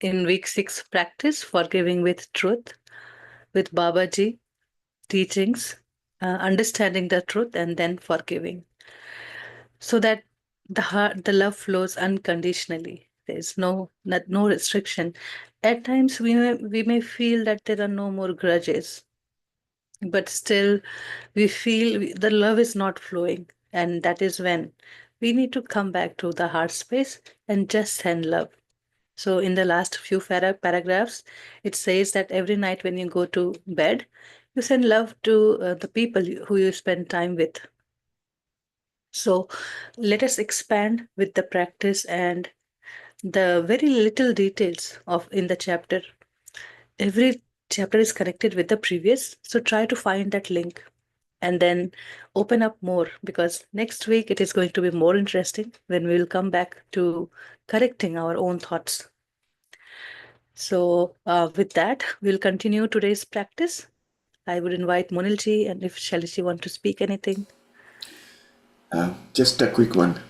in week 6 practice, forgiving with truth, with Babaji teachings, understanding the truth and then forgiving, so that the love flows unconditionally. There's no restriction. At times we may feel that there are no more grudges, but still we feel the love is not flowing, and that is when we need to come back to the heart space and just send love. So in the last few paragraphs, it says that every night when you go to bed, you send love to the people who you spend time with. So let us expand with the practice and the very little details of in the chapter. Every chapter is connected with the previous, so try to find that link and then open up more, because next week it is going to be more interesting when we will come back to correcting our own thoughts. So with that, we'll continue today's practice. I would invite Monilji, and if Shalishi want to speak anything. Just a quick one.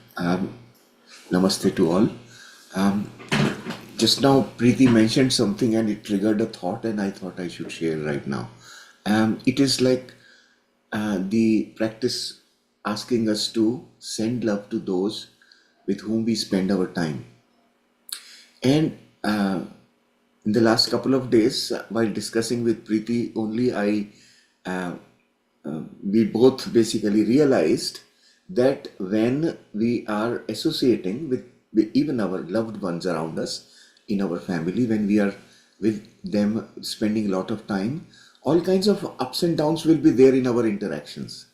Namaste to all. Um, just now, Preeti mentioned something and it triggered a thought, and I thought I should share right now. It is like the practice asking us to send love to those with whom we spend our time. And in the last couple of days, while discussing with Preeti, only we both basically realized that when we are associating with even our loved ones around us in our family, when we are with them spending a lot of time, all kinds of ups and downs will be there in our interactions.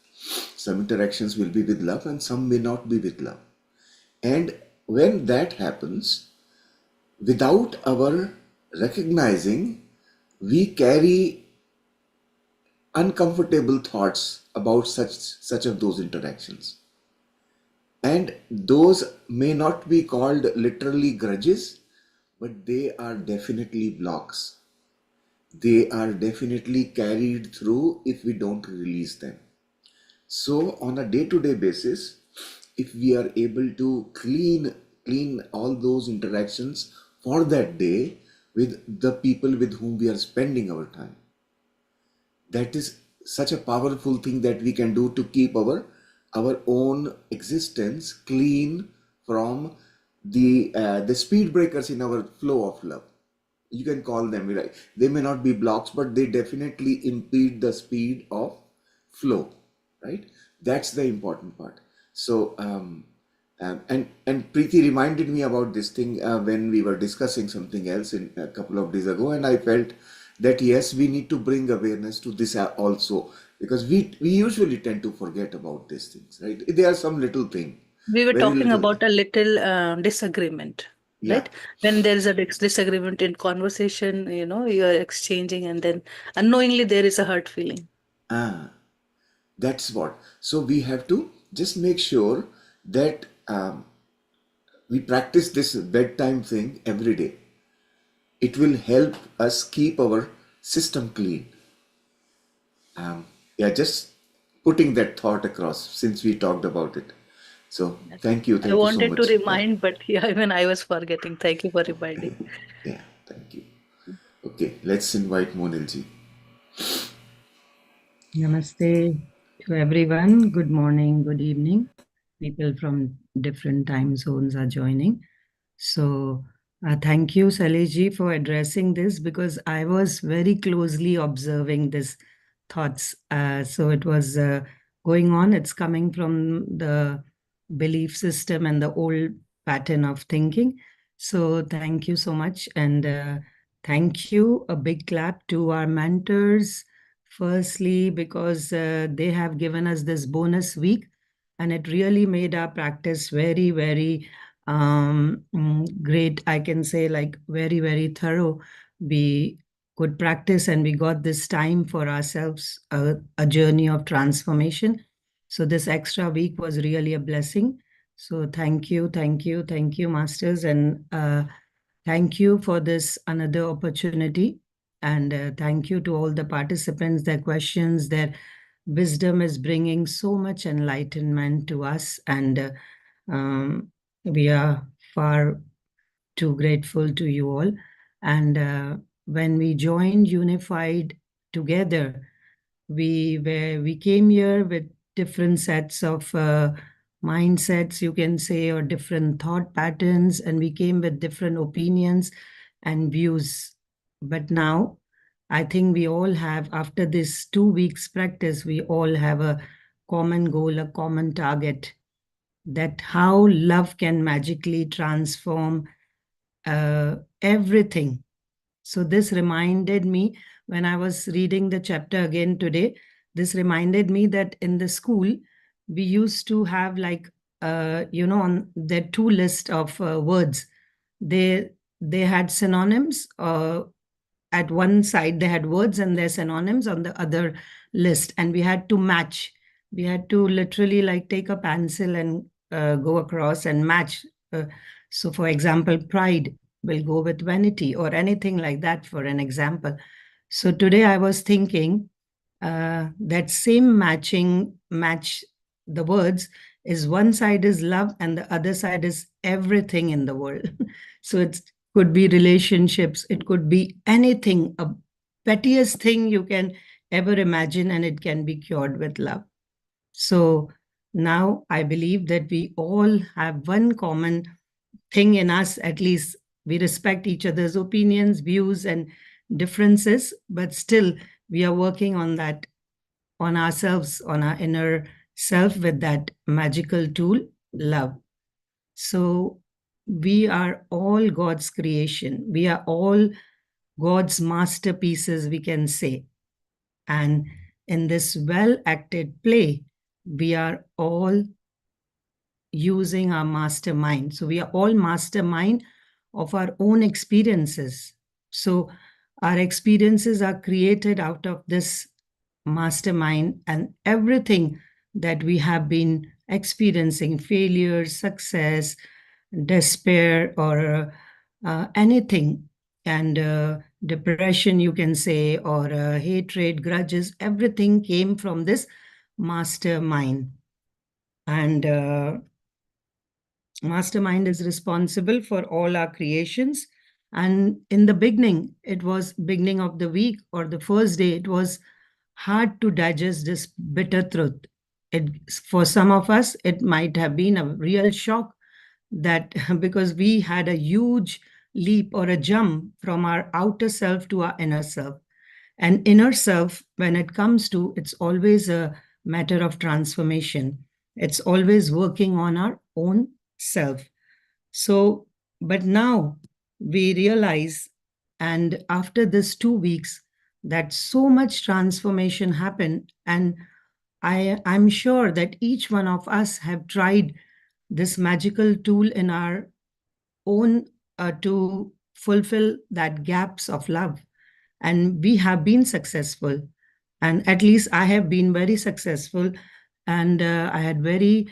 Some interactions will be with love and some may not be with love. And when that happens, without our recognizing, we carry uncomfortable thoughts about such of those interactions, and those may not be called literally grudges, but they are definitely blocks. They are definitely carried through if we don't release them. So on a day-to-day basis, if we are able to clean all those interactions for that day with the people with whom we are spending our time, that is such a powerful thing that we can do to keep our own existence clean from the speed breakers in our flow of love. You can call them, right? They may not be blocks, but they definitely impede the speed of flow, right? That's the important part. So and Preeti reminded me about this thing when we were discussing something else in a couple of days ago, and I felt that yes, we need to bring awareness to this also, because we usually tend to forget about these things, right? There are some little thing, We were very talking little about thing. a little disagreement, Yeah. right? When there is a disagreement in conversation, you are exchanging, and then unknowingly there is a hurt feeling. Ah, that's what. So we have to just make sure that we practice this bedtime thing every day. It will help us keep our system clean. Yeah, just putting that thought across since we talked about it. So Yes. I thank you so wanted to much. Yeah, remind, but yeah, even I was forgetting. Thank you for reminding. yeah, thank you. Okay, let's invite Monilji. Namaste to everyone. Good morning, good evening. People from different time zones are joining. So thank you, Saliji, for addressing this, because I was very closely observing these thoughts. So it was going on. It's coming from the belief system and the old pattern of thinking. So thank you so much. And thank you. A big clap to our mentors. Firstly, because they have given us this bonus week, and it really made our practice very, very great. I can say, like, very, very thorough. We could practice and we got this time for ourselves, a journey of transformation. So this extra week was really a blessing. So thank you, masters, and thank you for this another opportunity. And thank you to all the participants. Their questions, their wisdom is bringing so much enlightenment to us, and we are far too grateful to you all. And when we joined unified together, we came here with different sets of mindsets, you can say, or different thought patterns, and we came with different opinions and views. But now I think we all have, after this 2 weeks practice, we all have a common goal, a common target, that how love can magically transform everything. So this reminded me, when I was reading the chapter again today, this reminded me that in the school, we used to have like, on the two list of words. They they had synonyms. At one side, they had words and their synonyms on the other list, and we had to match. We had to literally like take a pencil and go across and match. So, for example, pride will go with vanity or anything like that, for an example. So today I was thinking that same match the words is, one side is love and the other side is everything in the world. So it could be relationships, it could be anything, a pettiest thing you can ever imagine, and it can be cured with love. So now I believe that we all have one common thing in us. At least we respect each other's opinions, views, and differences, but still we are working on that, on ourselves, on our inner self, with that magical tool, love. So we are all God's creation. We are all God's masterpieces, we can say. And in this well acted play, we are all using our mastermind. So we are all mastermind of our own experiences. So our experiences are created out of this mastermind, and everything that we have been experiencing, failure, success, despair, or anything, and depression, you can say, or hatred, grudges, everything came from this mastermind. And mastermind is responsible for all our creations. And in the beginning, it was beginning of the week or the first day, it was hard to digest this bitter truth. For some of us, it might have been a real shock, that because we had a huge leap or a jump from our outer self to our inner self. And inner self, when it comes to, it's always a matter of transformation. It's always working on our own self. So, but now we realize, and after this 2 weeks, that so much transformation happened. And I'm sure that each one of us have tried this magical tool in our own, to fulfill that gaps of love. And we have been successful. And at least I have been very successful. And I had very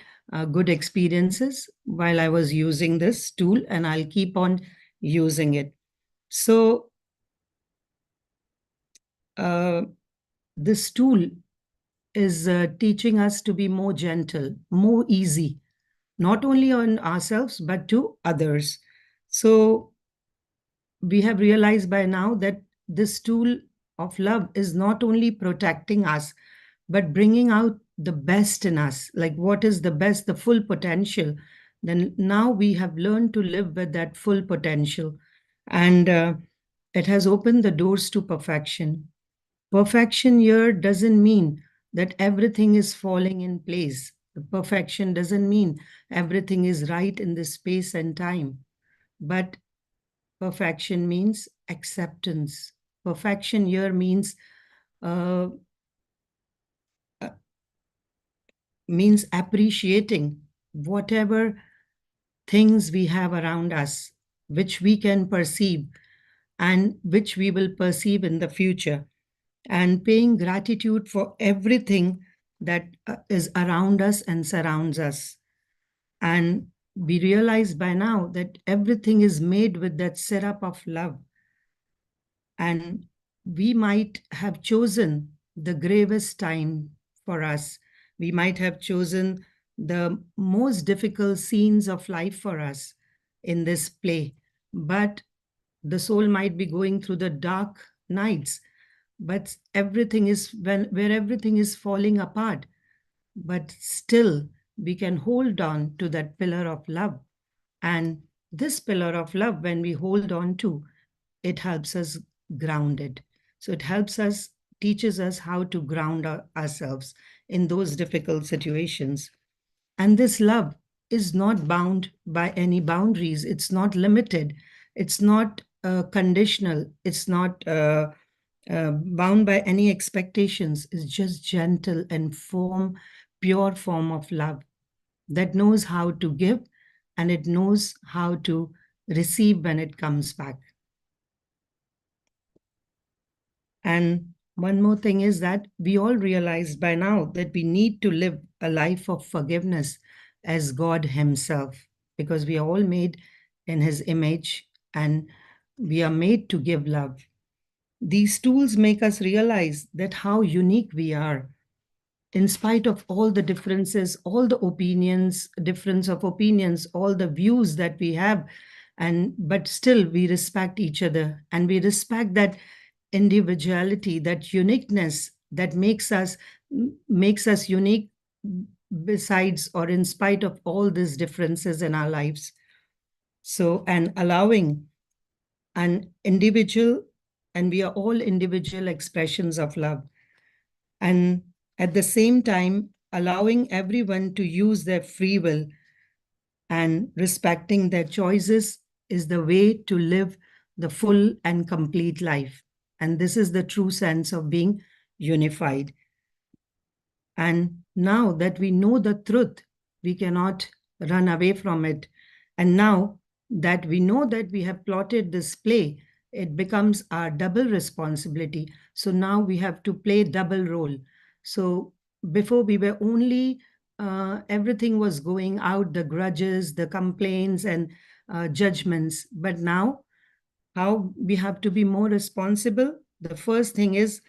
good experiences while I was using this tool, and I'll keep on using it. So this tool is teaching us to be more gentle, more easy, not only on ourselves, but to others. So we have realized by now that this tool of love is not only protecting us, but bringing out the best in us. Like, what is the best, the full potential? Then now we have learned to live with that full potential. And it has opened the doors to perfection. Perfection here doesn't mean that everything is falling in place. The perfection doesn't mean everything is right in this space and time. But perfection means acceptance. Perfection here uh, uh, means appreciating whatever things we have around us, which we can perceive and which we will perceive in the future, and paying gratitude for everything that is around us and surrounds us. And we realize by now that everything is made with that syrup of love. And we might have chosen the gravest time for us. We might have chosen the most difficult scenes of life for us in this play. But the soul might be going through the dark nights, but everything is where everything is falling apart, but still we can hold on to that pillar of love. And this pillar of love, when we hold on to, it helps us ground it. So it helps us, teaches us how to ground ourselves in those difficult situations. And this love is not bound by any boundaries. It's not limited. It's not conditional. It's not bound by any expectations. It's just gentle and pure form of love that knows how to give, and it knows how to receive when it comes back. And one more thing is that we all realize by now that we need to live a life of forgiveness as God Himself, because we are all made in His image and we are made to give love. These tools make us realize that how unique we are, in spite of all the differences, all the opinions, difference of opinions, all the views that we have, and but still we respect each other, and we respect that individuality, that uniqueness that makes us unique, besides or in spite of all these differences in our lives. So, and allowing an individual, and we are all individual expressions of love, and at the same time allowing everyone to use their free will and respecting their choices is the way to live the full and complete life. And this is the true sense of being unified. And now that we know the truth, we cannot run away from it. And now that we know that we have plotted this play, it becomes our double responsibility. So now we have to play double role. So before we were only, everything was going out, the grudges, the complaints, and judgments. But now, how we have to be more responsible? The first thing is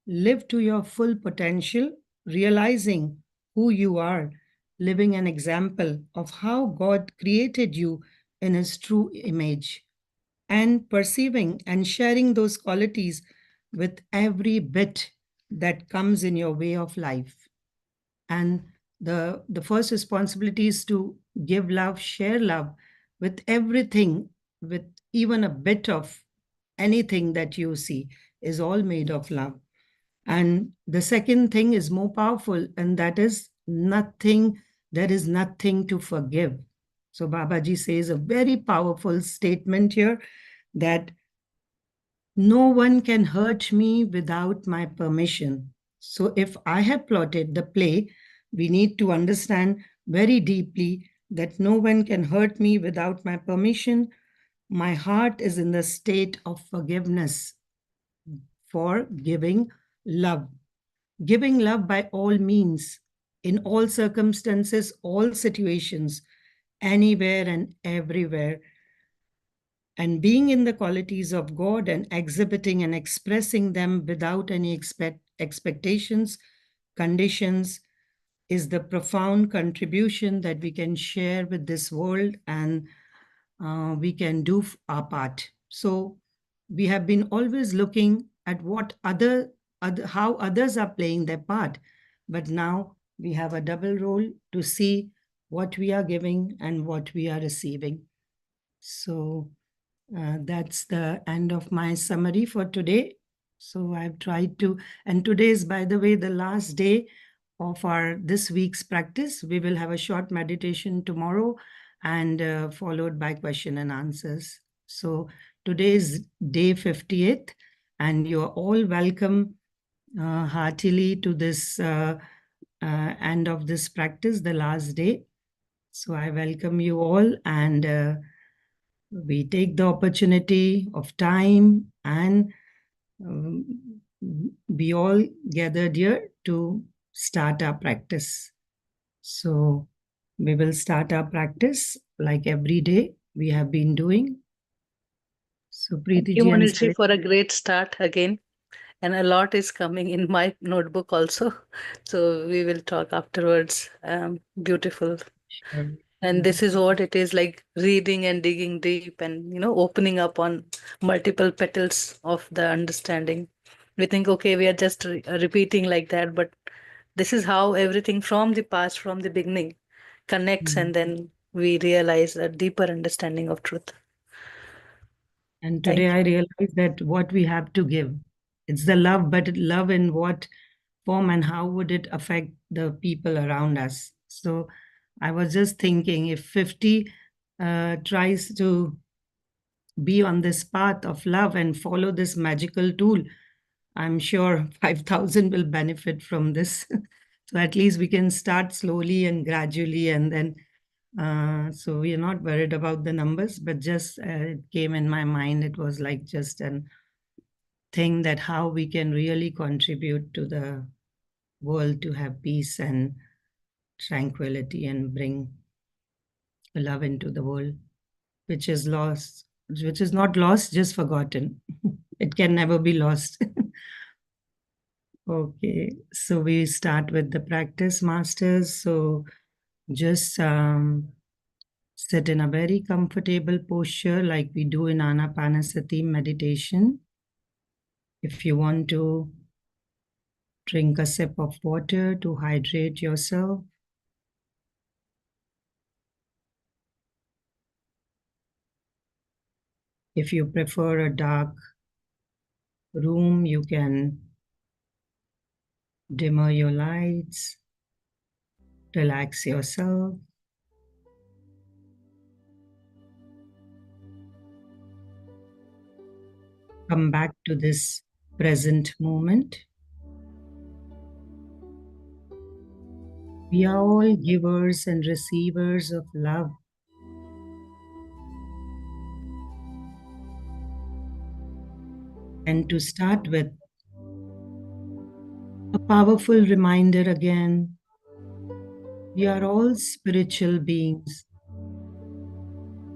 live to your full potential, realizing who you are, living an example of how God created you in His true image, and perceiving and sharing those qualities with every bit that comes in your way of life. And the first responsibility is to give love, share love with everything, with even a bit of anything that you see is all made of love. And the second thing is more powerful, and that is nothing, there is nothing to forgive. So Babaji says a very powerful statement here, that no one can hurt me without my permission. So if I have plotted the play, we need to understand very deeply that no one can hurt me without my permission. My heart is in the state of forgiveness for giving love by all means, in all circumstances, all situations, anywhere and everywhere, and being in the qualities of God and exhibiting and expressing them without any expectations, conditions, is the profound contribution that we can share with this world, and we can do our part. So we have been always looking at what how others are playing their part, but now we have a double role to see what we are giving and what we are receiving. So that's the end of my summary for today. So I've tried to, and today is, by the way, the last day of our this week's practice. We will have a short meditation tomorrow, and followed by question and answers. So today is day 50th, and you're all welcome heartily to this end of this practice, the last day. So I welcome you all, and we take the opportunity of time, and um, we all gathered here to start our practice. So we will start our practice like every day we have been doing. So Thank Preeti you, ji and Monilji, Sarita. for a great start again. And a lot is coming in my notebook also. So we will talk afterwards. Beautiful. Sure. And this is what it is like, reading and digging deep and, opening up on multiple petals of the understanding. We think, okay, we are just repeating like that, but this is how everything from the past, from the beginning, connects, Mm. and then we realize a deeper understanding of truth. And today Thank I realized that what we have to give, it's the love, but love in what form and how would it affect the people around us? So I was just thinking if 50 tries to be on this path of love and follow this magical tool, I'm sure 5,000 will benefit from this. So at least we can start slowly and gradually, and then so we are not worried about the numbers, but just it came in my mind. It was like just an thing that how we can really contribute to the world to have peace and tranquility and bring love into the world, which is lost, which is not lost, just forgotten. It can never be lost. Okay, so we start with the practice, masters. So just sit in a very comfortable posture like we do in Anapanasati meditation. If you want to drink a sip of water to hydrate yourself. If you prefer a dark room, you can dimmer your lights, relax yourself. Come back to this present moment. We are all givers and receivers of love. And to start with, a powerful reminder again, we are all spiritual beings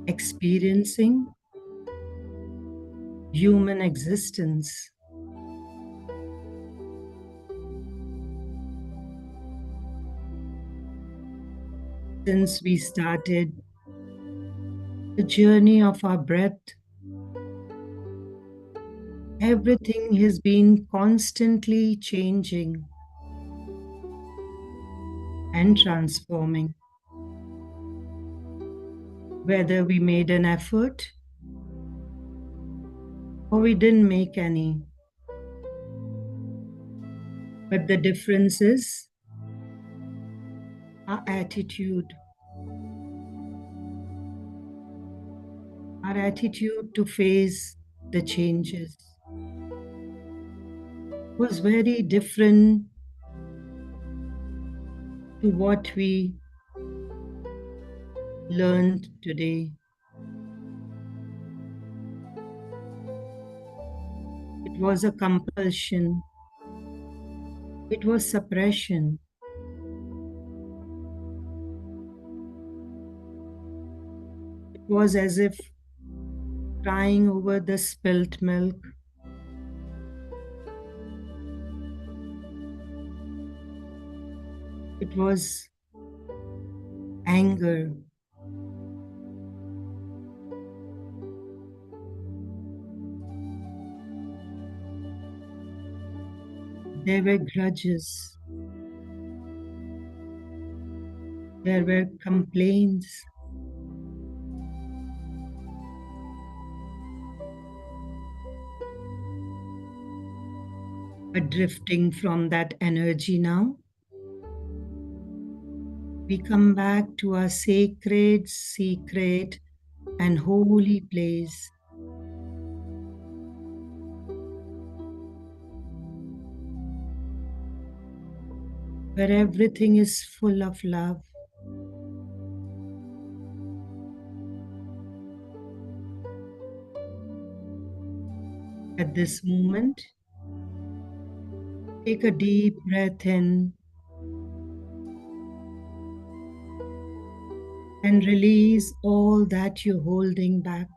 experiencing human existence. Since we started the journey of our breath, everything has been constantly changing and transforming. Whether we made an effort or we didn't make any. But the difference is our attitude, to face the changes was very different to what we learned today. It was a compulsion. It was suppression. It was as if crying over the spilt milk. It was anger. There were grudges. There were complaints. But drifting from that energy now, we come back to our sacred, secret, and holy place where everything is full of love. At this moment, take a deep breath in and release all that you're holding back,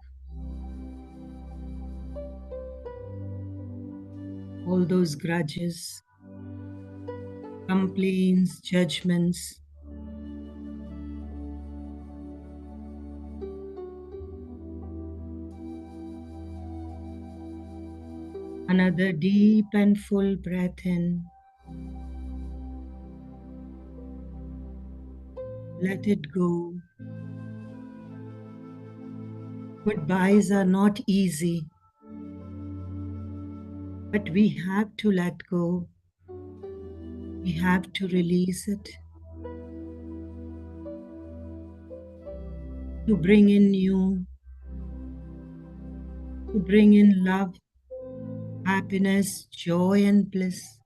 all those grudges, complaints, judgments. Another deep and full breath in. Let it go. Goodbyes are not easy, but we have to let go. We have to release it to bring in new, to bring in love, happiness, joy, and bliss.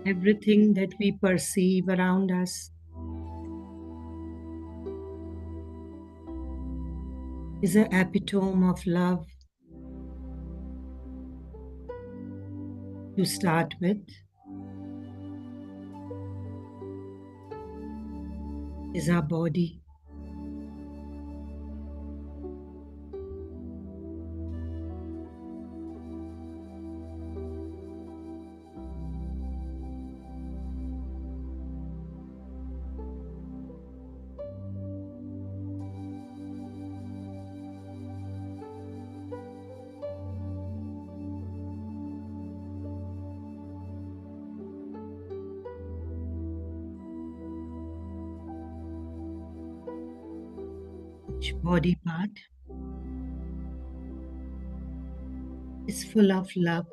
Everything that we perceive around us is an epitome of love. To start with, is our body. Each body part is full of love.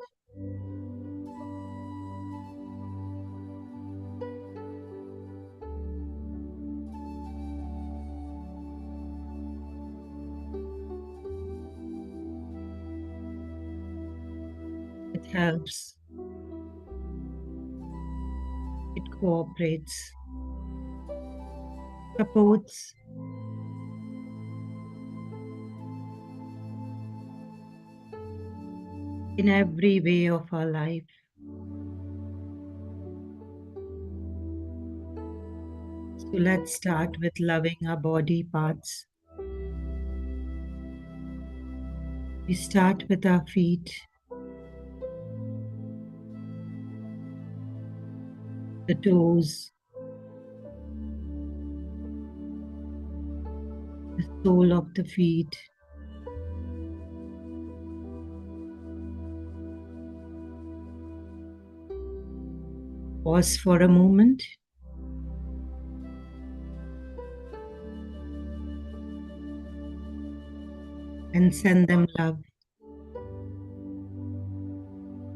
It helps, it cooperates, supports, in every way of our life. So let's start with loving our body parts. We start with our feet, the toes, the sole of the feet, pause for a moment. And send them love.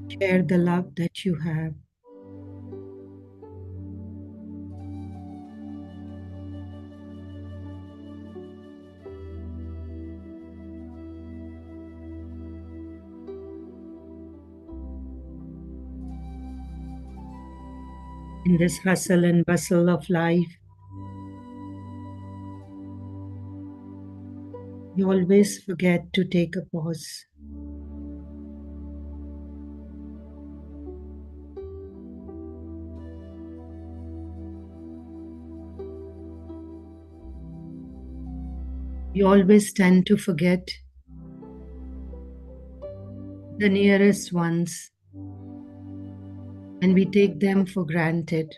Share the love that you have. In this hustle and bustle of life, you always forget to take a pause. You always tend to forget the nearest ones, and we take them for granted.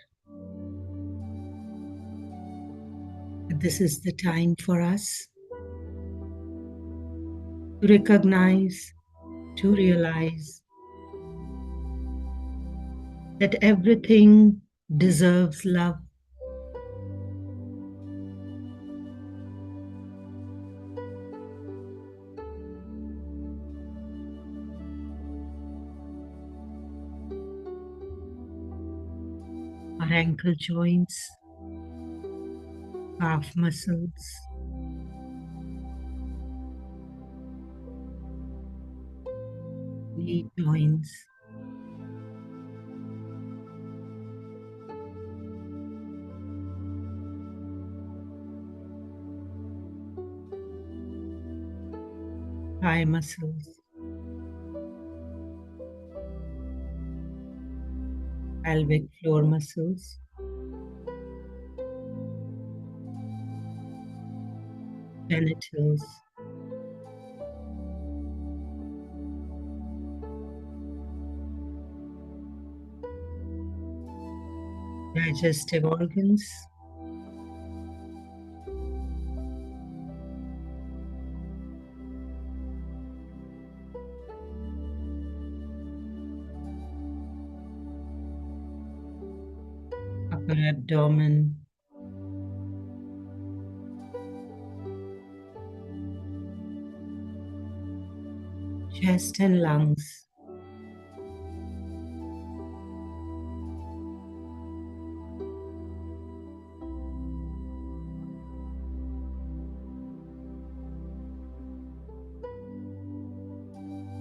But this is the time for us to recognize, to realize that everything deserves love. Our ankle joints, calf muscles, knee joints, thigh muscles, pelvic floor muscles, genitals, digestive organs, upper abdomen, chest and lungs,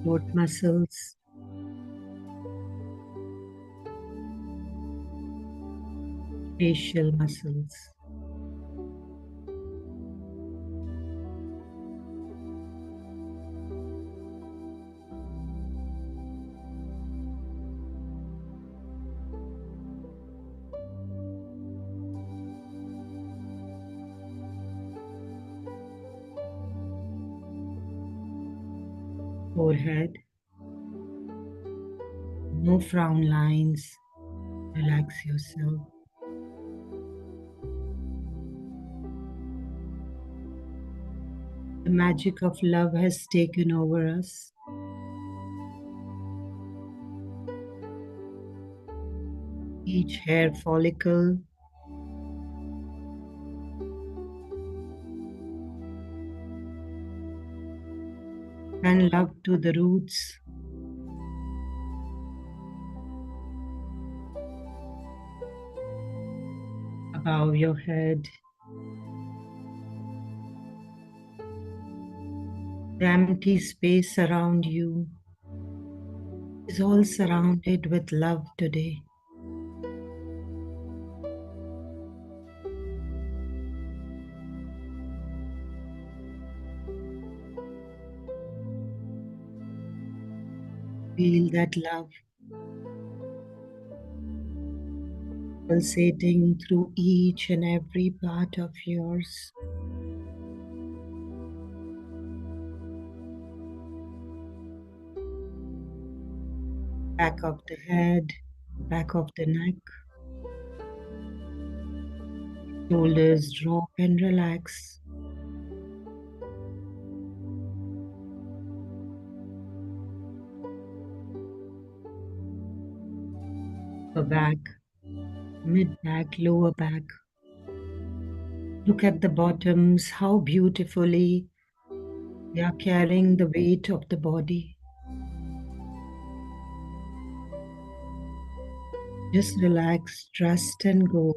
throat muscles, facial muscles, forehead, no frown lines. Relax yourself. The magic of love has taken over us. Each hair follicle, and love to the roots, above your head. The empty space around you is all surrounded with love today. Feel that love pulsating through each and every part of yours. Back of the head, back of the neck, shoulders drop and relax. Upper back, mid back, lower back. Look at the bottoms, how beautifully they are carrying the weight of the body. Just relax, trust, and go.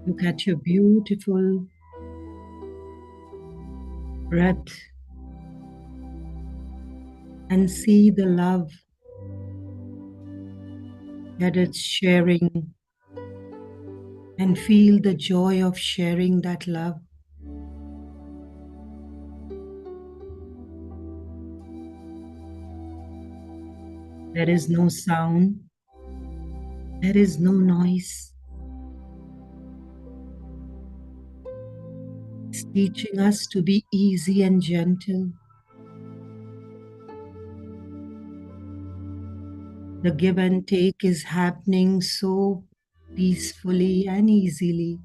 Look at your beautiful breath and see the love that it's sharing, and feel the joy of sharing that love. There is no sound, there is no noise. It's teaching us to be easy and gentle. The give and take is happening so peacefully and easily,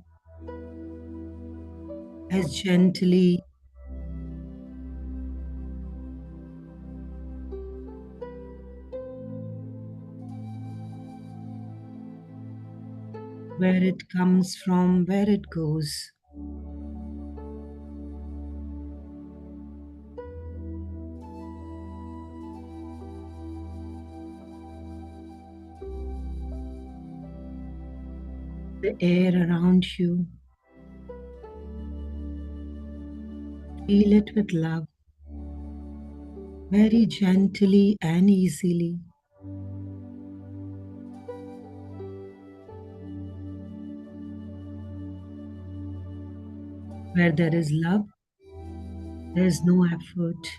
as gently where it comes from, where it goes. the air around you. Feel it with love, very gently and easily. Where there is love, there is no effort.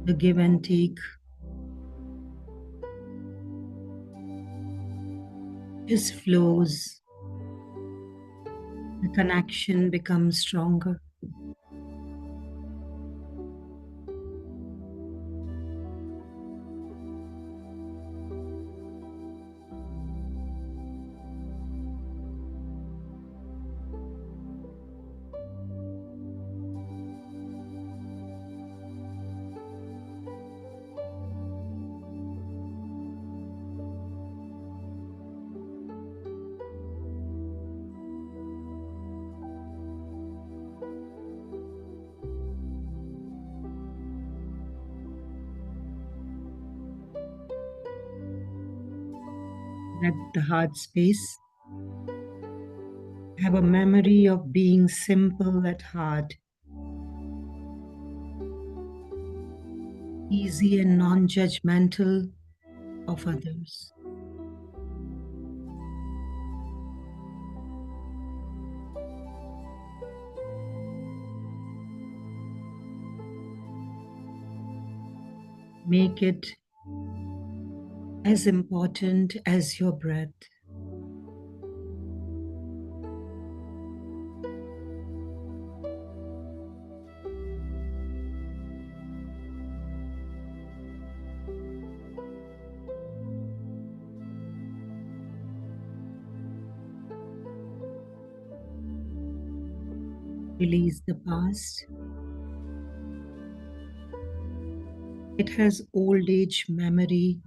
The give and take just flows. The connection becomes stronger. Let the heart space have a memory of being simple at heart, easy and non judgmental of others. Make it as important as your breath. Release the past. It has old age memory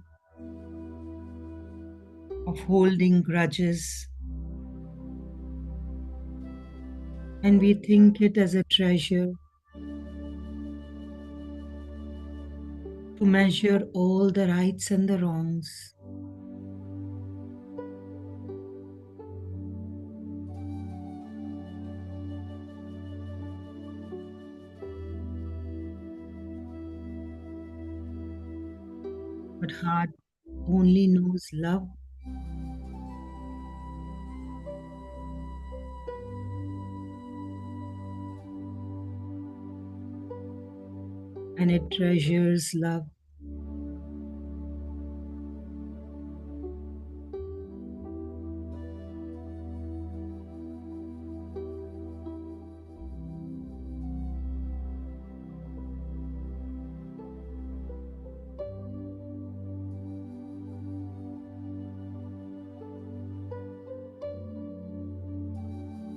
of holding grudges, and we think it as a treasure to measure all the rights and the wrongs. But heart only knows love, and it treasures love.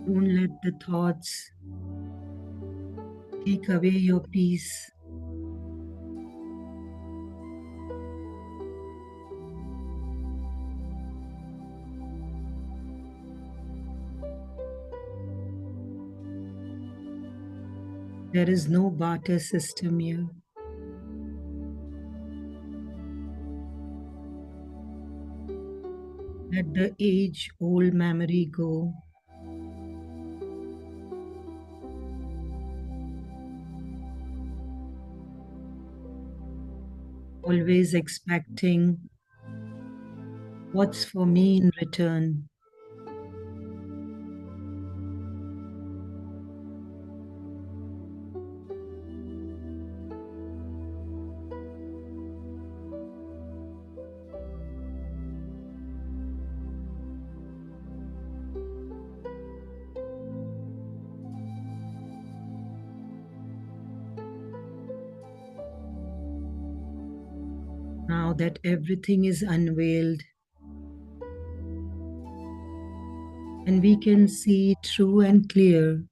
Don't let the thoughts take away your peace. There is no barter system here. Let the age old memory go. Always expecting what's for me in return. Now that everything is unveiled and we can see true and clear,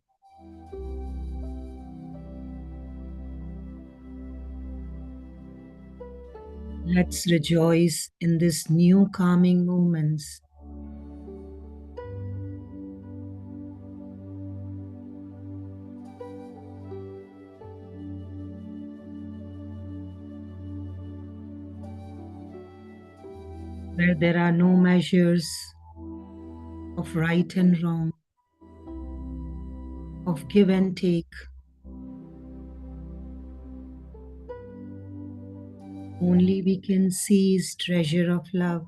let's rejoice in this new calming moments. where there are no measures of right and wrong, of give and take. Only we can seize treasure of love.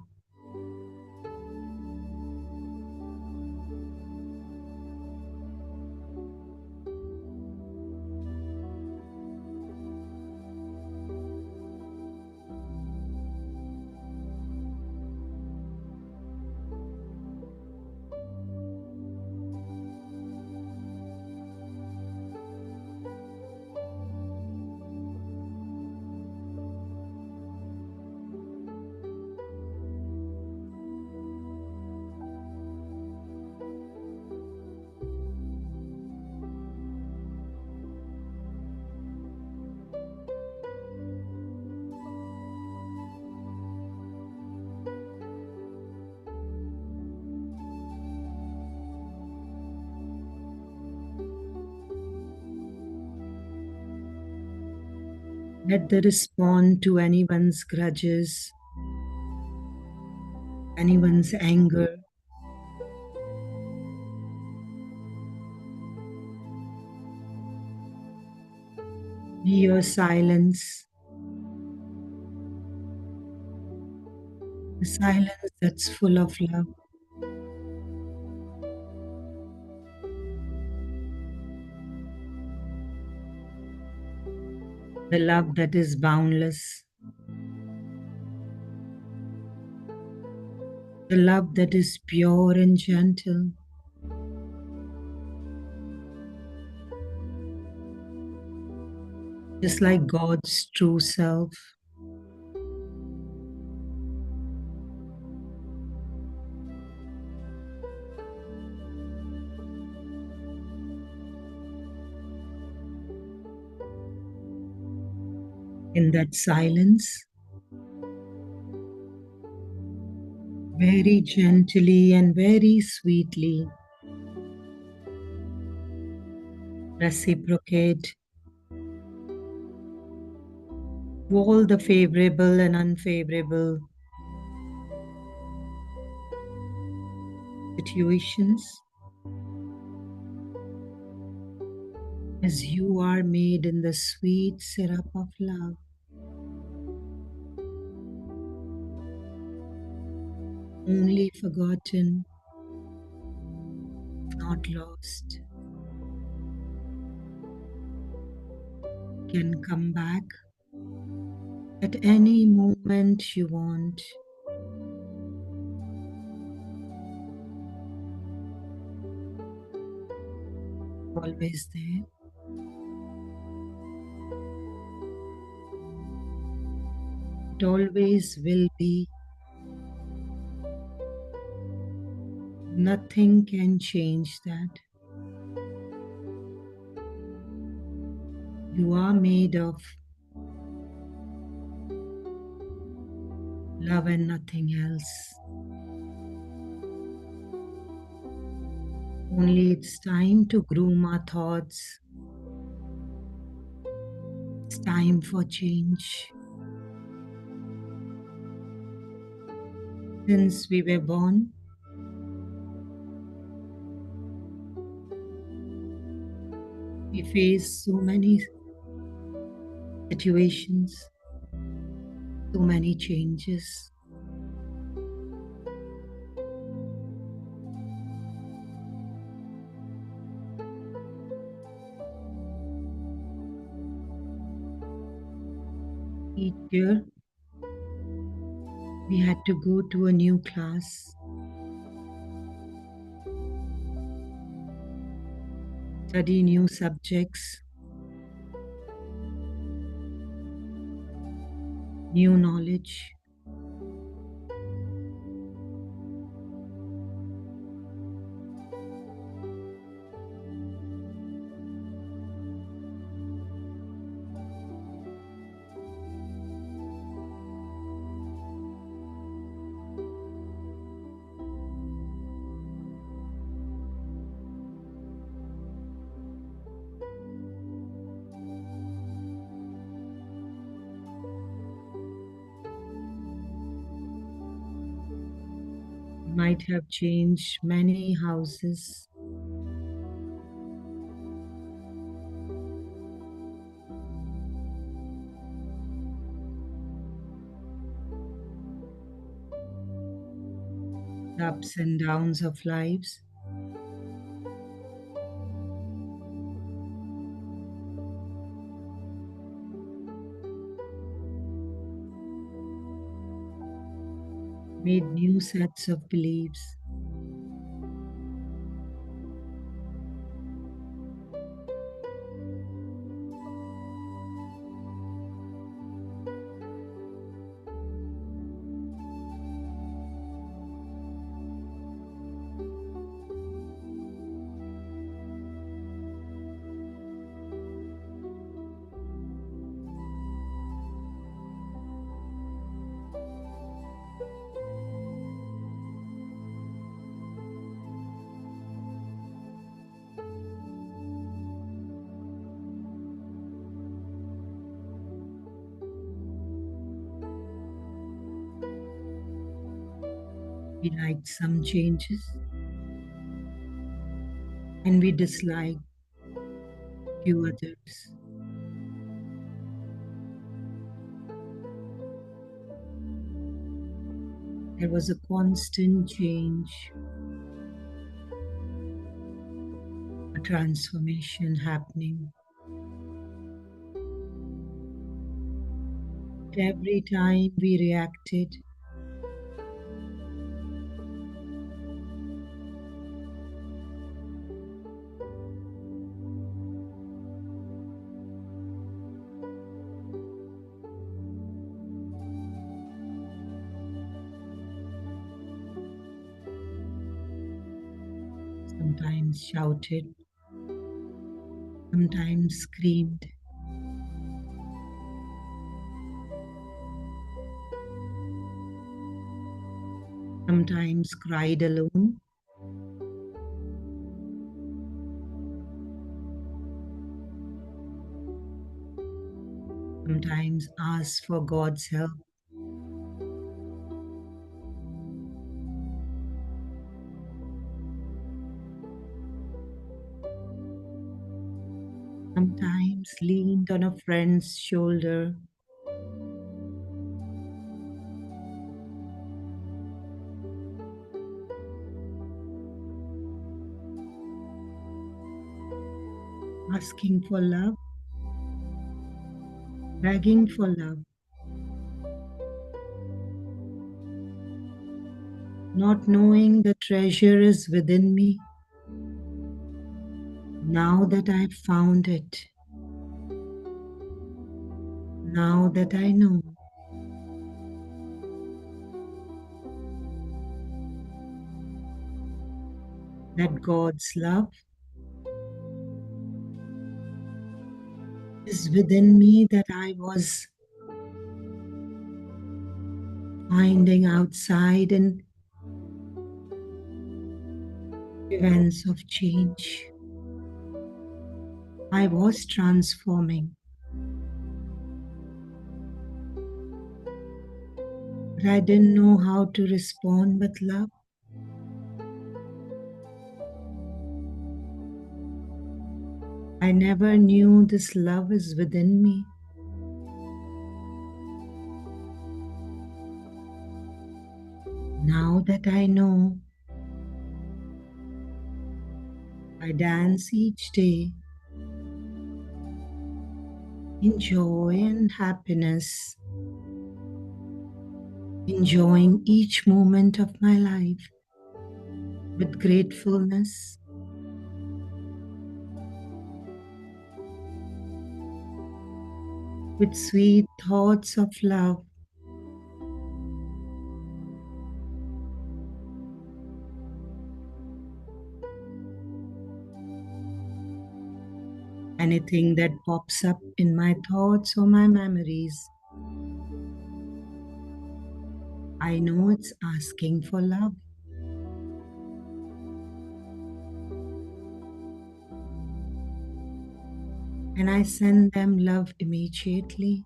Let the respond to anyone's grudges, anyone's anger, be your silence, the silence that's full of love, the love that is boundless, the love that is pure and gentle. Just like God's true self. In that silence, very gently and very sweetly, reciprocate to all the favorable and unfavorable situations as you are made in the sweet syrup of love. Only forgotten, not lost, can come back at any moment you want. Always there. It always will be. Nothing can change that. You are made of love and nothing else. Only it's time to groom our thoughts. It's time for change. Since we were born, we face so many situations, so many changes. Each year, we had to go to a new class, study new subjects, new knowledge. might have changed many houses. The ups and downs of lives. Made new sets of beliefs. We liked some changes and we disliked few others. There was a constant change, a transformation happening. Every time we reacted, sometimes shouted, sometimes screamed, sometimes cried alone, sometimes asked for God's help. Sometimes leaned on a friend's shoulder. Asking for love, begging for love, not knowing the treasure is within me. Now that I've found it, now that I know that God's love is within me, that I was finding outside in events of change. I was transforming, but I didn't know how to respond with love. I never knew this love is within me. Now that I know, I dance each day in joy and happiness, enjoying each moment of my life with gratefulness, with sweet thoughts of love. Anything that pops up in my thoughts or my memories, I know it's asking for love. And I send them love immediately.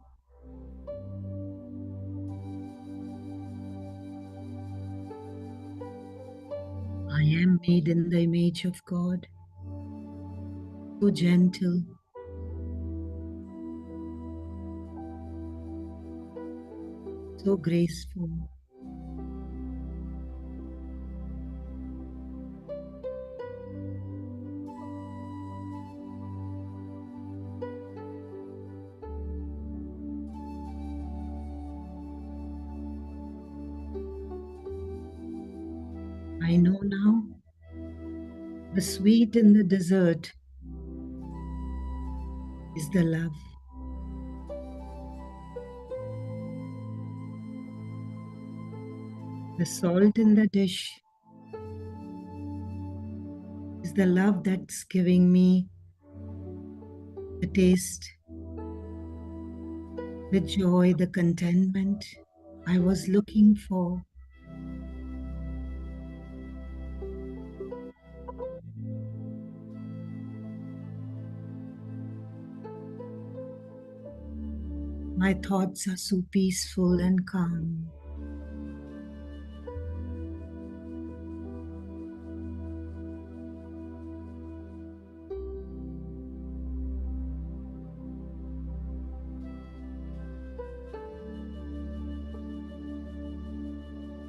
I am made in the image of God, so gentle, so graceful. I know now the sweet in the dessert is the love. The salt in the dish is the love that's giving me the taste, the joy, the contentment I was looking for. My thoughts are so peaceful and calm.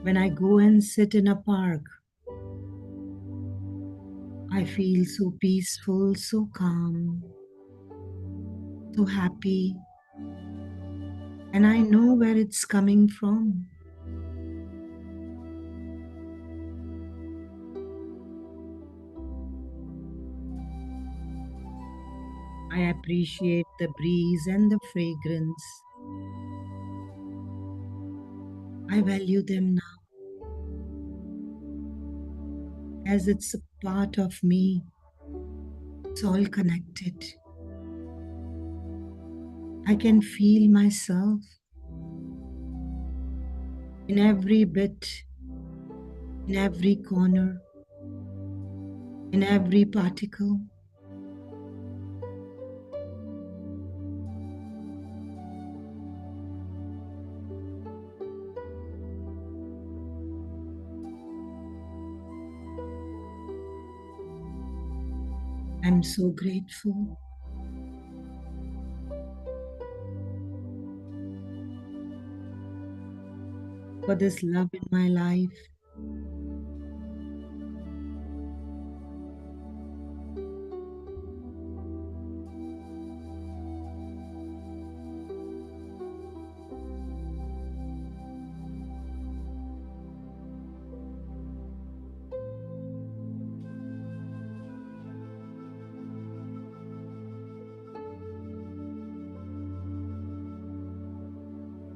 When I go and sit in a park, I feel so peaceful, so calm, so happy, and I know where it's coming from. I appreciate the breeze and the fragrance. I value them now as it's a part of me. It's all connected. I can feel myself in every bit, in every corner, in every particle. I'm so grateful for this love in my life.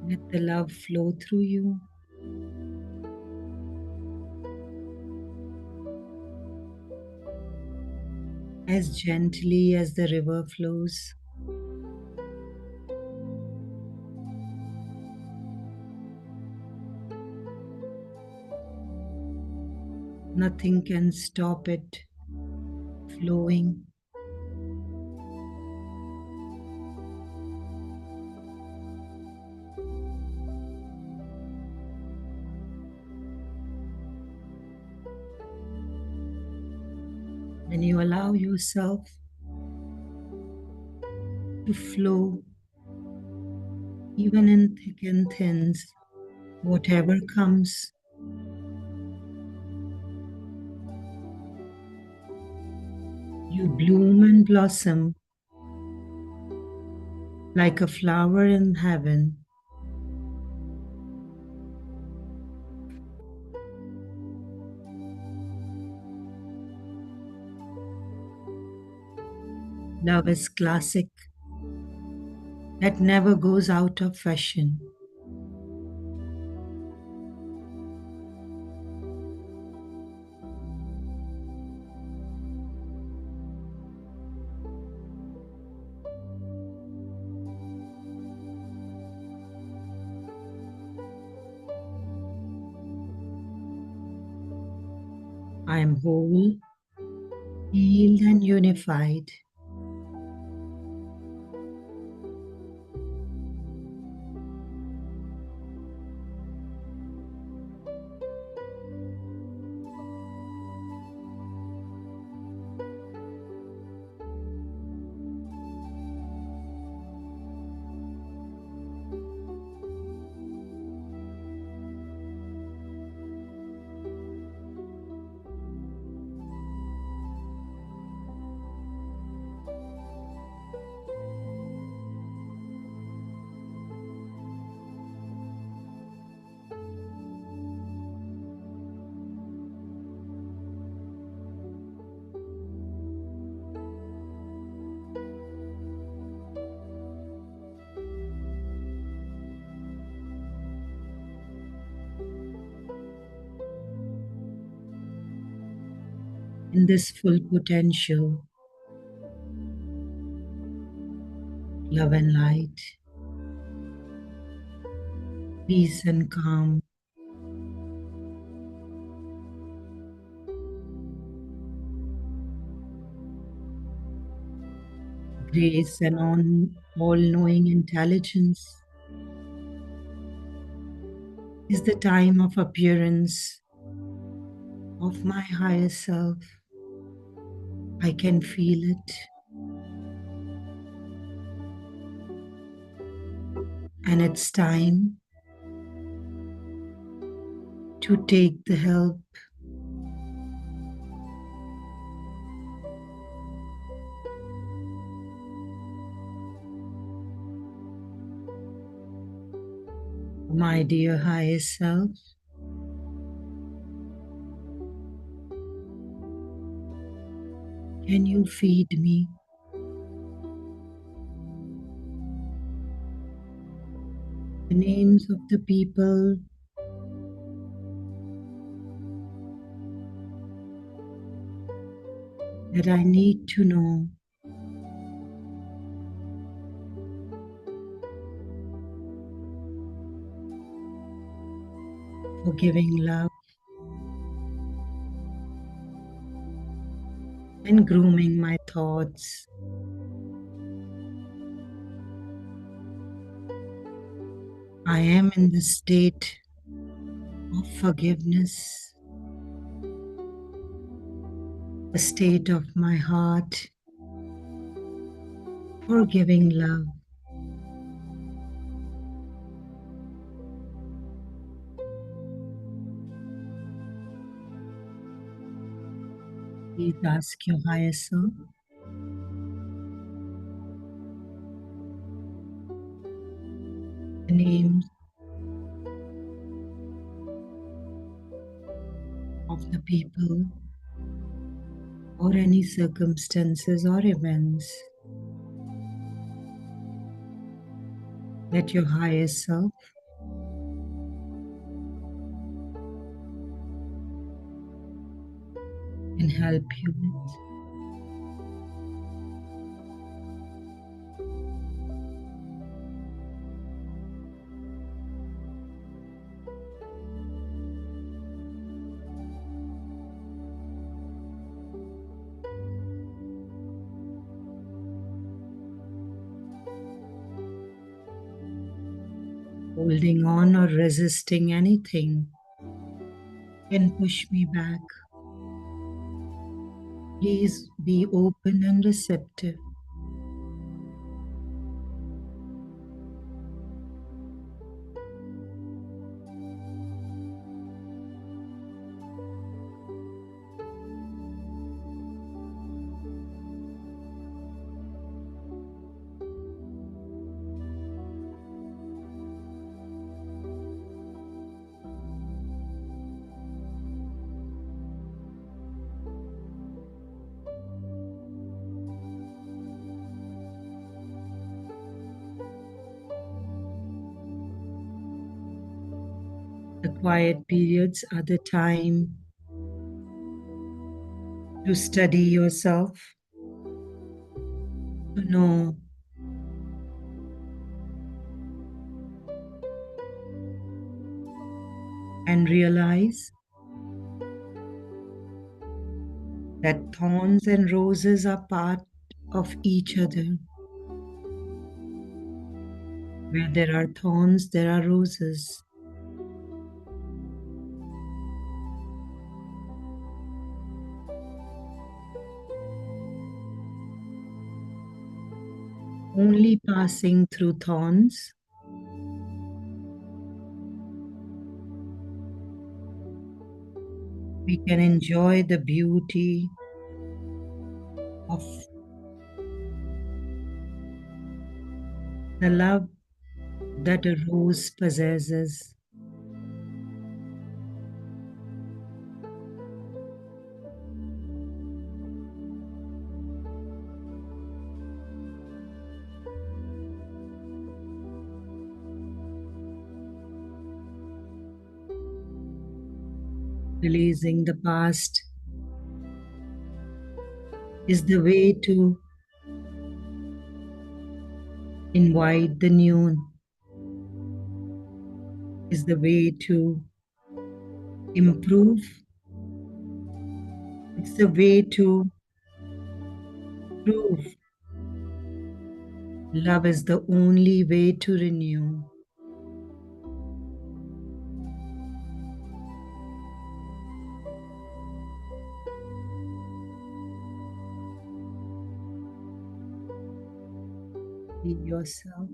Let the love flow through you. As gently as the river flows. Nothing can stop it flowing. When you allow yourself to flow, even in thick and thins, whatever comes, you bloom and blossom like a flower in heaven. Love is classic that never goes out of fashion. I am whole, healed, and unified. in this full potential, love and light, peace and calm, grace and all-knowing intelligence is the time of appearance of my higher self. I can feel it, and it's time to take the help. My dear higher self, can you feed me? The names of the people that I need to know for giving love and grooming my thoughts. I am in the state of forgiveness, the state of my heart for giving love. Please ask your higher self the names of the people or any circumstances or events that your higher self can help you with. Holding on or resisting anything can push me back. Please be open and receptive. The quiet periods are the time to study yourself, to know and realize that thorns and roses are part of each other. Where there are thorns, there are roses. Only passing through thorns we can enjoy the beauty of the love that a rose possesses. Releasing the past is the way to invite the new, is the way to improve, it's the way to prove. Love is the only way to renew. Be yourself.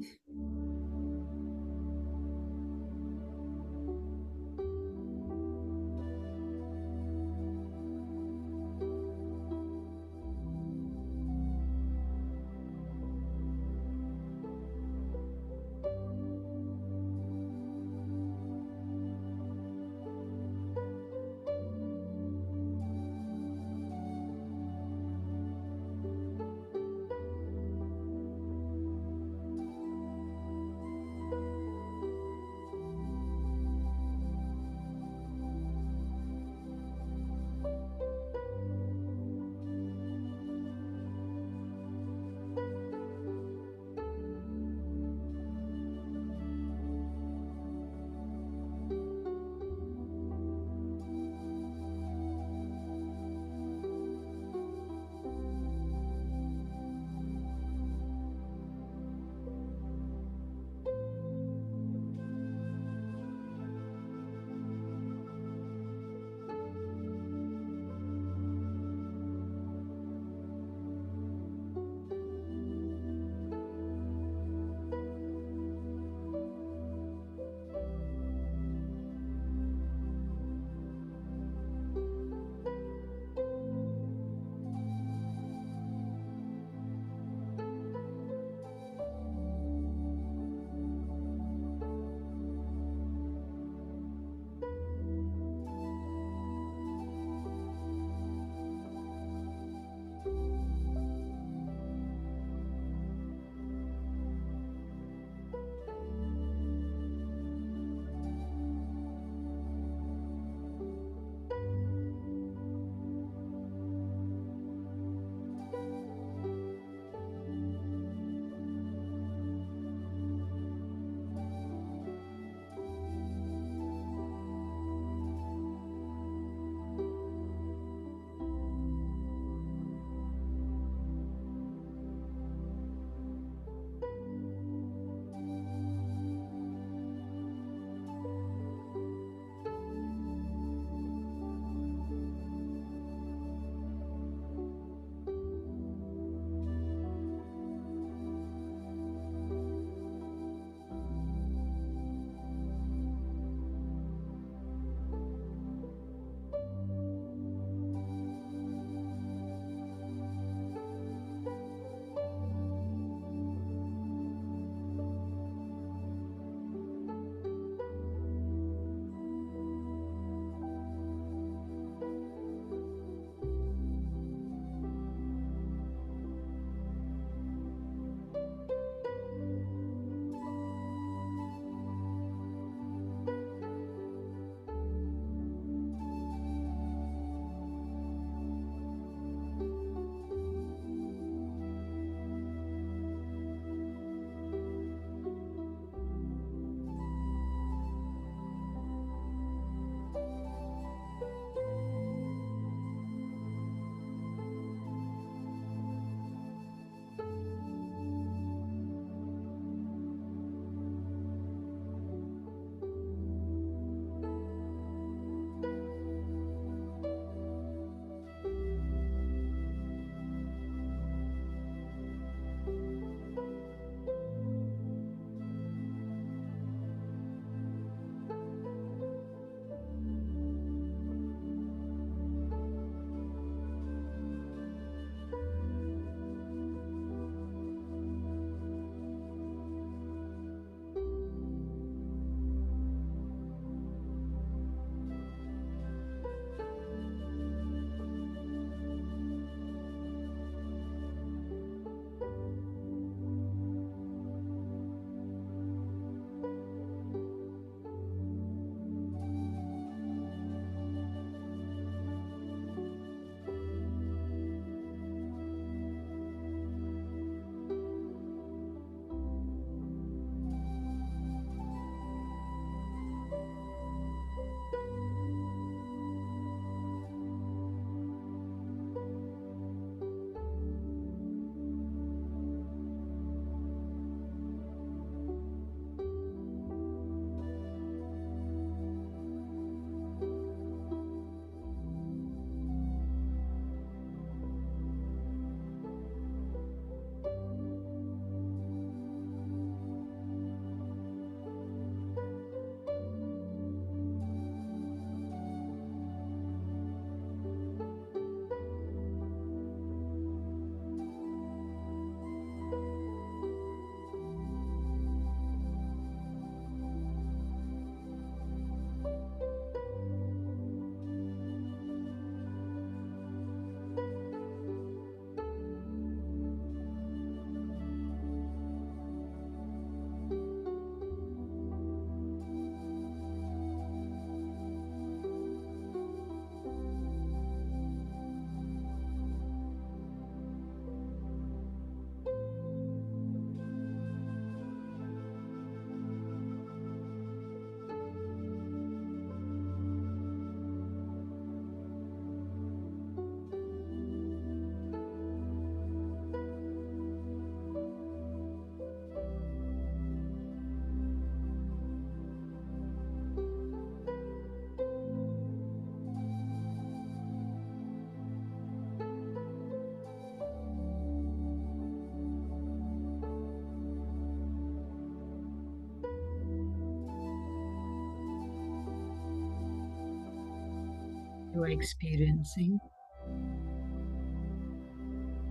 are experiencing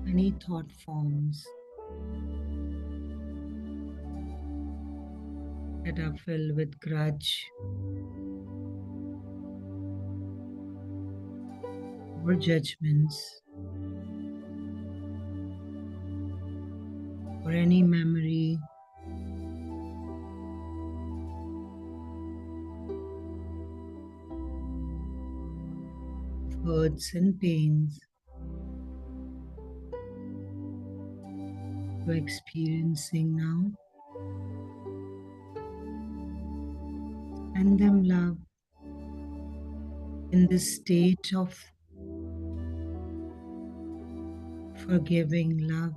any thought forms that are filled with grudge or judgments or any memory of hurts and pains you're experiencing now. Send them love in this state of forgiving love.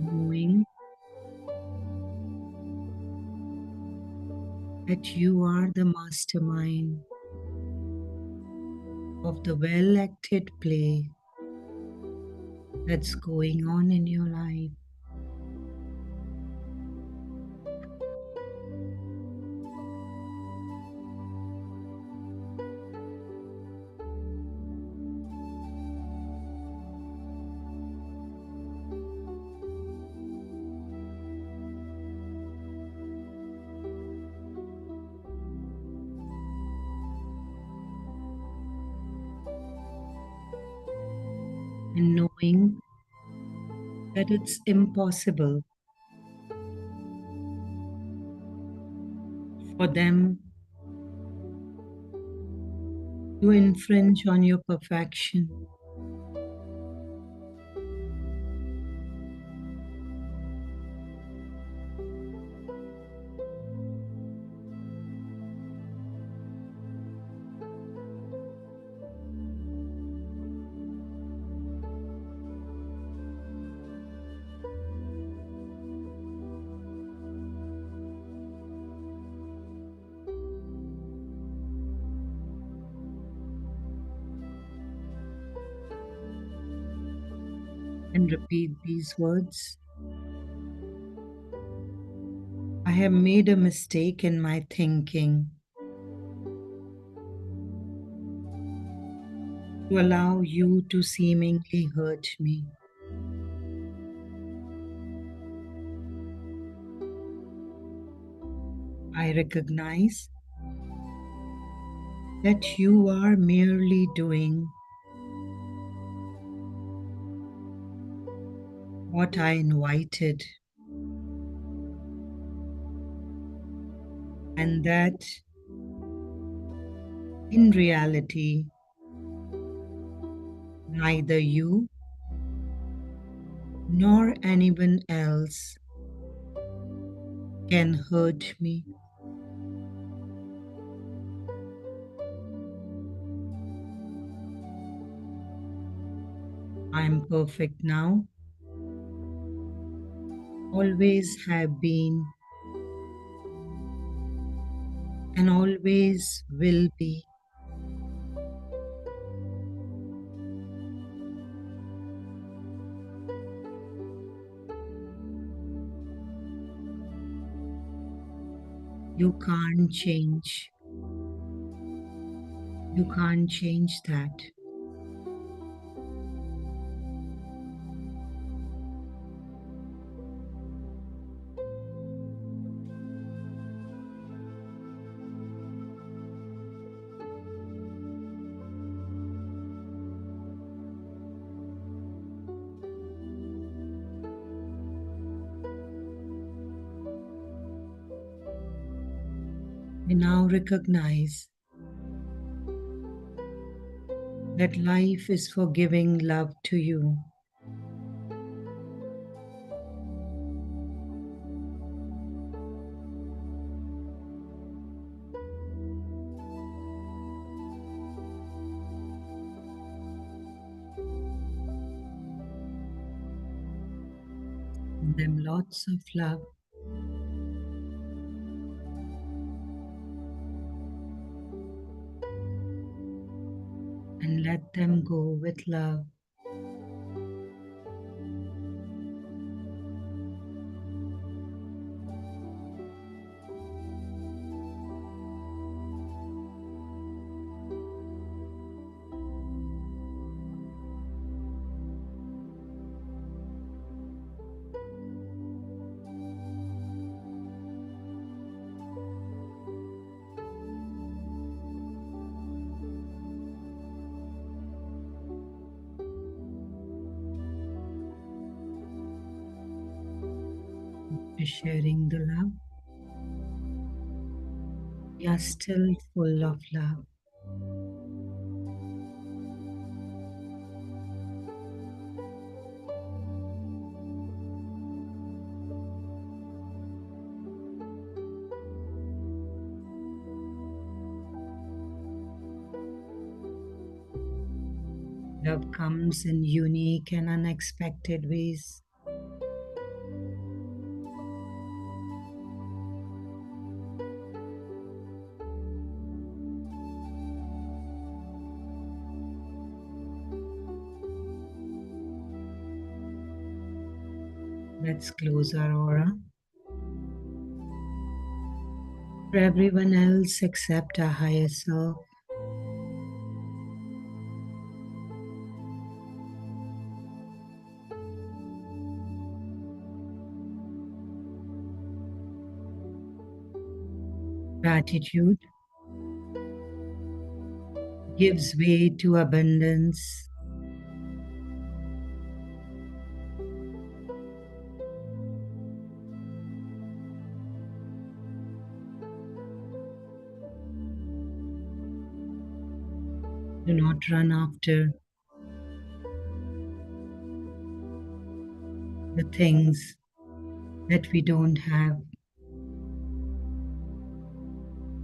Knowing that you are the mastermind of the well acted play that's going on in your life. And knowing that it's impossible for them to infringe on your perfection. And repeat these words. I have made a mistake in my thinking to allow you to seemingly hurt me. I recognize that you are merely doing what I invited, and that in reality, neither you nor anyone else can hurt me. I am perfect now, always have been, and always will be. You can't change. You can't change that. I now recognize that life is for giving love to you. Send them lots of love. And let them go with love. after sharing the love, we are still full of love. Love comes in unique and unexpected ways. Let's close our aura. For everyone else except our higher self, gratitude gives way to abundance. Do not run after the things that we don't have.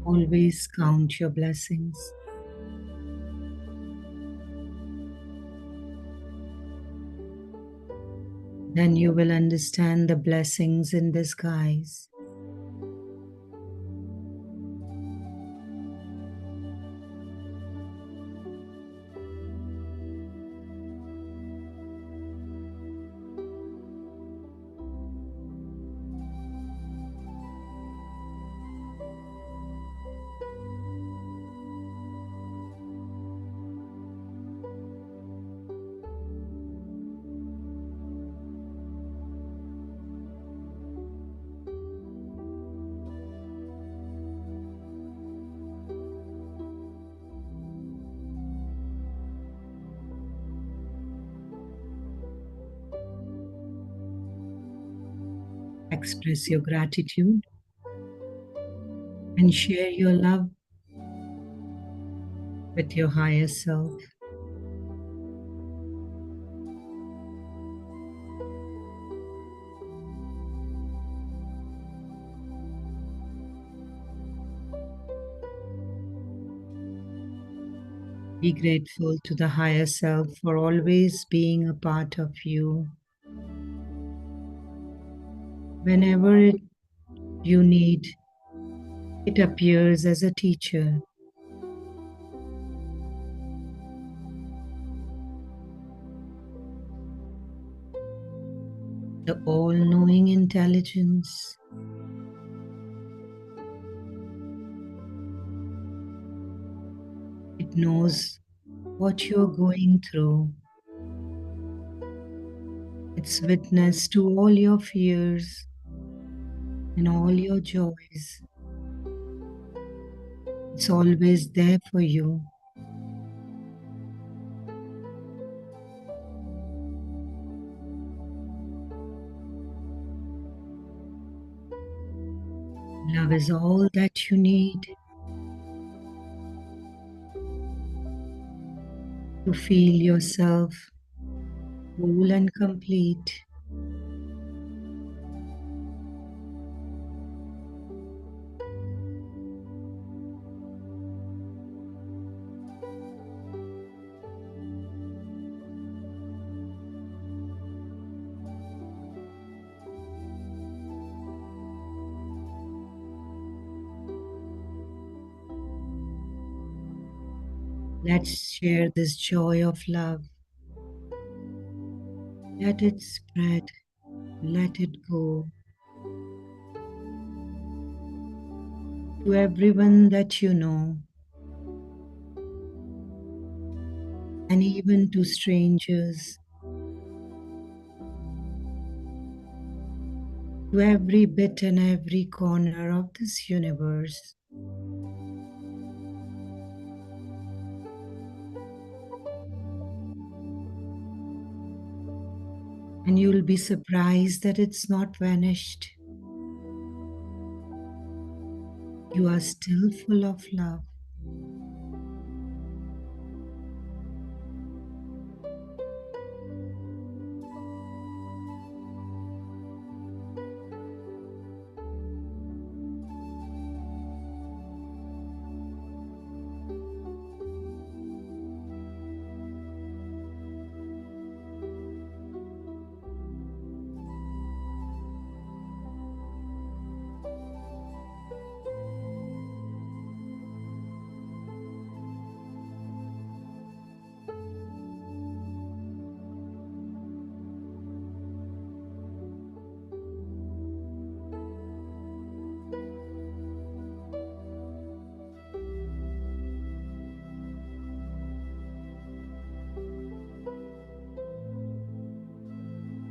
Always count your blessings. Then you will understand the blessings in disguise. Express your gratitude and share your love with your higher self. Be grateful to the higher self for always being a part of you. Whenever you need, it appears as a teacher. The all-knowing intelligence. It knows what you're going through. It's witness to all your fears and all your joys. It's always there for you. Love is all that you need to feel yourself whole and complete. Let's share this joy of love. Let it spread. Let it go to everyone that you know, and even to strangers, to every bit and every corner of this universe. And you'll be surprised that it's not vanished. You are still full of love.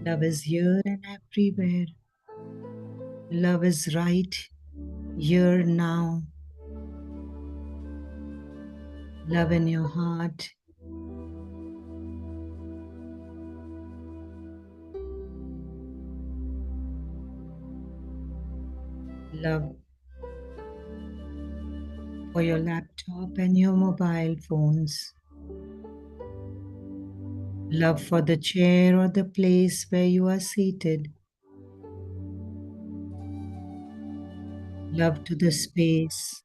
Love is here and everywhere. Love is right here now. Love in your heart. Love for your laptop and your mobile phones. Love for the chair or the place where you are seated. Love to the space.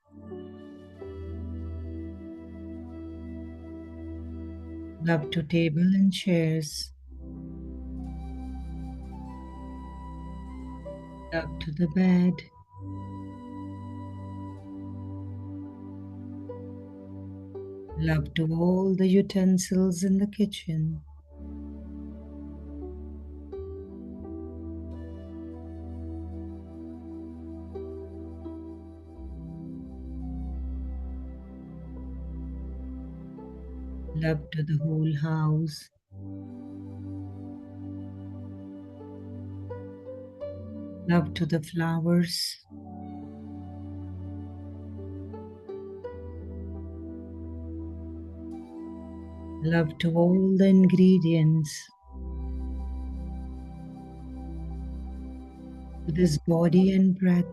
Love to table and chairs. Love to the bed. Love to all the utensils in the kitchen. Love to the whole house. Love to the flowers. Love to all the ingredients, to this body and breath.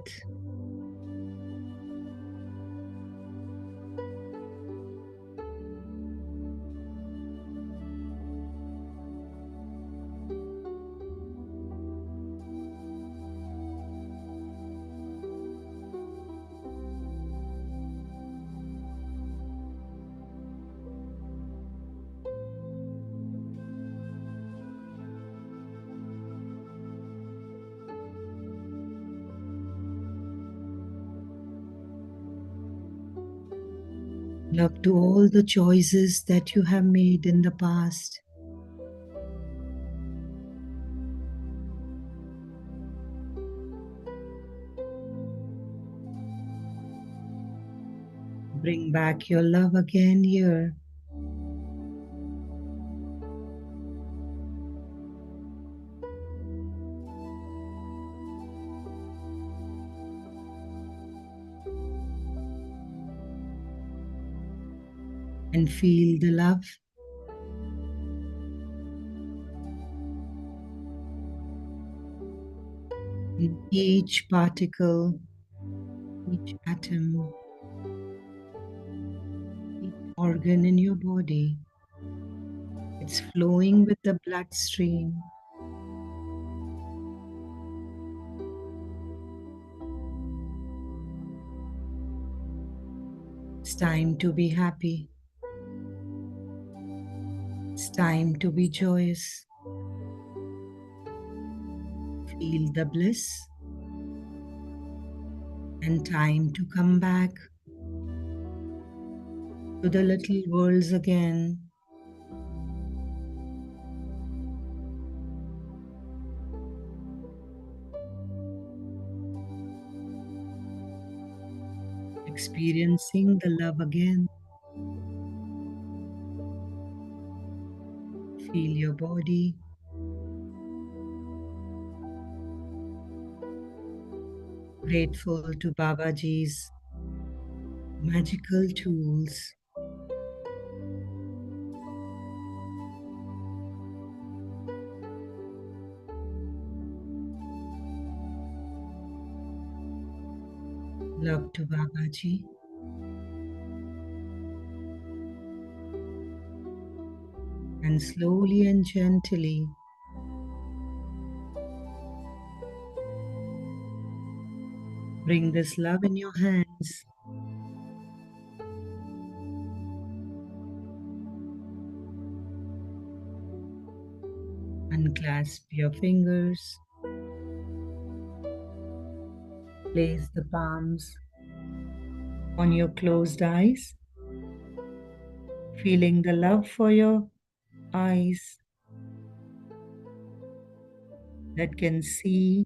Love to all the choices that you have made in the past. Bring back your love again here. And feel the love. In each particle, each atom, each organ in your body. It's flowing with the bloodstream. It's time to be happy. It's time to be joyous. Feel the bliss. And time to come back to the little worlds again. Experiencing the love again. Feel your body. Grateful to Babaji's magical tools. Love to Babaji. And slowly and gently bring this love in your hands. Unclasp your fingers. Place the palms on your closed eyes, feeling the love for your eyes that can see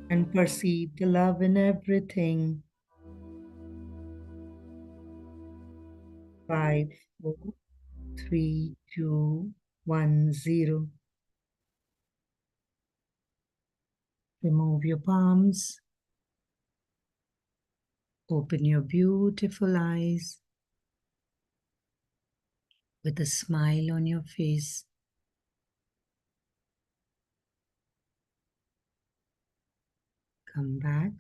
and perceive the love in everything. 5, 4, 3, 2, 1, 0. Remove your palms. Open your beautiful eyes with a smile on your face. Come back.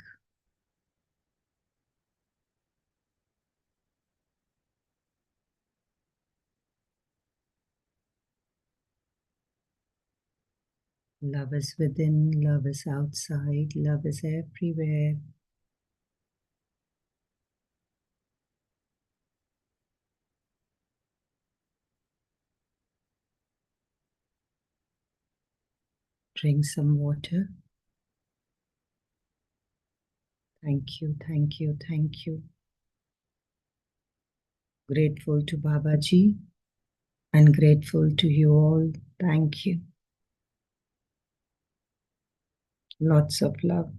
Love is within, love is outside, love is everywhere. Drink some water. Thank you, thank you, thank you. Grateful to Babaji and grateful to you all. Thank you. Lots of love.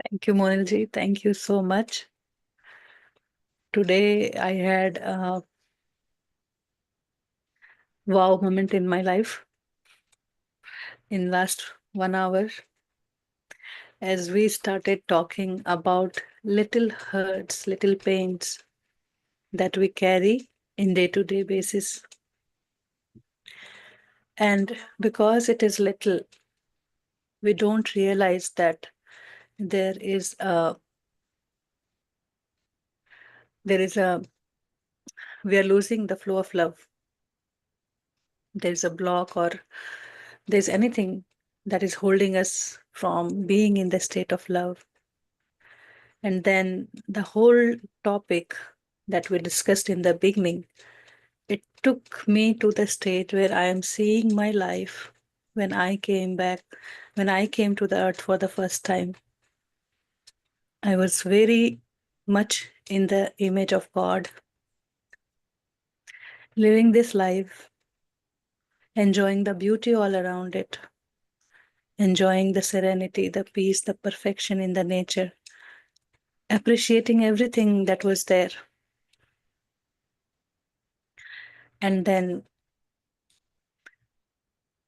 Thank you, Monalji. Thank you so much. Today I had a wow moment in my life in last 1 hour as we started talking about little hurts, little pains that we carry in day-to-day basis. And because it is little, we don't realize that there is a we are losing the flow of love. There's a block or there's anything that is holding us from being in the state of love. And then the whole topic that we discussed in the beginning, it took me to the state where I am seeing my life when I came back, when I came to the earth for the first time. I was very much in the image of God, living this life, enjoying the beauty all around it, enjoying the serenity, the peace, the perfection in the nature, appreciating everything that was there. And then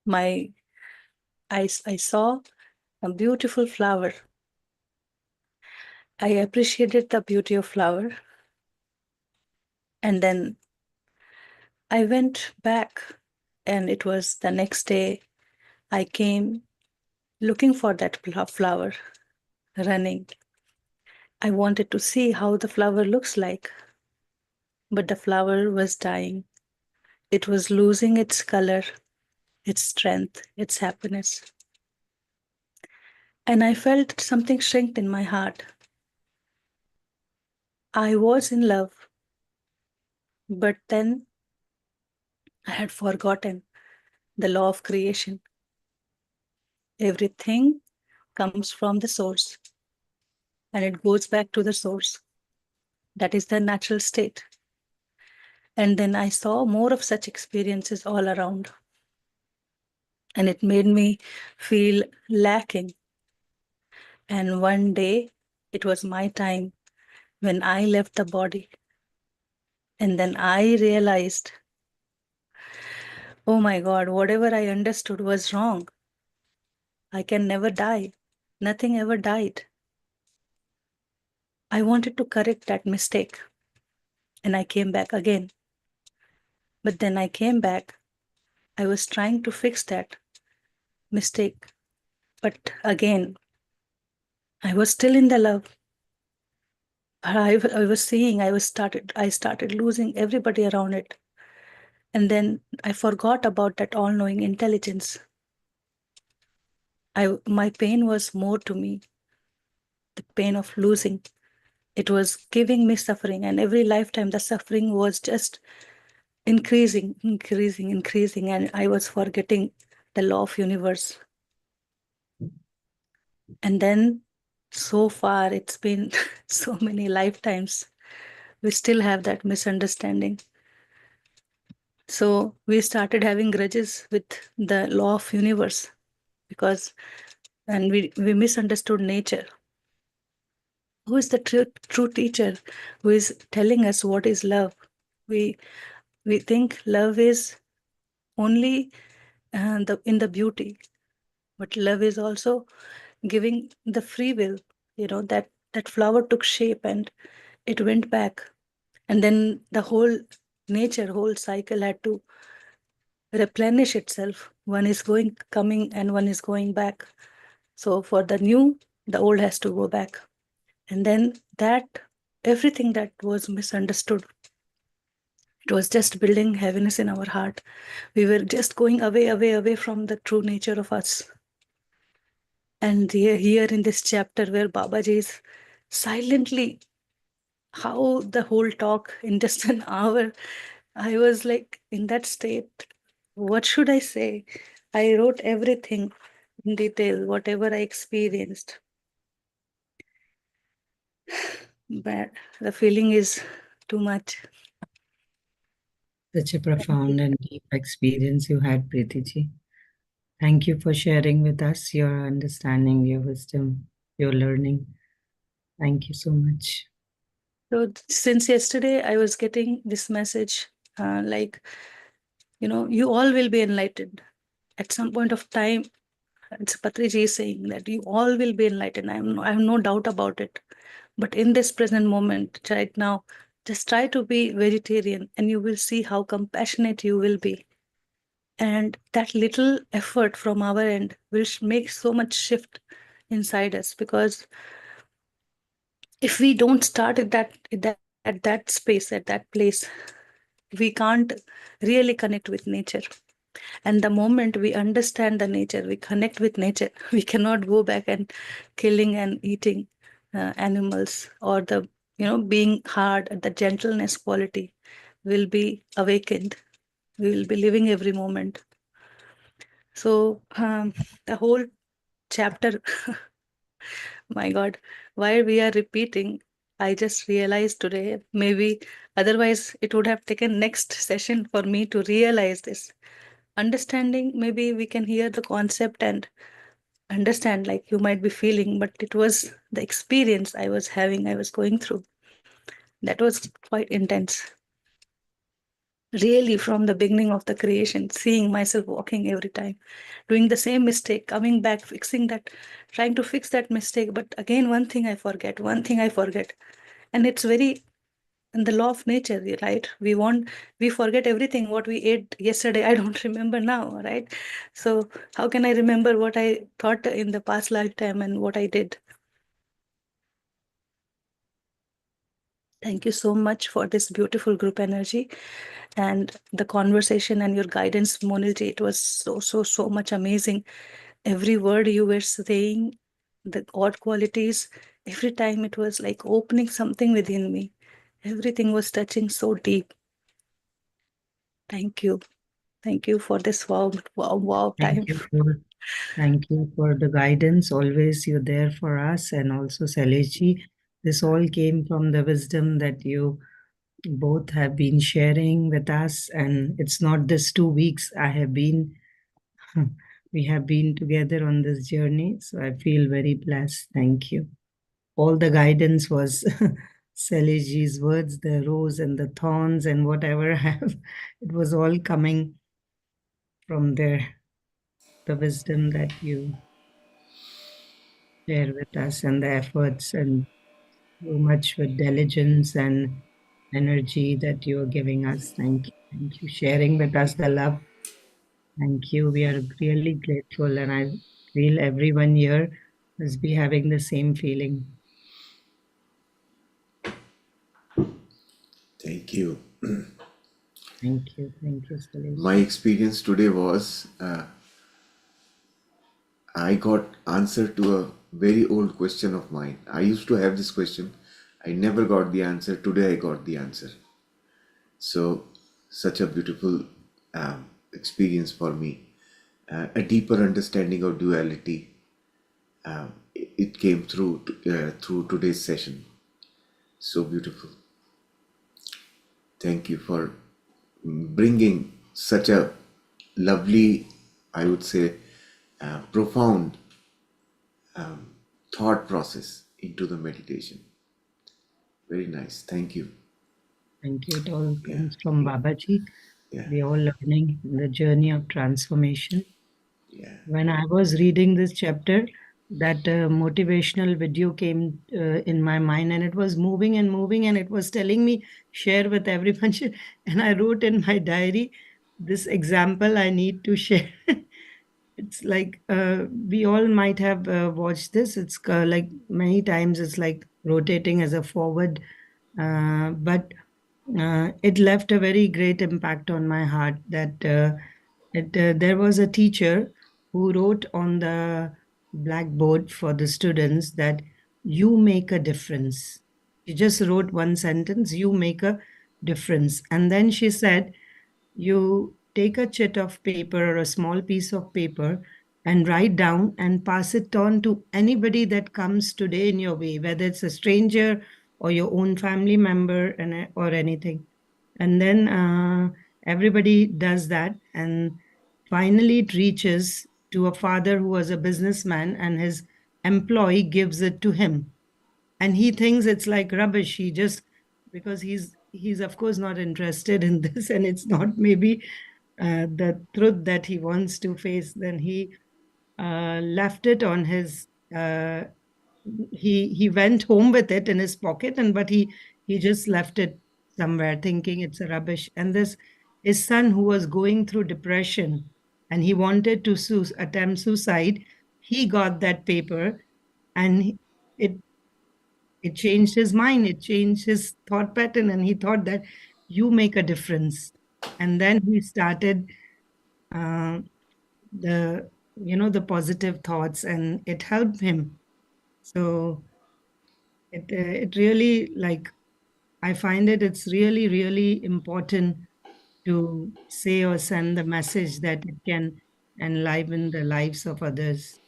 I saw a beautiful flower. I appreciated the beauty of flower. And then I went back, and it was the next day I came looking for that flower, running. I wanted to see how the flower looks like, but the flower was dying. It was losing its color, its strength, its happiness. And I felt something shrink in my heart. I was in love, but then I had forgotten the law of creation. Everything comes from the source and it goes back to the source. That is the natural state. And then I saw more of such experiences all around. And it made me feel lacking. And one day, it was my time when I left the body. And then I realized, oh my God, whatever I understood was wrong. I can never die. Nothing ever died. I wanted to correct that mistake. And I came back again. But then I came back I was trying to fix that mistake. But again, I was still in the love. But I was seeing, I started losing everybody around it. And then I forgot about that all-knowing intelligence. My pain was more to me, the pain of losing. It was giving me suffering, and every lifetime the suffering was just increasing, increasing, increasing, and I was forgetting the law of universe. And then so far it's been so many lifetimes, we still have that misunderstanding. So we started having grudges with the law of universe because, and we misunderstood nature. Who is the true teacher who is telling us what is love? We we think love is only in the beauty, but love is also giving the free will. That flower took shape and it went back, and then the whole nature, whole cycle had to replenish itself. One is going coming and one is going back. So for the new, the old has to go back. And then that everything that was misunderstood, it was just building heaviness in our heart. We were just going away, away, away from the true nature of us. And here in this chapter where Babaji is silently, how the whole talk in just an hour, I was like in that state. What should I say? I wrote everything in detail, whatever I experienced. But the feeling is too much. Such a profound and deep experience you had, Preeti. Thank you for sharing with us your understanding, your wisdom, your learning. Thank you so much. So since yesterday, I was getting this message like, you all will be enlightened. At some point of time, it's Patriji is saying that you all will be enlightened. I have no doubt about it. But in this present moment, right now, just try to be vegetarian and you will see how compassionate you will be. And that little effort from our end will make so much shift inside us, because if we don't start at that space, at that place, we can't really connect with nature. And the moment we understand the nature, we connect with nature, we cannot go back and killing and eating animals, or being hard. The gentleness quality will be awakened. We will be living every moment. So the whole chapter, my God, why we are repeating, I just realized today, maybe otherwise it would have taken next session for me to realize this. Understanding, maybe we can hear the concept and understand, like you might be feeling, but it was the experience I was having, I was going through. That was quite intense. Really, from the beginning of the creation, seeing myself walking every time, doing the same mistake, coming back, fixing that, trying to fix that mistake. But again, one thing I forget, one thing I forget. And it's very in the law of nature, right? We forget everything what we ate yesterday. I don't remember now, right? So how can I remember what I thought in the past lifetime and what I did? Thank you so much for this beautiful group energy and the conversation and your guidance, Monilji. It was so, so, so much amazing. Every word you were saying, the odd qualities, every time it was like opening something within me. Everything was touching so deep. Thank you. Thank you for this wow, wow, wow time. Thank you for the guidance. Always you're there for us. And also, Saleshi, this all came from the wisdom that you both have been sharing with us. And it's not this 2 weeks I have been, we have been together on this journey. So I feel very blessed. Thank you. All the guidance was Saleji's words, the rose and the thorns and whatever I have. It was all coming from there, the wisdom that you share with us and the efforts and so much with diligence and energy that you are giving us. Thank you. Thank you. Sharing with us the love. Thank you. We are really grateful, and I feel everyone here must be having the same feeling. Thank you. Thank you, My Salesh. experience today was I got answer to a very old question of mine. I used to have this question. I never got the answer. Today I got the answer. So, such a beautiful experience for me. A deeper understanding of duality. It came through today's session. So beautiful. Thank you for bringing such a lovely, I would say, profound thought process into the meditation. Very nice. Thank you. Thank you. It all Yeah, comes from Babaji. yeah, We all learning the journey of transformation. yeah. When I was reading this chapter, that motivational video came in my mind, and it was moving and moving, and it was telling me, share with everyone. And I wrote in my diary, this example I need to share. It's like we all might have watched this. It's like many times it's like rotating as a forward, but it left a very great impact on my heart. That there was a teacher who wrote on the blackboard for the students that you make a difference. She just wrote one sentence, you make a difference. And then she said, you take a chit of paper or a small piece of paper and write down and pass it on to anybody that comes today in your way, whether it's a stranger or your own family member or anything. And then everybody does that. And finally, it reaches to a father who was a businessman, and his employee gives it to him, and he thinks it's like rubbish. He just, because he's of course not interested in this, and it's not maybe the truth that he wants to face, then he left it on his he went home with it in his pocket, and but he just left it somewhere thinking it's a rubbish. And this, his son, who was going through depression and he wanted to attempt suicide, he got that paper, and it it changed his mind, it changed his thought pattern, and he thought that you make a difference. And then he started uh, the the positive thoughts, and it helped him. So it really, like, I find it's really really important to say or send the message that it can enliven the lives of others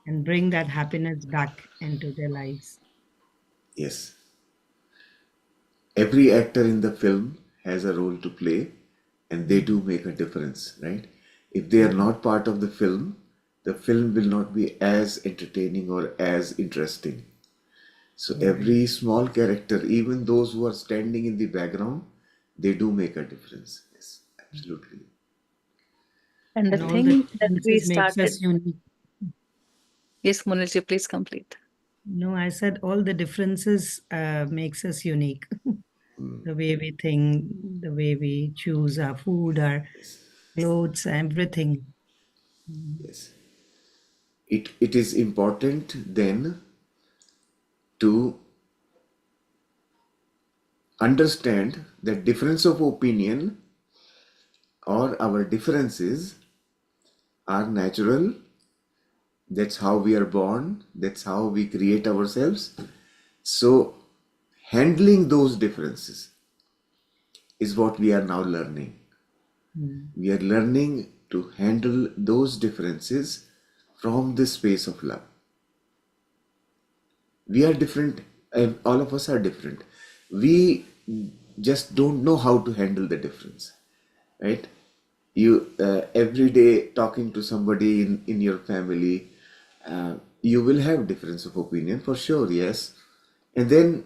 and bring that happiness back into their lives. Yes. Every actor in the film has a role to play and they Mm. do make a difference, right? If they are not part of the film will not be as entertaining or as interesting. So Right. every small character, even those who are standing in the background, they do make a difference. Yes, absolutely. And the And all the thing that we differences makes started, us unique. yes, Munilji, please complete. No, I said all the differences makes us unique. The way we think, the way we choose our food, our clothes, everything. Mm. Yes. It is important then to understand that difference of opinion or our differences are natural. That's how we are born. That's how we create ourselves. So, handling those differences is what we are now learning. Mm. We are learning to handle those differences from the space of love. We are different, and all of us are different. We just don't know how to handle the difference, right? You every day talking to somebody in your family, you will have difference of opinion for sure, yes. And then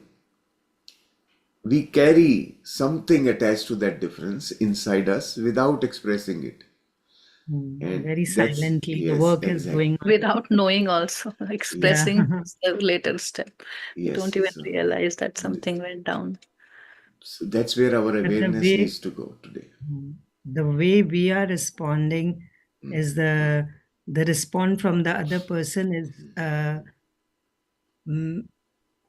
we carry something attached to that difference inside us without expressing it. Mm. And Very that's, silently, the yes, work is exactly. going on. Without knowing also, Yeah. expressing is the later step. We Yes. don't even So, realize that something went down. so that's where our But the awareness way needs to go today. the way we are responding is the response from the other person mm,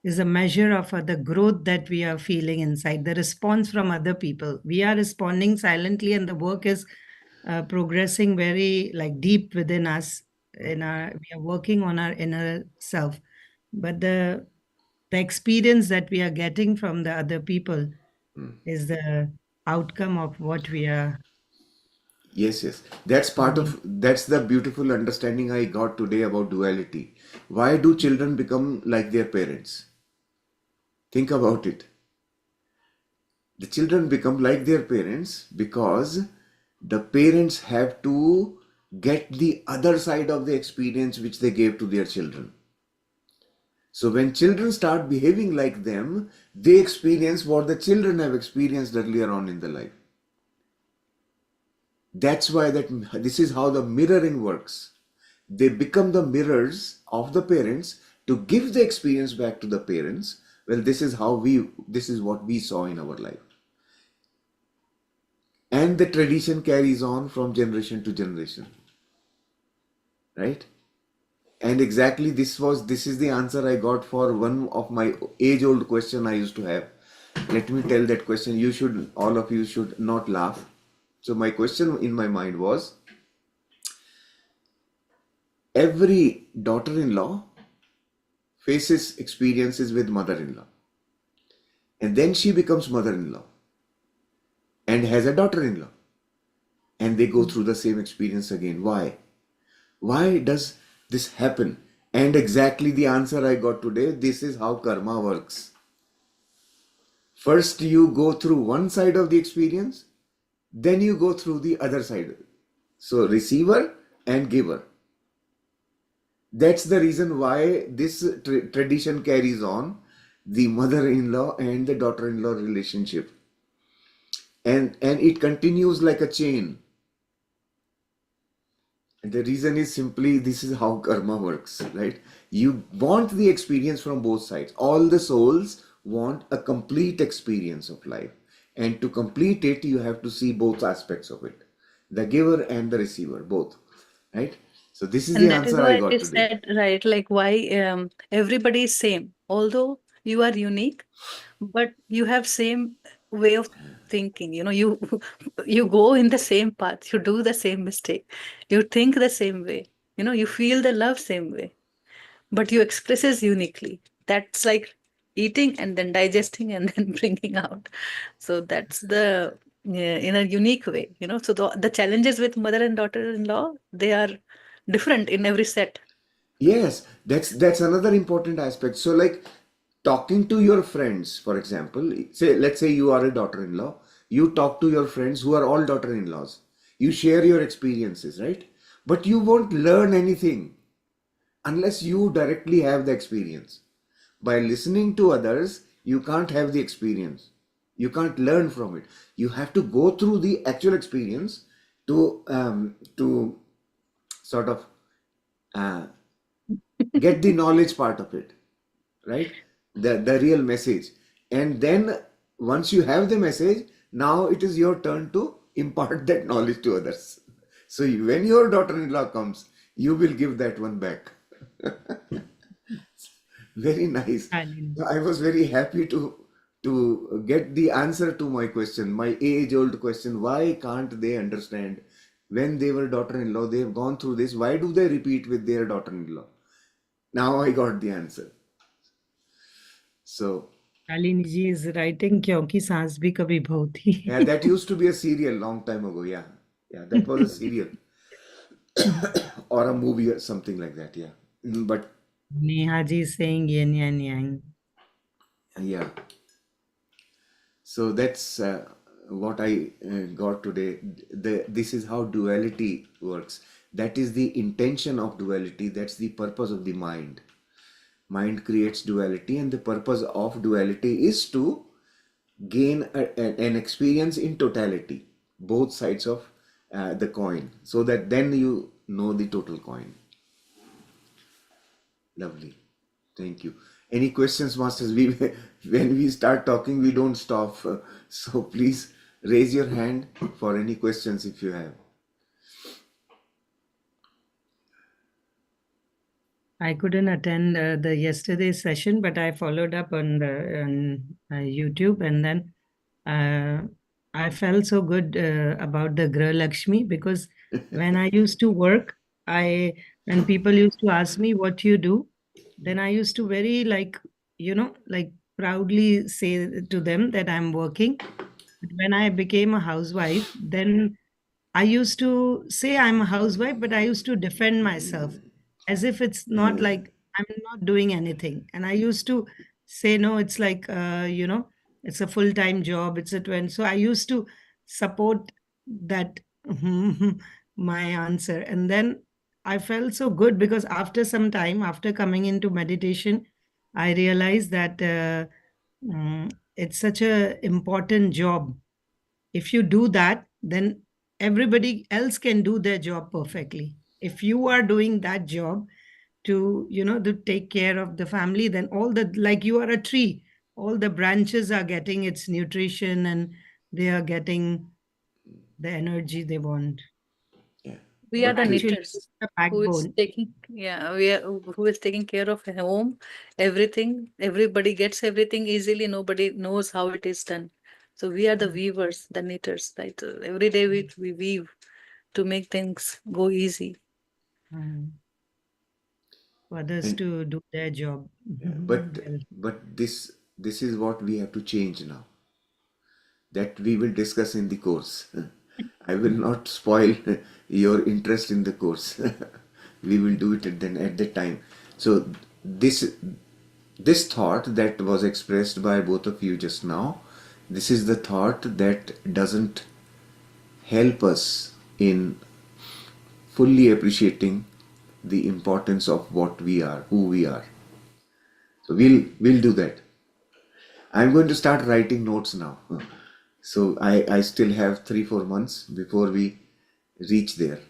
is a measure of the growth that we are feeling inside, the response from other people. We are responding silently, and the work is progressing very like deep within us. We are working on our inner self, but the experience that we are getting from the other people is the outcome of what we are Yes, yes. That's part doing. of, that's the beautiful understanding I got today about duality. Why do children become like their parents? Think about it. The children become like their parents because the parents have to get the other side of the experience which they gave to their children. So when children start behaving like them, they experience what the children have experienced earlier on in the life. That's why this is how the mirroring works. They become the mirrors of the parents to give the experience back to the parents. Well, this is what we saw in our life. And the tradition carries on from generation to generation. Right? And exactly this is the answer I got for one of my age-old question I used to have. Let me tell that question. All of you should not laugh. So my question in my mind was, every daughter-in-law faces experiences with mother-in-law. And then she becomes mother-in-law and has a daughter-in-law. And they go through the same experience again. Why? Why does this happen? And exactly the answer I got today, this is how karma works. First, you go through one side of the experience, then you go through the other side. So, receiver and giver. That's the reason why this tradition carries on, the mother-in-law and the daughter-in-law relationship. And it continues like a chain. And the reason is simply this is how karma works, right? You want the experience from both sides. All the souls want a complete experience of life. And to complete it, you have to see both aspects of it, the giver and the receiver, both, right? So, this is the And that is answer I why got it today. said, right, like why everybody is same. Although you are unique, but you have same way of thinking. You you go in the same path, you do the same mistake, you think the same way, you feel the love same way, but you express it uniquely. That's like eating and then digesting and then bringing out. So that's the in a unique way. So the challenges with mother and daughter-in-law, they are different in every set. Yes, that's another important aspect. So, like talking to your friends, for example, let's say you are a daughter-in-law, you talk to your friends who are all daughter-in-laws. You share your experiences, right? But you won't learn anything unless you directly have the experience. By listening to others, you can't have the experience. You can't learn from it. You have to go through the actual experience to sort of uh, get the knowledge part of it, right? The real message. And then once you have the message, now it is your turn to impart that knowledge to others. So when your daughter-in-law comes, you will give that one back. Very nice. Challenge. I was very happy to get the answer to my question, my age-old question. Why can't they understand when they were daughter-in-law? They've gone through this. Why do they repeat with their daughter-in-law? Now I got the answer. So Shalini ji is writing क्योंकि सांस भी कभी बहू थी. yeah, that used to be a serial long time ago. Yeah, yeah, that was a serial or a movie or something like that. Yeah. But Neha ji is saying yin and yang. yeah, so that's what I got today. This is how duality works. That is the intention of duality. That's the purpose of the mind. Mind creates duality, and the purpose of duality is to gain an experience in totality, both sides of the coin, so that then you know the total coin. Lovely. Thank you. Any questions, masters? When we start talking, we don't stop. So please raise your hand for any questions if you have. I couldn't attend the yesterday's session, but I followed up on the YouTube, and then uh, I felt so good about the Grah Lakshmi, because when I used to work, I when people used to ask me what you do, then I used to very like proudly say to them that I'm working. But when I became a housewife, then I used to say I'm a housewife, but I used to defend myself as if it's not like I'm not doing anything. And I used to say, no, it's like, it's a full time job. It's a 20. So I used to support that, my answer. And then I felt so good because after some time, after coming into meditation, I realized that it's such a important job. If you do that, then everybody else can do their job perfectly. If you are doing that job to take care of the family, then all the, like you are a tree, all the branches are getting its nutrition, and they are getting the energy they want. Yeah, We are So the but actually knitters it's the who is backbone. taking, yeah, we are who is taking care of home, everything. Everybody gets everything easily. Nobody knows how it is done. So we are the weavers, the knitters, right? Every day we weave to make things go easy. Mm. For others and to do their job yeah, well. but this is what we have to change now. That we will discuss in the course. I will not spoil your interest in the course. We will do it at the time. So this thought that was expressed by both of you just now, this is the thought that doesn't help us in fully appreciating the importance of what we are, who we are. So we'll do that. I'm going to start writing notes now. So I still have 3-4 months before we reach there.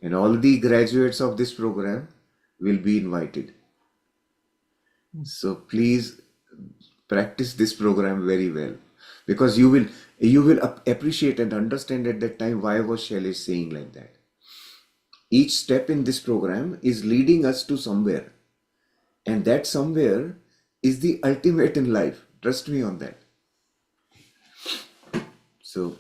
And all the graduates of this program will be invited. So please practice this program very well, because you will appreciate and understand at that time why was Shailesh saying like that. Each step in this program is leading us to somewhere, and that somewhere is the ultimate in life. Trust me on that. So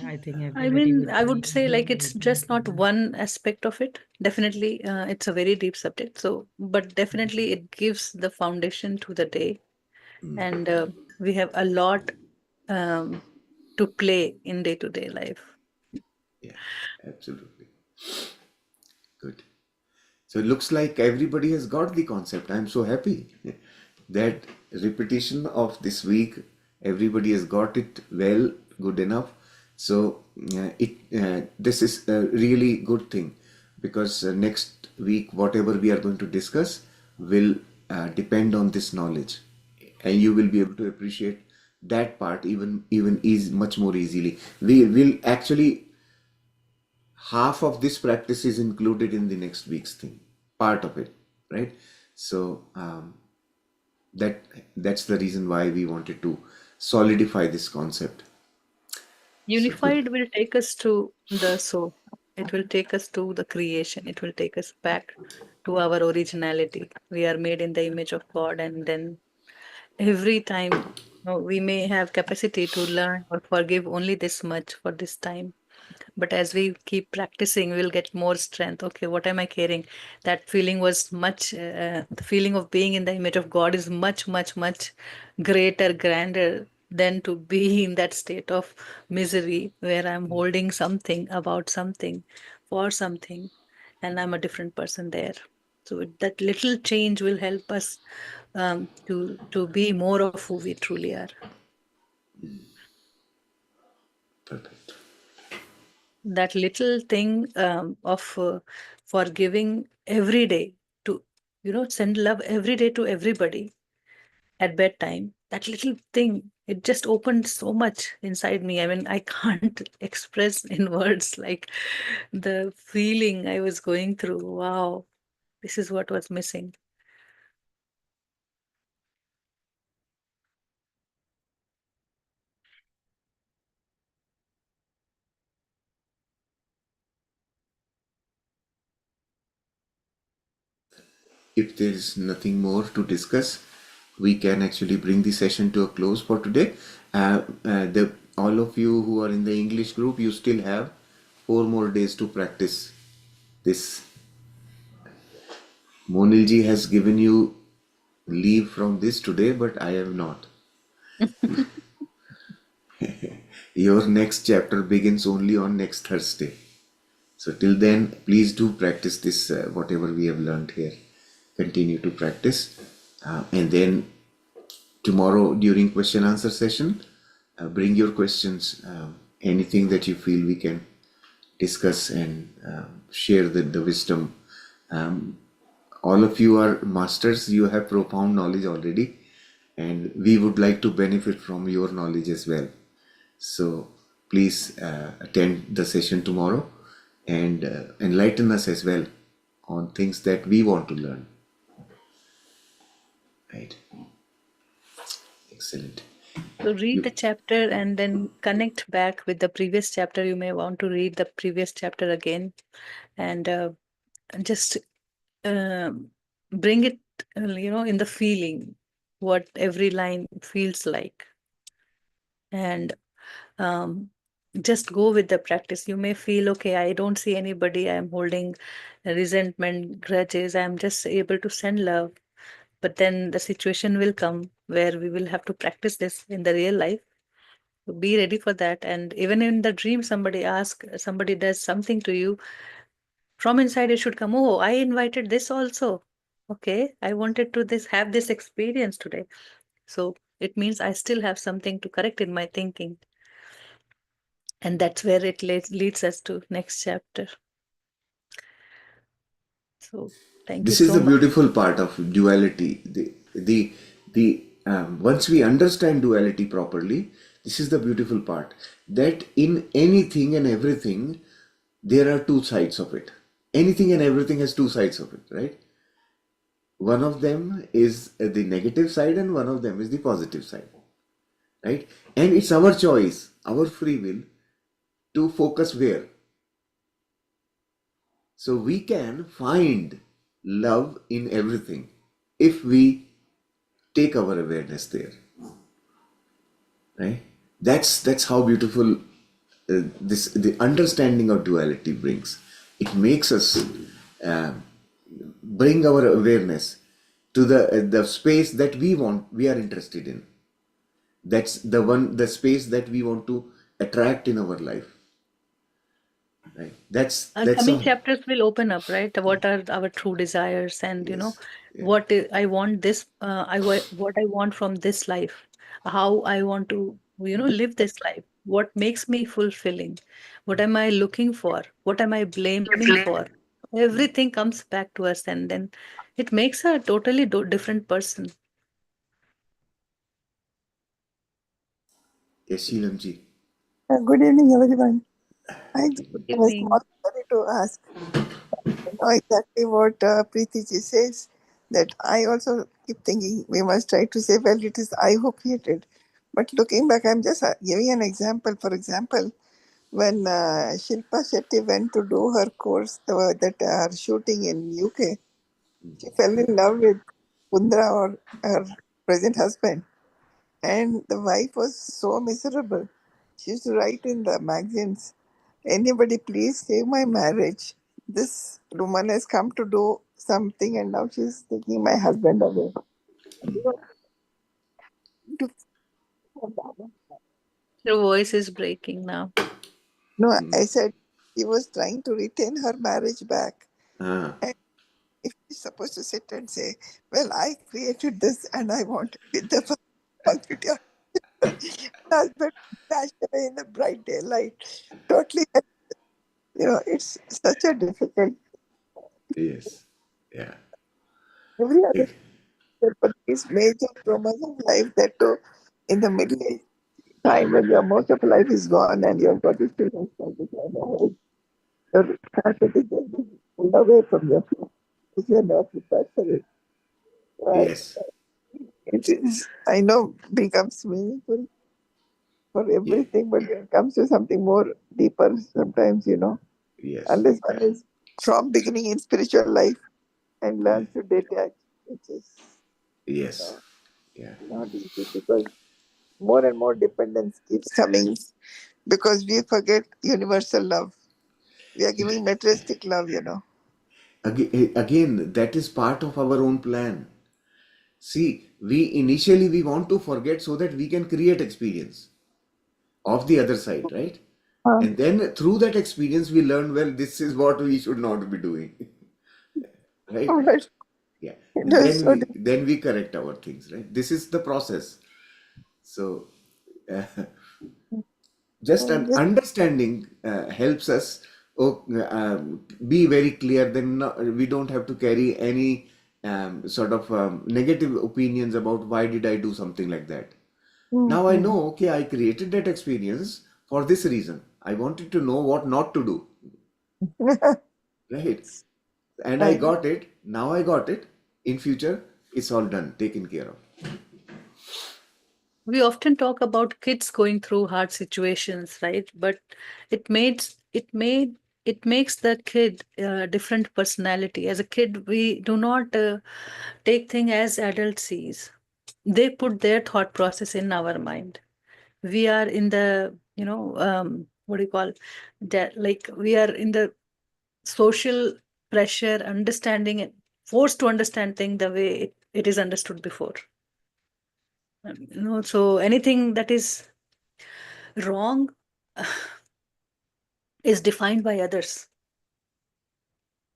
I think I everybody mean, would I would say like agree it's with me just on not that. one aspect of it. Definitely, it's a very deep subject. So, but definitely it gives the foundation to the day, and we have a lot um, to play in day-to-day life. yeah, absolutely. Good. So it looks like everybody has got the concept. I'm so happy that repetition of this week, everybody has got it well, good enough. So it this is a really good thing, because next week whatever we are going to discuss will depend on this knowledge, and you will be able to appreciate that part even easy, much more easily. We will actually, half of this practice is included in the next week's thing, part of it, right? So that's the reason why we wanted to solidify this concept. So good. Unified will take us to the soul. It will take us to the creation. It will take us back to our originality. We are made in the image of God, and then every time we may have capacity to learn or forgive only this much for this time, but as we keep practicing we'll get more strength. Okay, what am I carrying? That feeling was much the feeling of being in the image of God is much much much greater, grander than to be in that state of misery where I'm holding something about something for something and I'm a different person there. So that little change will help us to be more of who we truly are. Perfect. That little thing of forgiving every day, to send love every day to everybody at bedtime, that little thing, it just opened so much inside me. I mean, I can't express in words like the feeling I was going through. Wow, this is what was missing. if there is nothing more to discuss, we can actually bring the session to a close for today. All of you who are in the English group, you still have 4 more days to practice this. Monilji has given you leave from this today, but I have not. Your next chapter begins only on next Thursday. So till then, please do practice this, whatever we have learned here. Continue to practice. And then tomorrow during question answer session, bring your questions, anything that you feel we can discuss and share the wisdom. All of you are masters, you have profound knowledge already, and we would like to benefit from your knowledge as well. So please attend the session tomorrow and enlighten us as well on things that we want to learn. Right? Excellent. So read the You, chapter and then connect back with the previous chapter. You may want to read the previous chapter again and just bring it, in the feeling, what every line feels like. And um, just go with the practice. You may feel, okay, I don't see anybody, I'm holding resentment, grudges, I'm just able to send love. But then the situation will come where we will have to practice this in the real life. So be ready for that. And even in the dream, somebody does something to you, from inside it should come, oh, I invited this also. Okay, I wanted to this have this experience today. So it means I still have something to correct in my thinking. And that's where it leads us to next chapter. So thank you this is so the much. beautiful part of duality. Once we understand duality properly, this is the beautiful part, that in anything and everything, there are two sides of it. Anything and everything has two sides of it, right? One of them is the negative side and one of them is the positive side, right? And it's our choice, our free will to focus where. So we can find love in everything if we take our awareness there, right? That's how beautiful this the understanding of duality brings. It makes us uh, bring our awareness to the space that we are interested in. That's the space that we want to attract in our life, right? That's Coming a chapters will open up, right? What are our true desires, and yes, yeah, I want this. What I want from this life, how I want to live this life. What makes me fulfilling? What am I looking for? What am I blaming for? Everything comes back to us, and then it makes a totally different person. yes, Sheelamji. Good evening, everyone. I just Good have a evening. small query to ask. I know exactly what Preeti ji says. That I also keep thinking we must try to say, well, it is I who created. But looking back, I'm just giving an example. For example, when Shilpa Shetty went to do her course, that her shooting in UK, she fell in love with Kundra, or her present husband. And the wife was so miserable. She used to write in the magazines, anybody please save my marriage. This woman has come to do something and now she's taking my husband away. To- Your voice is breaking now. No, I said she was trying to retain her marriage back. Ah, And if she's supposed to sit and say, well, I created this and I want it with the responsibility of the husband dashed away in the bright daylight. Totally, it's such a difficult. yes, yeah, Every other eh, but these major traumas of life that too in the middle age time when your most of life is gone and your body still has got to climb ahead, your capacity can be pulled away from your feet if you're not prepared for it. Right? yes, It is, I know, becomes meaningful for yeah, everything, but when it comes to something more deeper, sometimes, yes, unless one is from beginning in spiritual life, and learns to detach, which is, you Yes. know, Yeah. not easy because more and more dependence keeps coming because we forget universal love. We are giving materialistic love. Again, that is part of our own plan. See, we initially we want to forget so that we can create experience of the other side, right? And then through that experience, we learn, well, this is what we should not be doing, right? All right. Yeah. It And was then so we correct our things, right? This is the process. So uh, just an different. understanding helps us be very clear. Then we don't have to carry any sort of negative opinions about why did I do something like that. Now I know, okay, I created that experience for this reason. I wanted to know what not to do, right? And I I got it. Now I got it. In future, it's all done, taken care of. We often talk about kids going through hard situations, right? But it makes it made it makes the kid a different personality. As a kid, we do not take thing as adult sees. They put their thought process in our mind. We are in the, what do you call that? Like we are in the social pressure, understanding it, forced to understand thing the way it is understood before. So anything that is wrong is defined by others.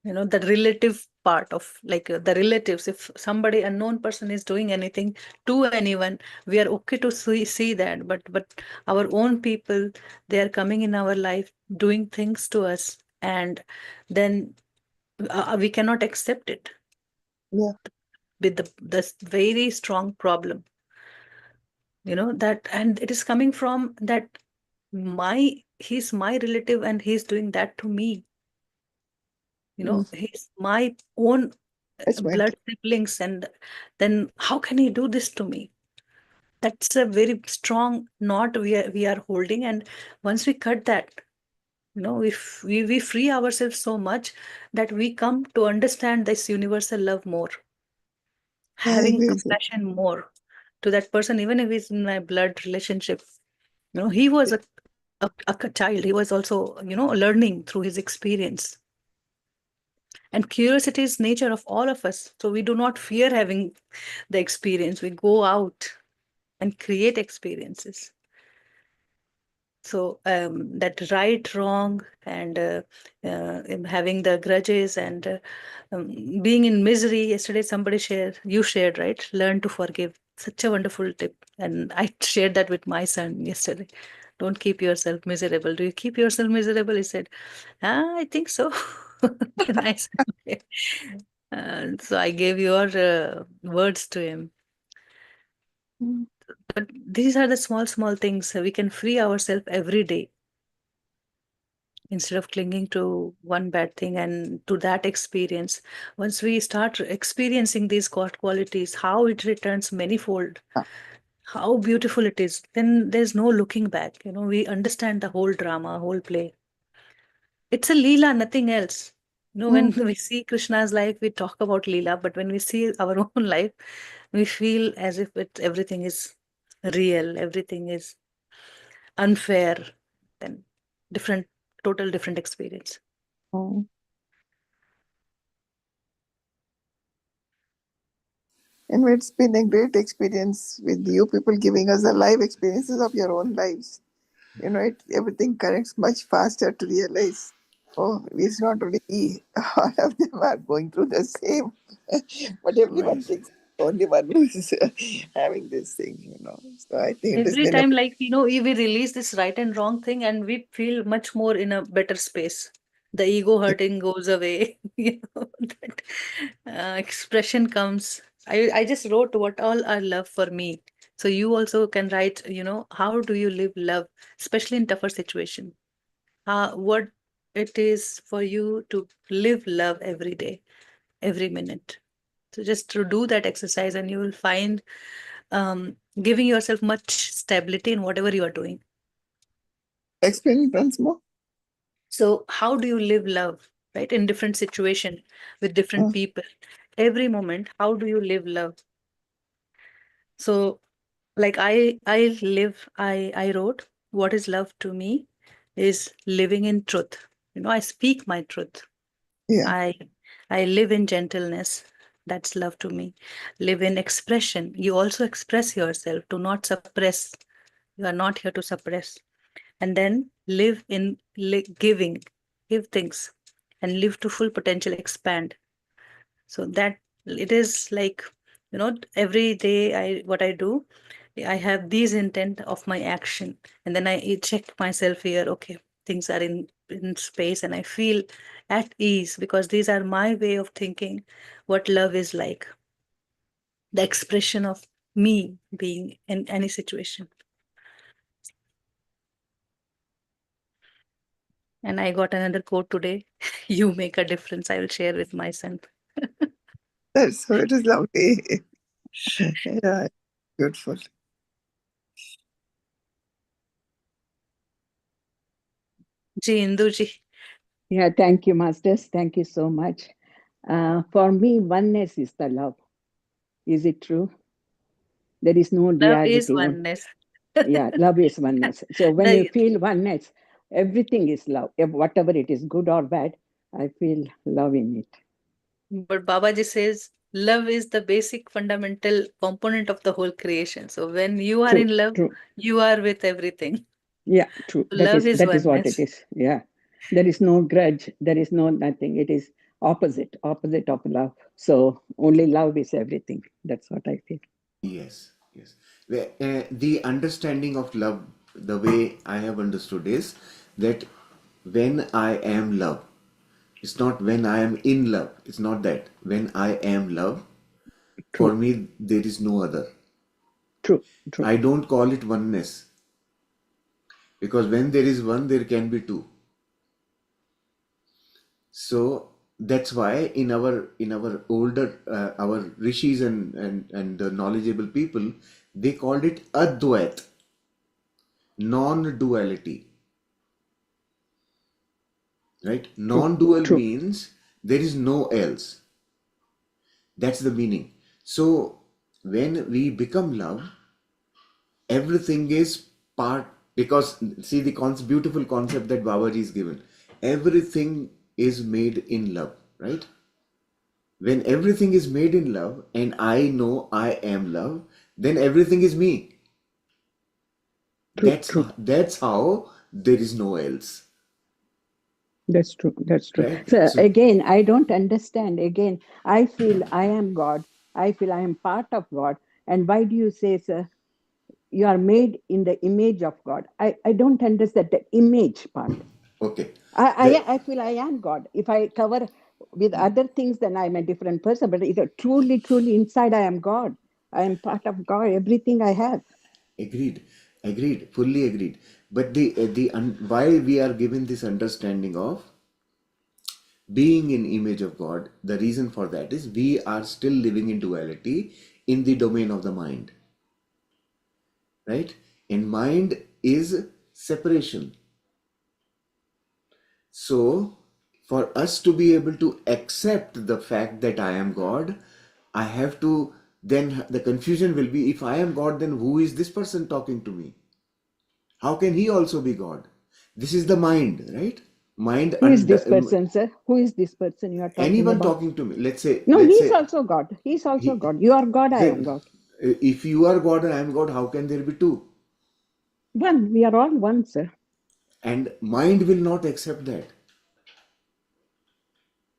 The relative part of, like, the relatives. If somebody unknown person is doing anything to anyone, we are okay to see that. But our own people, they are coming in our life doing things to us, and then we cannot accept it yeah. with the very strong problem. That, and it is coming from that, he's my relative and he's doing that to me. He's my own Attachment. blood siblings, and then how can he do this to me? That's a very strong knot we are holding, and once we cut that, if we free ourselves so much that we come to understand this universal love more, Yeah, I having agree with you. compassion more to that person, even if he's in my blood relationship. He was a child. He was also, learning through his experience. And curiosity is nature of all of us. So we do not fear having the experience. We go out and create experiences. So that right, wrong, and having the grudges, and being in misery. Yesterday, you shared, right? Learn to forgive. Such a wonderful tip. And I shared that with my son yesterday. Don't keep yourself miserable. Do you keep yourself miserable? He said, I think so. Then I said, okay. So I gave your words to him. Mm. But these are the small, small things. We can free ourselves every day instead of clinging to one bad thing and to that experience. Once we start experiencing these qualities, how it returns manifold, how beautiful it is, then there's no looking back. We understand the whole drama, whole play. It's a Leela, nothing else. When Mm. we see Krishna's life, we talk about Leela, but when we see our own life, we feel as if everything is real, everything is unfair, then different, total different experience. Mm. And it's been a great experience with you people giving us the live experiences of your own lives. Everything connects much faster to realize, oh, it's not only me, all of them are going through the same, but everyone Right. thinks only one is having this thing. So I think it has Every been a time, like, we release this right and wrong thing, and we feel much more in a better space. The ego hurting goes away. That expression comes. I just wrote what all are love for me. So you also can write, how do you live love, especially in tougher situation? What it is for you to live love every day, every minute. So just to do that exercise, and you will find giving yourself much stability in whatever you are doing. explain it once more. So how do you live love? right? In different situation with different people. Every moment, how do you live love? So like I wrote, what is love to me is living in truth. I speak my truth. Yeah. I I live in gentleness. That's love to me. Live in expression. You also express yourself. Do not suppress. You are not here to suppress. And then live in giving. Give things and live to full potential, expand. So that it is like, every day what I do, I have these intent of my action, and then I check myself here. Okay, things are in space, and I feel at ease because these are my way of thinking what love is like, the expression of me being in any situation. And I got another quote today. You make a difference. I will share with my son. That's so it is lovely. Yeah, beautiful. Ji Indu ji. Yeah, thank you, Masters. Thank you so much. For me, oneness is the love. Is it true? There is no Love is duality. oneness. Yeah, love is oneness. So when you The feel oneness, everything is love. Whatever it is, good or bad, I feel love in it. But Babaji says love is the basic fundamental component of the whole creation. So when you are True, in love, true. you are with everything. Yeah, true. So love is That is what it oneness. is. Yeah. There is no grudge. There is no nothing. It is opposite of love. So only love is everything. That's what I feel. Yes, yes. The understanding of love, the way I have understood is that when I am love, it's not when I am in love. It's not that. When I am love, for True, me, there is no other. true, true. I don't call it oneness because when there is one, there can be two. So that's why in our older our rishis and the knowledgeable people, they called it advait, non-duality. Right? True, Non-dual true, means there is no else. That's the meaning. So when we become love, everything is part, because see the beautiful concept that Babaji is given. Everything is made in love, right? When everything is made in love and I know I am love, then everything is me. true, That's true. that's how there is no else, That's true. That's true. right? So So again, I don't understand. Again, I feel I am God. I feel I am part of God. And why do you say, sir, you are made in the image of God? I don't understand the image part. okay, I, the I, I feel I am God. If I cover with other things, then I'm a different person. But either truly inside, I am God. I am part of God. Everything I have. agreed, agreed, fully agreed. But why we are given this understanding of being in image of God, the reason for that is we are still living in duality in the domain of the mind, right? And mind is separation. So for us to be able to accept the fact that I am God, I have to, then the confusion will be, if I am God, then who is this person talking to me? How can he also be God? This is the mind, right? Mind Who is and this person, sir? Who is this person you are talking anyone about? talking to me. Let's say, No, let's he's say, also God. He's also he, God. You are God, I am then God. if you are God and I am God, how can there be two? One. We are all one, sir. And mind will not accept that.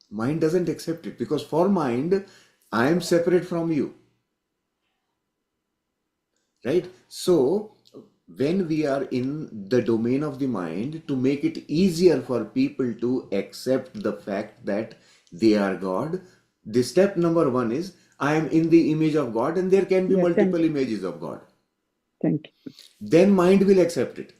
Mind doesn't accept it because for mind, I am separate from you, right? So when we are in the domain of the mind, to make it easier for people to accept the fact that they are God, the step number one is I am in the image of God and there can be Yeah, multiple images of God. thank you. Then mind will accept it,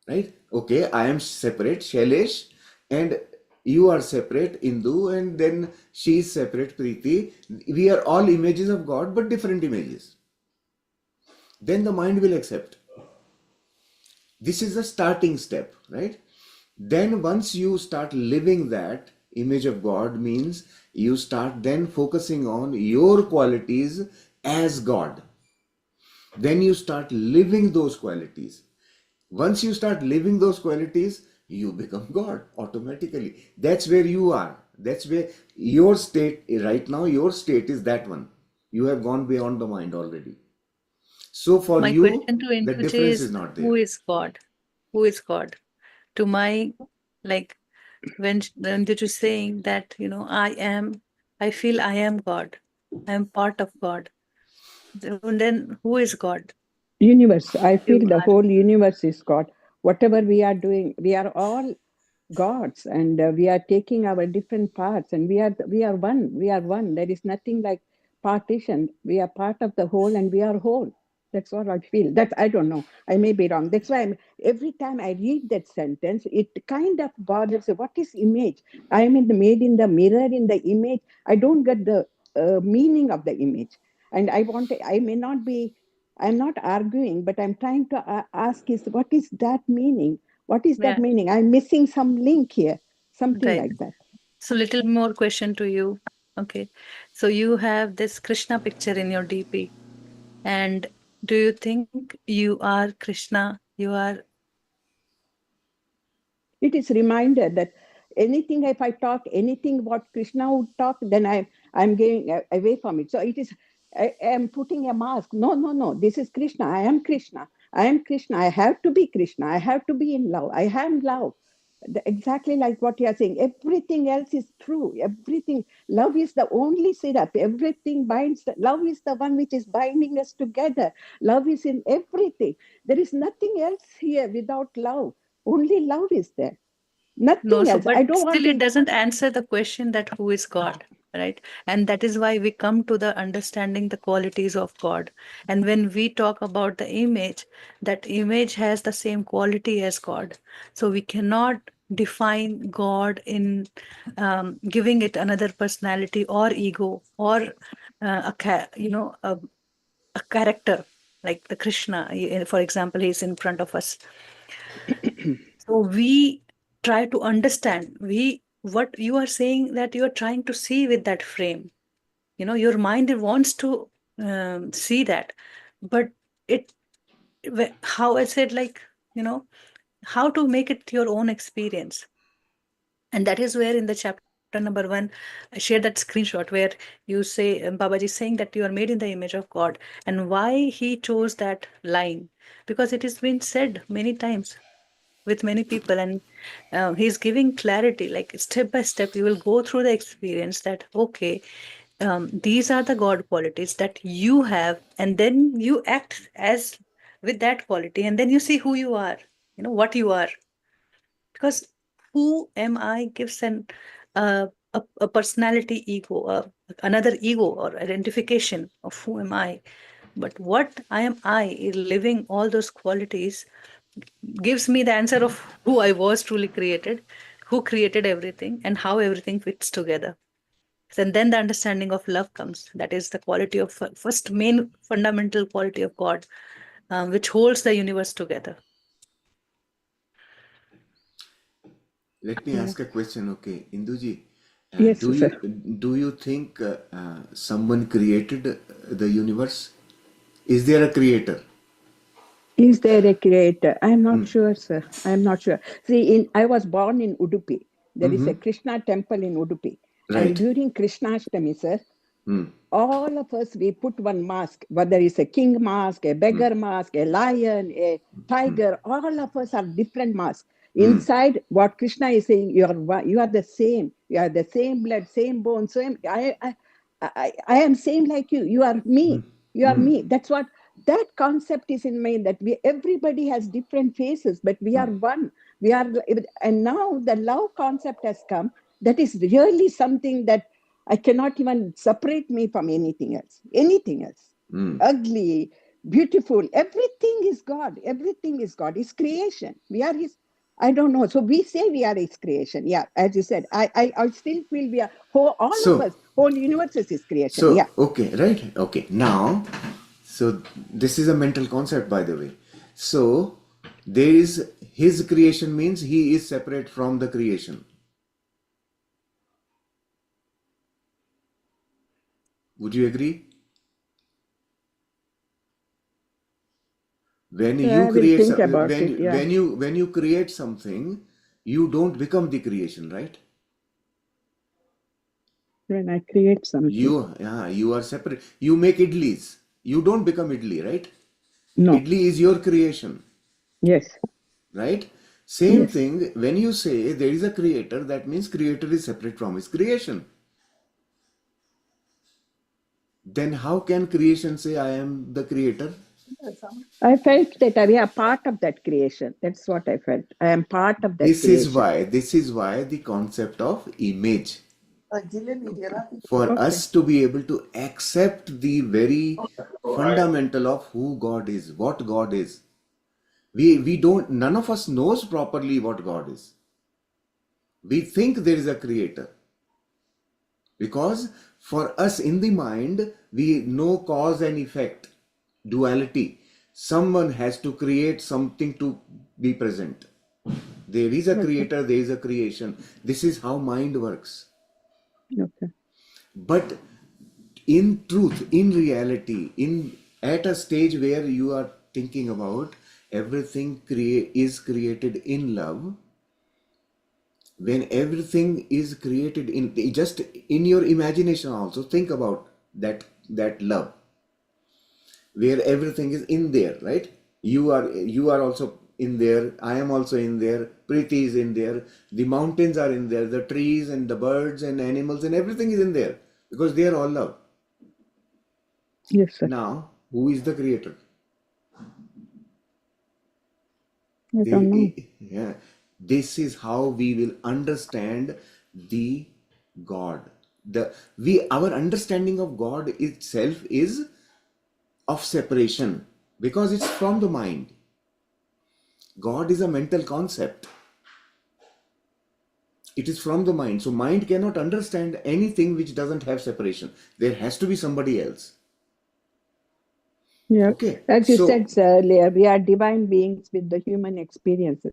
right? Okay, I am separate, Shailesh, and you are separate, Indu, and then she is separate, Preeti. We are all images of God, but different images. Then the mind will accept. This is the starting step, right? Then once you start living that image of God, means you start then focusing on your qualities as God. Then you start living those qualities. Once you start living those qualities, you become God automatically. That's where you are. That's where your state right now, your state is that one. You have gone beyond the mind already. So for My you, question to the Intuche difference is is, not there. who is God? Who is God? To my, like, when Intuche is saying that, I feel I am God. I am part of God. Then who is God? Universe. I You feel the are. whole universe is God. Whatever we are doing, we are all gods, and we are taking our different parts, and we are one. We are one. There is nothing like partition. We are part of the whole, and we are whole. That's what I feel. That I don't know. I may be wrong. That's why every time I read that sentence, it kind of bothers me. What is image? I am made in the mirror, in the image. I don't get the meaning of the image, and I want. I may not be. I'm not arguing, but I'm trying to ask: is what is that meaning? What is that Yeah, meaning? I'm missing some link here, something right. like that. So little more question to you. Okay. So you have this Krishna picture in your DP. And do you think you are Krishna? You are. It is reminder that anything, if I talk anything what Krishna would talk, then I'm getting away from it. So it is, I am putting a mask. No, no, no. This is Krishna. I am Krishna. I am Krishna. I have to be Krishna. I have to be in love. I am love. Exactly like what you are saying. Everything else is true. Everything. Love is the only syrup. Everything binds. Love is the one which is binding us together. Love is in everything. There is nothing else here without love. Only love is there. No, Nothing so else. but I don't want still it to. doesn't answer the question that who is God, right? And that is why we come to the understanding the qualities of God. And when we talk about the image, that image has the same quality as God. So we cannot define God in giving it another personality or ego or a character like the Krishna. For example, he's in front of us. So we try to understand what you are saying, that you are trying to see with that frame. Your mind wants to see that, but it how I said, like, how to make it your own experience. And that is where in the chapter number 1, I share that screenshot where you say, Babaji is saying that you are made in the image of God. And why he chose that line? Because it has been said many times with many people, and he's giving clarity, like step by step you will go through the experience that, okay, these are the God qualities that you have, and then you act as with that quality, and then you see who you are, what you are. Because who am I gives a personality ego, another ego or identification of who am I. But what I living all those qualities gives me the answer of who I was truly created, who created everything, and how everything fits together. And then the understanding of love comes. That is the quality of first main fundamental quality of God, which holds the universe together. Let me Yeah. ask a question, okay, Induji. Yes, Do you sir. do you think someone created the universe? Is there a creator? Is there a creator? I'm not sure, sir. I'm not sure. See, I was born in Udupi. There is a Krishna temple in Udupi. And Right. during Krishnashtami, sir, all of us, we put one mask, whether it's a king mask, a beggar mask, a lion, a tiger, all of us are different masks. Inside, what Krishna is saying, you are the same. You are the same blood, same bone, same. I am same like you. You are me. You are me. That's what that concept is in mind, that we everybody has different faces, but we are one. We are, and now the love concept has come. That is really something that I cannot even separate me from anything else. Anything else. Ugly, beautiful, everything is God. Everything is God. It's creation. We are His. I don't know. So we say we are His creation. Yeah, as you said, I still feel we are all of So us. Whole universe is His creation. Yeah. So, okay, right? Okay, now, so this is a mental concept, by the way. So, there is His creation means he is separate from the creation. Would you agree? When So you I will create think about it. Yeah. when you create something, you don't become the creation, right? When I create something. You are separate. You make idlis. You don't become idli, right? No. Idli is your creation, Yes. right? Same Yes. thing, when you say there is a creator, that means creator is separate from his creation. Then how can creation say I am the creator? I felt that we are part of that creation. That's what I felt. I am part of that creation. This is why the concept of image, Gillian media. for Okay. us to be able to accept the very fundamental of who God is, what God is. We don't, none of us knows properly what God is. We think there is a creator because for us in the mind we know cause and effect, duality. Someone has to create something to be present. There is a Okay. creator, there is a creation. This is how mind works. Okay. But in truth, in reality, in at a stage where you are thinking about everything is created in love, when everything is created in just in your imagination, also think about that love where everything is in there, right? You are also in there, I am also in there, Preeti is in there, the mountains are in there, the trees and the birds and animals and everything is in there because they are all love. Yes, sir. Now who is the creator? I don't know. Yeah, this is how we will understand the God. The we Our understanding of God itself is of separation because it's from the mind. God is a mental concept. It is from the mind. So mind cannot understand anything which doesn't have separation. There has to be somebody else. Yeah. Okay. As you So said earlier, we are divine beings with the human experiences.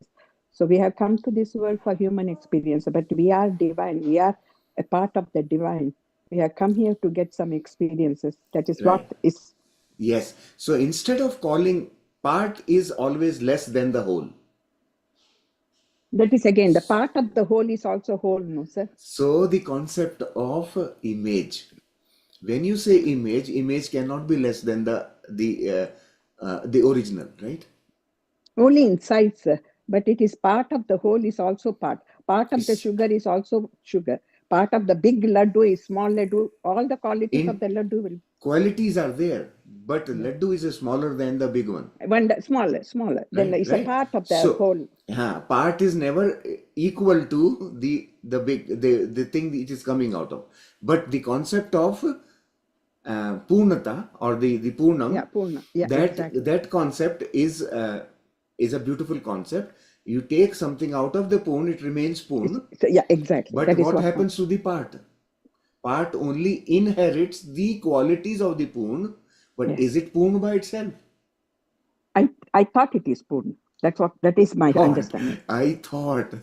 So we have come to this world for human experience, but we are divine. We are a part of the divine. We have come here to get some experiences. That is what right. is. Yes. So instead of calling, part is always less than the whole. That is again the part of the whole is also whole, no, sir? So the concept of image. When you say image, image cannot be less than the original, right? Only inside, sir. But it is part of the whole is also part. Part of the It's sugar is also sugar. Part of the big laddu is small laddu. All the qualities of in the laddu will. qualities are there, but Yeah. laddu is smaller than the big one, One smaller, smaller. Then right? it's a Right. part of the So, whole. part is never equal to the big the thing which is coming out of. But the concept of Purnata or the Yeah, Purnam, Purna. Yeah, exactly. that concept is a beautiful concept. You take something out of the Purn, it remains Purn. Yeah, exactly. But That is what what. happens to the part? Part only inherits the qualities of the Purn, but Yes. is it Purn by itself? I thought it is Purna. That is my God, understanding. I thought.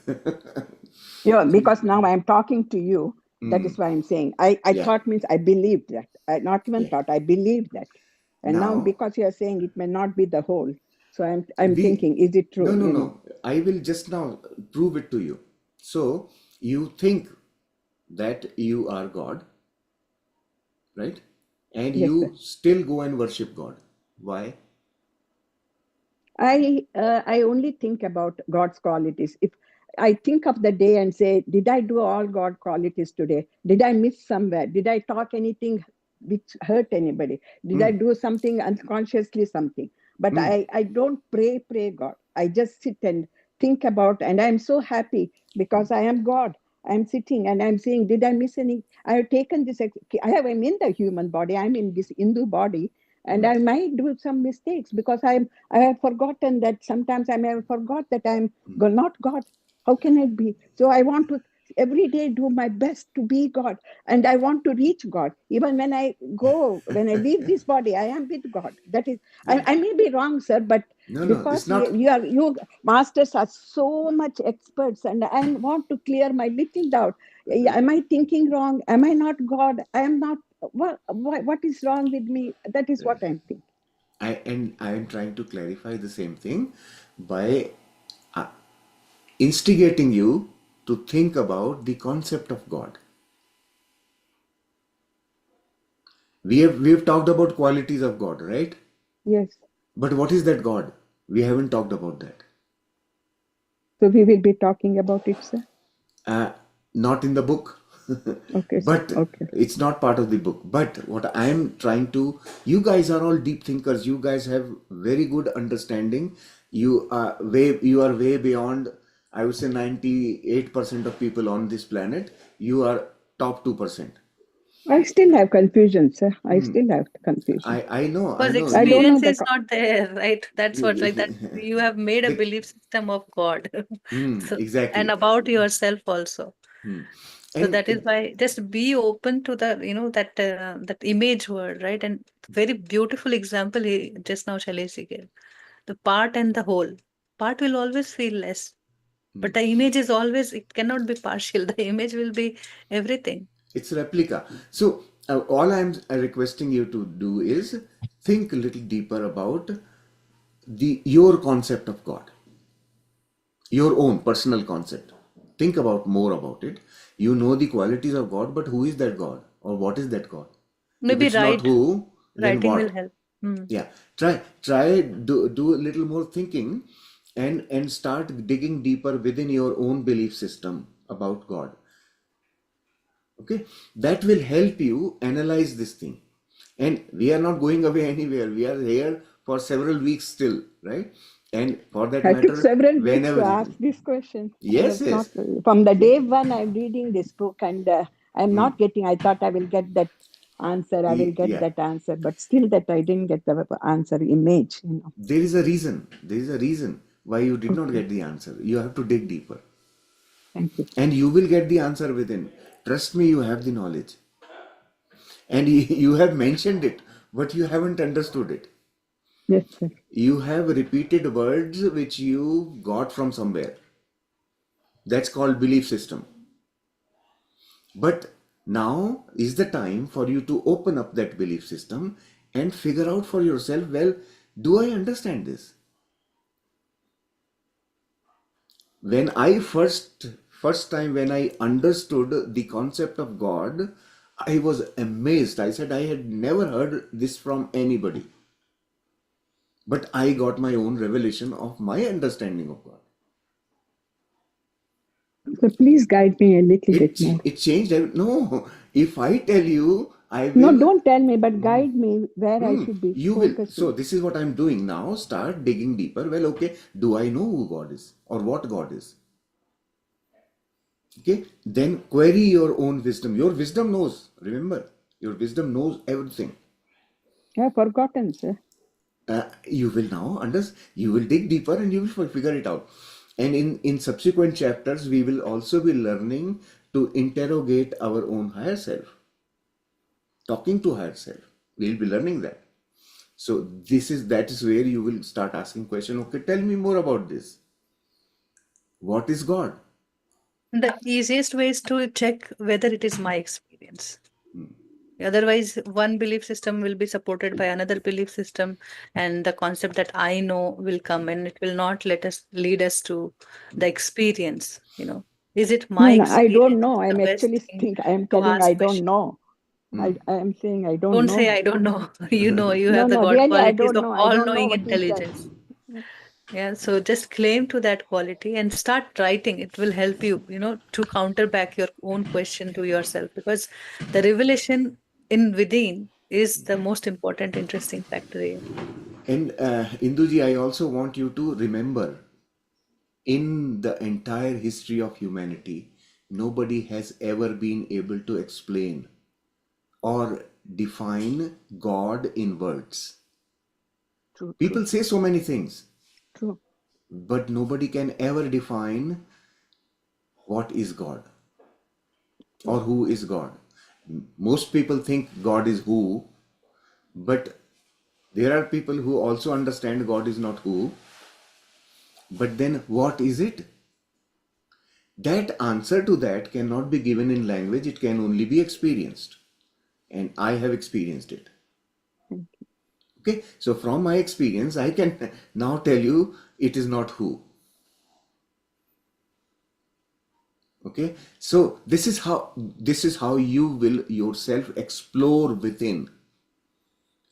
Yeah, because now I'm talking to you. That Hmm. is why I'm saying I Yeah, thought means I believed that. I not even yeah. thought, I believed that. And now Now, because you are saying it may not be the whole. So I'm we, thinking, is it no, true? no, You know? no. I will just now prove it to you. So, you think that you are God, right? And Yes, sir. you still go and worship God. Why? I only think about God's qualities. If I think of the day and say, did I do all God qualities today? Did I miss somewhere? Did I talk anything which hurt anybody? Did I Hmm. do something unconsciously something? But Hmm. I don't pray God. I just sit and think about, and I'm so happy because I am God. I'm sitting and I'm saying, did I miss any? I have taken this. I'm in the human body. I'm in this Hindu body, and I Right. might do some mistakes because I have forgotten that sometimes I may have forgot that I'm not God. How can it be? So I want to. every day do my best to be God, and I want to reach God. Even when I leave this body, I am with God. That is, Yeah. I may be wrong, sir, but No, it's because not. you masters are so much experts, and I want to clear my little doubt. Am I thinking wrong? Am I not God? I am not. What is wrong with me? That is what I'm thinking. I am trying to clarify the same thing by uh, instigating you to think about the concept of God. We have talked about qualities of God, right? Yes. But what is that God? We haven't talked about that. So we will be talking about it, sir. uh, Not in the book. Okay, sir. But Okay. it's not part of the book. But what I am trying to, you guys are all deep thinkers, you guys have very good understanding. You are way beyond, I would say, 98% of people on this planet. You are top 2%. I still have confusion, sir. I still have confusion. I Because know I don't you. know experience the. is not there, right? That's what, like that you have made a the, belief system of God. So, and exactly. about yourself also. So And that is why just be open to the, that image word, right? And very beautiful example he just now Shailesh gave. The part and the whole. Part will always feel less. But the image is always, it cannot be partial. The image will be everything. it's replica. So all I'm requesting you to do is think a little deeper about the your concept of God, your own personal concept. Think about more about it. You know the qualities of God, but who is that God or what is that God? If Maybe it's not who, then writing will what? help. Hmm. Yeah, try do a little more thinking, and start digging deeper within your own belief system about God. Okay, that will help you analyze this thing. And we are not going away anywhere. We are here for several weeks still, right? And for that I took matter, several weeks to whenever. ask this question. I Yes, was not yes. from the day one. I'm reading this book, and I'm Hmm. not getting. I thought I will get that answer. I will get Yeah, that answer, but still, that I didn't get the answer image. there is a reason. There is a reason why you did not Okay. get the answer. You have to dig deeper. Thank you, sir. And you will get the answer within. Trust me, you have the knowledge. And you have mentioned it, but you haven't understood it. Yes, sir. You have repeated words which you got from somewhere. That's called belief system. But now is the time for you to open up that belief system and figure out for yourself, well, do I understand this? When I first time when I understood the concept of God, I was amazed. I said I had never heard this from anybody. But I got my own revelation of my understanding of God. So please guide me a little bit more. It changed. No, if I tell you, I No, will. don't tell me, but guide me where I should be You will. So focusing. this is what I'm doing now. Start digging deeper. Well, okay. Do I know who God is or what God is? Okay. Then query your own wisdom. Your wisdom knows. Remember, your wisdom knows everything. I've forgotten, sir. You will now understand. You will dig deeper and you will figure it out. And in subsequent chapters, we will also be learning to interrogate our own higher self, talking to higher self. We'll be learning that. So that is where you will start asking question. Okay, tell me more about this. What is God? The easiest way is to check whether it is my experience. Otherwise, one belief system will be supported by another belief system, and the concept that I know will come, and it will not let us lead us to the experience. Is it No, my no, I don't experience? know. The I'm best actually thing think I am to telling I ask don't question. know. I am saying I don't Don't say know. I don't know. You No, have the no, God really, I qualities don't of know. I don't know all-knowing what is that. intelligence. Yeah, so just claim to that quality and start writing. It will help you, to counter back your own question to yourself, because the revelation in within is the most important, interesting factor here. And Induji, I also want you to remember, in the entire history of humanity, nobody has ever been able to explain or define God in words. True, true, People say so many things, true. but nobody can ever define what is God. or who is God. Most people think God is who, but there are people who also understand God is not who. But then what is it? That answer to that cannot be given in language, it can only be experienced. And I have experienced it. Thank you. Okay, so from my experience, I can now tell you it is not who. Okay, so this is how you will yourself explore within,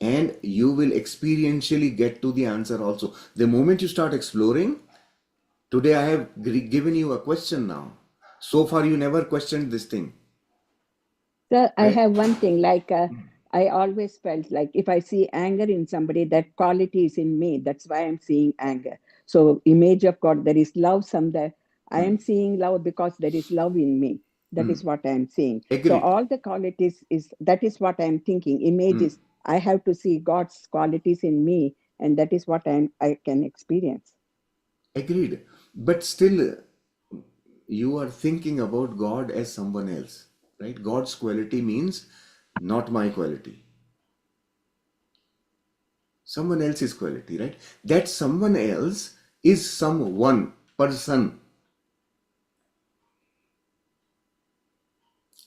and you will experientially get to the answer also. The moment you start exploring, today I have given you a question now. So far, you never questioned this thing. Sir, I I have one thing, like I always felt like if I see anger in somebody, that quality is in me. That's why I'm seeing anger. So, image of God, there is love somewhere. I am seeing love because there is love in me. That is what I am seeing. So, agreed. all the qualities is that is what I am thinking. Image is I have to see God's qualities in me, and that is what I can experience. Agreed. But still, you are thinking about God as someone else, right? God's quality means not my quality, someone else's quality, right? That someone else is someone, person.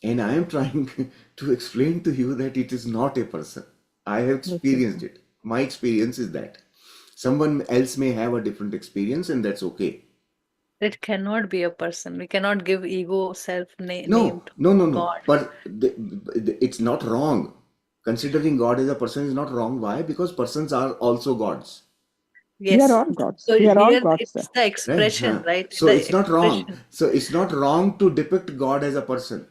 And I am trying to explain to you that it is not a person. I have That's experienced it. My experience is that someone else may have a different experience, and that's okay. It cannot be a person. We cannot give ego self name No, to no, no, no. God. But it's not wrong. Considering God as a person is not wrong. Why? Because persons are also gods, we are Yes. all gods. So We are all here gods, sir. it's the right? expression, right? So The it's not wrong. expression. So it's not wrong to depict God as a person.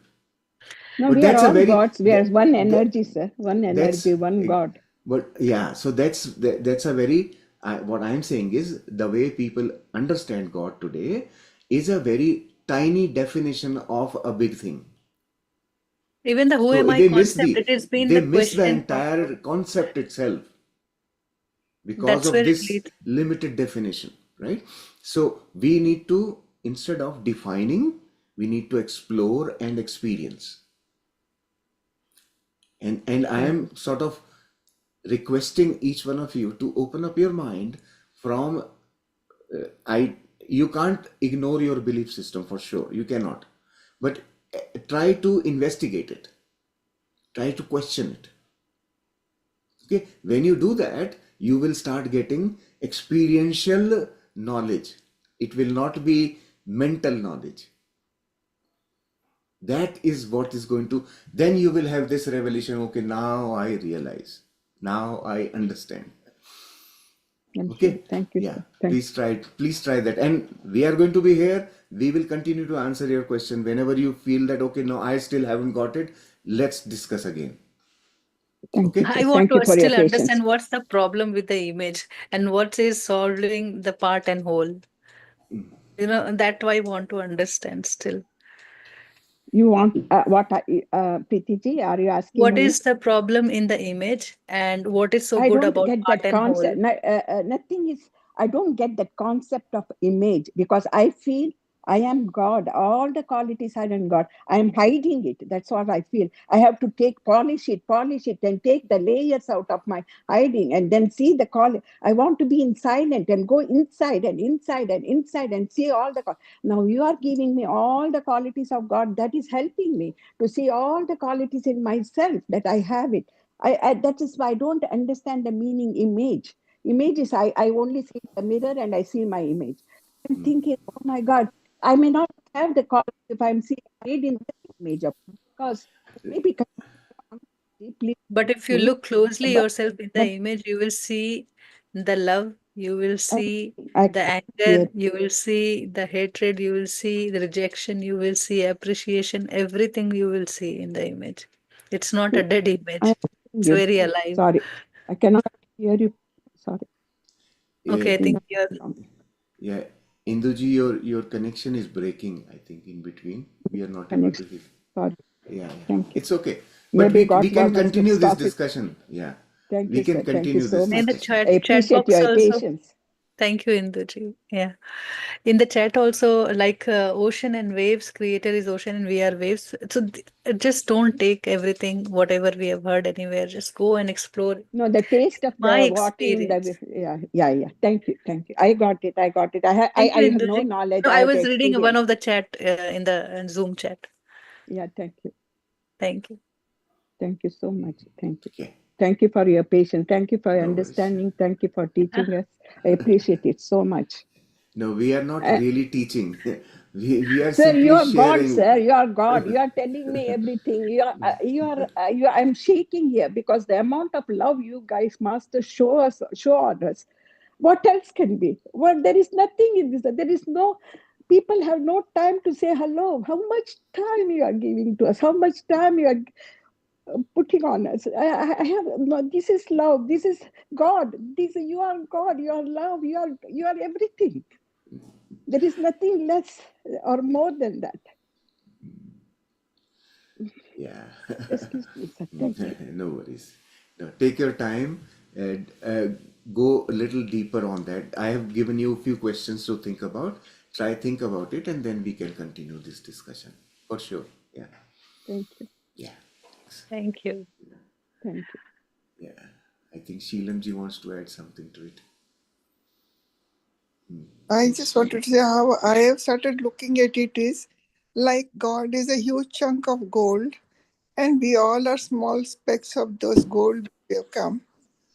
No, But we are that's a all very gods. We are one energy, sir. One that's energy, one God. but yeah. So that's a very what I'm saying is the way people understand God today is a very tiny definition of a big thing. Even the who So am I concept, it has been they the miss the question entire concept itself because that's of where it this leads. limited definition, right? So we need to, instead of defining, we need to explore and experience. And I Thank am you. sort of requesting each one of you to open up your mind from I you can't ignore your belief system, for sure, you cannot, but try to investigate it, try to question it. Okay, when you do that, you will start getting experiential knowledge. It will not be mental knowledge. That is what is going to, then you will have this revelation. Okay, now I realize, now I understand. Thank you. Okay, Thank you, yeah, sir. Thank please try that. And we are going to be here. We will continue to answer your question whenever you feel that, okay, no, I still haven't got it. Let's discuss again. thank you, Okay. sir. I want Thank you to for your still patience. understand what's the problem with the image and what is solving the part and whole. That I want to understand still. You want Preeti ji, are you asking What me? is the problem in the image and what is so I good don't about get part that and concept. whole? Nothing is, I don't get that concept of image because I feel I am God. All the qualities are in God. I am hiding it. That's what I feel. I have to polish it, and take the layers out of my hiding and then see the quality. I want to be in silent and go inside and inside and inside and see all the. Now you are giving me all the qualities of God. That is helping me to see all the qualities in myself that I have it. That is why I don't understand the meaning image. Image is I only see the mirror and I see my image. I'm thinking, oh my God, I may not have the quality if I'm seeing made in the image of, because maybe deeply But if you me, look closely but yourself in the but image, you will see the love, you will I, see I the hear anger, you will see the hatred, you will see the rejection, you will see appreciation, everything you will see in the image. It's not a dead I'm image, hearing it's you. very alive. Sorry, I cannot hear you. Sorry, Okay, Yeah, I in think the you're yeah. Induji, your connection is breaking, I think, in between. We are not able to connection. hear. Sorry, Yeah, yeah. thank you. It's okay. But Maybe we can God wants me to continue this stop it. discussion. Yeah. Thank We you, can sir. Thank you continue so this in the much. discussion. I chat appreciate box your also. patience. Thank you, Induji. Yeah. In the chat also, like ocean and waves, creator is ocean and we are waves. So just don't take everything, whatever we have heard anywhere. Just go and explore. No, the taste of My the water in experience. the, yeah. Thank you, thank you. I got it. Thank you, I have no Induji. knowledge. No, I I have the was reading one experience. of the chat in the Zoom chat. Yeah, thank you. Thank you. Thank you so much. Thank you. Okay. Thank you for your patience. Thank you for your No worries. understanding. Thank you for teaching us. I appreciate it so much. No, we are not Uh, really teaching. We are Sir, you simply are God, sir. sharing. You are God. You are telling me everything. I'm shaking here because the amount of love you guys master show on us. What else can be? Well, there is nothing in this. There is no, people have no time to say hello. How much time you are giving to us? How much time you are putting on us? I have, no, this is love. This is God. You are God. You are love. You are everything. There is nothing less or more than that. Yeah. Excuse me, sir. Thank you. No worries. No, take your time and go a little deeper on that. I have given you a few questions to think about. Try think about it, and then we can continue this discussion for sure. Yeah. Thank you. Yeah. Thank you. Thank you. Yeah. I think Sheelamji wants to add something to it. I just wanted to say how I have started looking at it is like God is a huge chunk of gold, and we all are small specks of those gold we have come.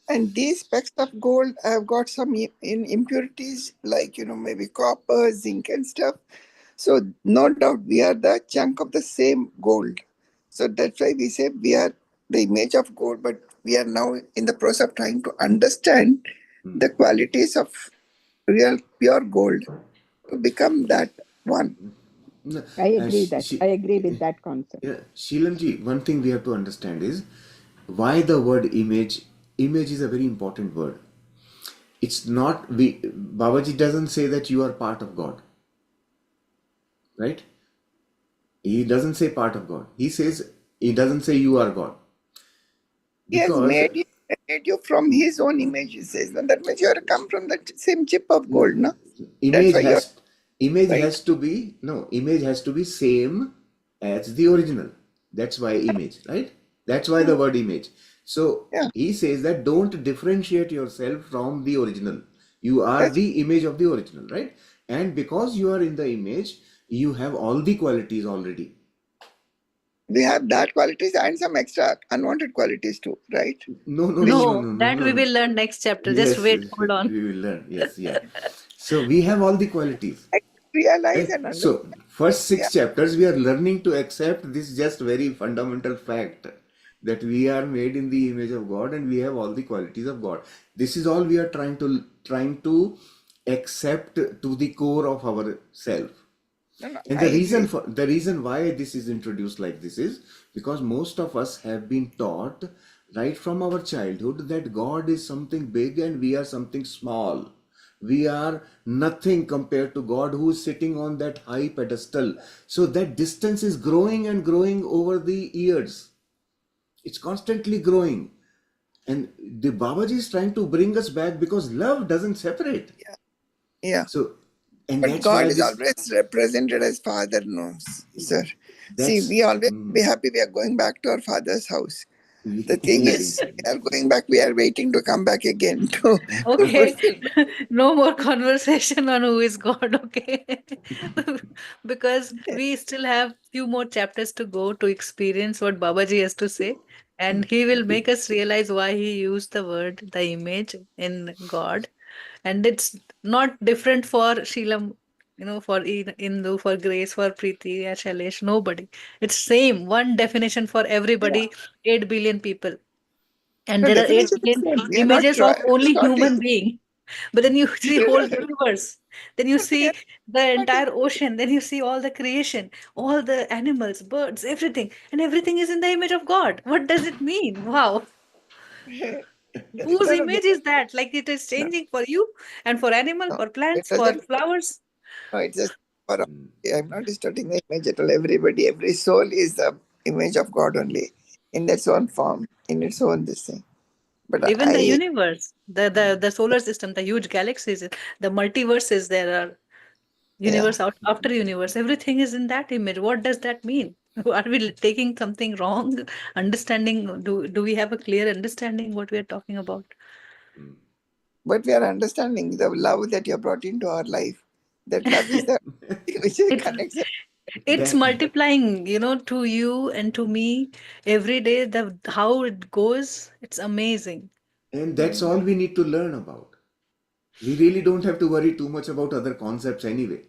And these specks of gold have got some in impurities, like maybe copper, zinc, and stuff. So no doubt we are the chunk of the same gold. So that's why we say we are the image of gold, but we are now in the process of trying to understand the qualities of real pure gold to become that one. No, I agree that. I agree with that concept. yeah, Sheelamji, one thing we have to understand is why the word image. Image is a very important word. It's not we. Babaji doesn't say that you are part of God, right? He doesn't say part of God. He doesn't say you are God He has because made you from his own image, he says. And that means you are come from the same chip of gold, no? That's image why you're has image right. has to be no image has to be same as the original. That's why image, right? That's why the word image. So Yeah, he says that don't differentiate yourself from the original. You are that's the image of the original, right? And because you are in the image, you have all the qualities already. we have that qualities and some extra unwanted qualities too, right? No, no, no, Which no, No, no, no, that no, we no. will learn next chapter. Just Yes, wait, hold on. we will learn. Yes, yeah. So we have all the qualities. I realize Right? and understand. So, first Yeah, six chapters, we are learning to accept this just very fundamental fact that we are made in the image of God and we have all the qualities of God. This is all we are trying to accept to the core of our self. no, And I agree. the reason why this is introduced like this is because most of us have been taught right from our childhood that God is something big and we are something small. We are nothing compared to God who is sitting on that high pedestal. So that distance is growing and growing over the years. It's constantly growing. And the Babaji is trying to bring us back because love doesn't separate. Yeah, yeah. So, and But that's why God is this, always represented as Father, no, sir. See, that's, we always be happy we are going back to our Father's house. The thing is, we are going back, we are waiting to come back again to Okay, fulfill. no more conversation on who is God, okay? Because we still have few more chapters to go to experience what Babaji has to say, and he will make us realize why he used the word, the image in God, and it's not different for Sheelam, for Indu, for Grace, for Preeti, or Shailesh, nobody. It's same, one definition for Yeah, everybody, 8 billion people. And the there are 8 definition is billion same. We are not images of only distorting. human being. But then you see whole universe. Then you We are see the not entire ocean. Then you see all the creation, all the animals, birds, everything. And everything is in the image of God. What does it mean? Wow. Whose no, no, image is that? Like it is no, changing for you and for animal, no. for It plants, for doesn't. flowers. No, it's just for. I'm not distorting the image at all. Everybody, every soul is the image of God only in its own form, in its own this thing. But Even the I, universe, the solar system, the huge galaxies, the multiverses, there are yeah. universe out after universe. Everything is in that image. What does that mean? Are we taking something wrong? Understanding? Do we have a clear understanding what we are talking about? But we are understanding the love that you have brought into our life. That love is the thing which It's connects us. it's That multiplying, to you and to me every day. The how it goes, it's amazing. and that's all we need to learn about. We really don't have to worry too much about other concepts anyway,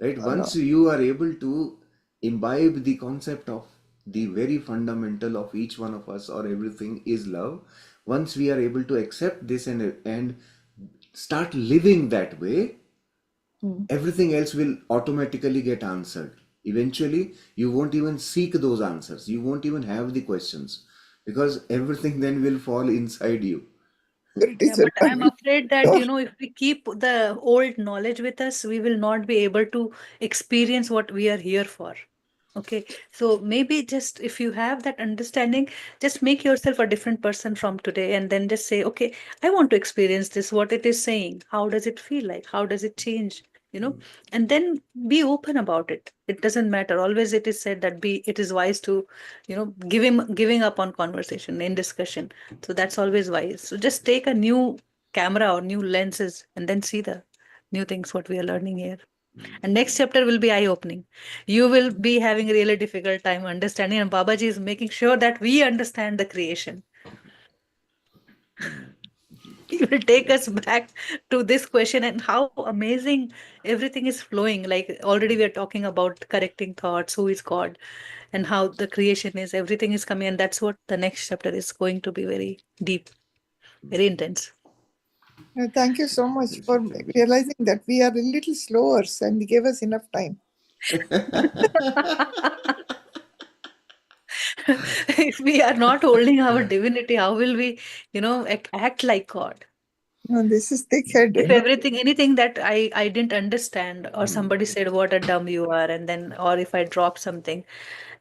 right? Oh, no. Once you are able to imbibe the concept of the very fundamental of each one of us, or everything is love, once we are able to accept this and start living that way, Hmm. everything else will automatically get answered. Eventually, you won't even seek those answers. You won't even have the questions, because everything then will fall inside you. Yeah, Spiritists will but run I'm with afraid that, door. if we keep the old knowledge with us, we will not be able to experience what we are here for. Okay, so maybe just if you have that understanding, just make yourself a different person from today and then just say, okay, I want to experience this, what it is saying. How does it feel like? How does it change? You know, and then be open about it. It doesn't matter. Always it is said that it is wise to, giving up on conversation in discussion. So that's always wise. So just take a new camera or new lenses and then see the new things what we are learning here. And next chapter will be eye opening. You will be having a really difficult time understanding, and Babaji is making sure that we understand the creation. He will take us back to this question and how amazing everything is flowing. Like already we are talking about correcting thoughts, who is God, and how the creation is, everything is coming, and that's what the next chapter is going to be very deep, very intense. Thank you so much Yes, for thank you. realizing that we are a little slower and you gave us enough time. If we are not holding our divinity, how will we, act like God? No, this is If thick-headed. everything, anything that I didn't understand, or somebody said what a dumb you are, and then, or if I drop something,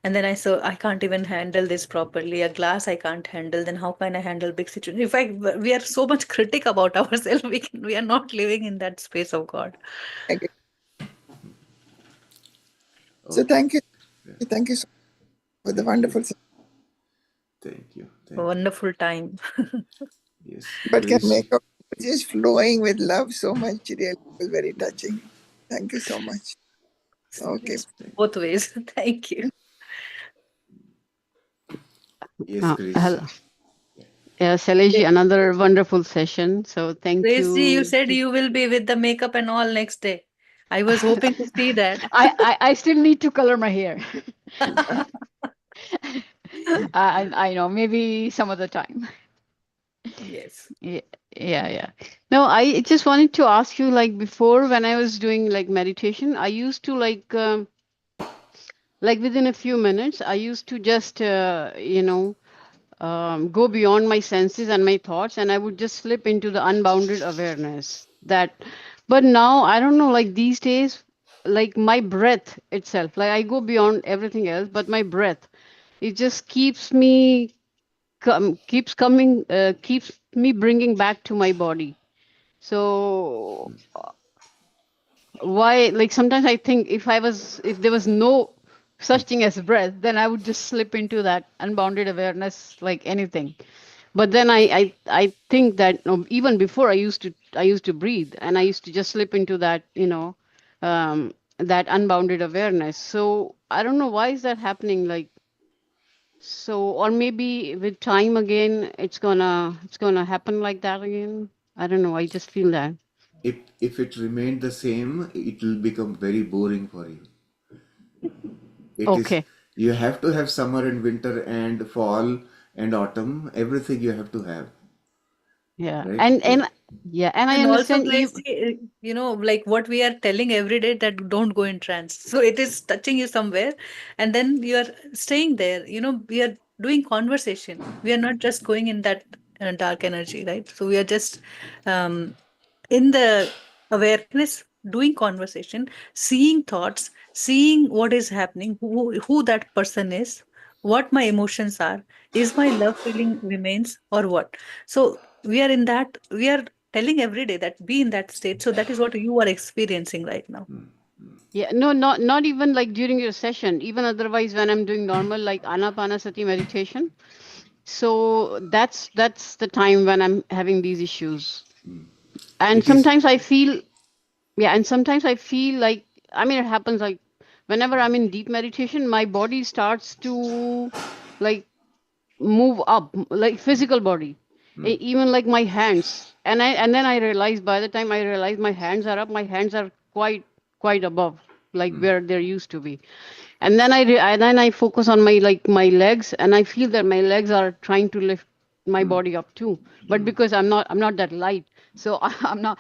and then I can't even handle this properly. A glass I can't handle. Then how can I handle big situation? In fact, we are so much critic about ourselves. We are not living in that space of God. Okay. So Okay. thank you. Yeah. Thank you so much for the Thank you. wonderful. Thank you. A Thank you. wonderful time. Yes. But can Please. make up just flowing with love so much. Really was very touching. Thank you so much. Okay. Yes, both ways. Thank you. Yes, Chris. Hello. Yeah, Shailesh, another wonderful session. So thank Gracie, you you. said you will be with the makeup and all next day. I was hoping to see that. I still need to color my hair. I know, maybe some other time. Yes. Yeah, yeah. No, I just wanted to ask you, like before when I was doing like meditation, I used to like within a few minutes, I used to just go beyond my senses and my thoughts, and I would just slip into the unbounded awareness. But now I don't know, like these days, like my breath itself, like I go beyond everything else, but my breath, it just keeps me bringing back to my body. So why, like sometimes I think if there was no such thing as breath, then I would just slip into that unbounded awareness like anything. But then I think that even before I used to breathe, and I used to just slip into that, that unbounded awareness. So I don't know why is that happening, like, so, or maybe with time again it's gonna happen like that again. I don't know, I just feel that. If it remained the same, it will become very boring for you. It is, Okay. you have to have summer and winter and fall and autumn, everything you have to have, Yeah. right? And yeah, and I And also, understand you. Gracie, like what we are telling every day that don't go in trance. So it is touching you somewhere, and then you are staying there. We are doing conversation. We are not just going in that dark energy, right? So we are just um, in the awareness, doing conversation, seeing thoughts, seeing what is happening, who that person is, what my emotions are. Is my love feeling remains or what? So we are in that, we are telling every day that be in that state. So that is what you are experiencing right now. Yeah, no, not even like during your session, even otherwise when I'm doing normal like anapanasati meditation. So that's the time when I'm having these issues. And It is, sometimes I feel, yeah, and sometimes I feel like, I mean, it happens like whenever I'm in deep meditation, my body starts to like move up, like physical body. Even like my hands. And then I realize, by the time I realize my hands are up, my hands are quite above, like where they're used to be. And then and then I focus on my like my legs, and I feel that my legs are trying to lift my body up too. But because I'm not that light, so I'm not,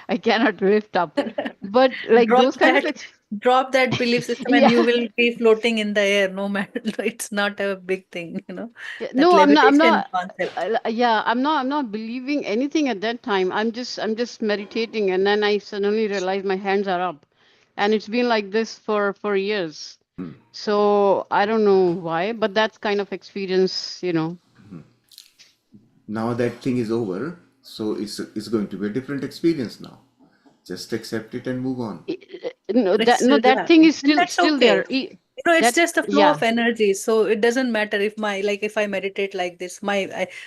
I cannot lift up. But like drop those kind of that like, drop that belief system and you yeah. will be floating in the air no matter. It's not a big thing, Yeah, that no, I'm levitation not. concept. Yeah, I'm not believing anything at that time. I'm just meditating, and then I suddenly realize my hands are up, and it's been like this for years. So I don't know why, but that's kind of experience. now that thing is over, so it's going to be a different experience now. Just accept it and move on. No, It's that no, still that there. thing is And still that's still okay. there. It's That just a flow yeah. of energy. So it doesn't matter if if I meditate like this,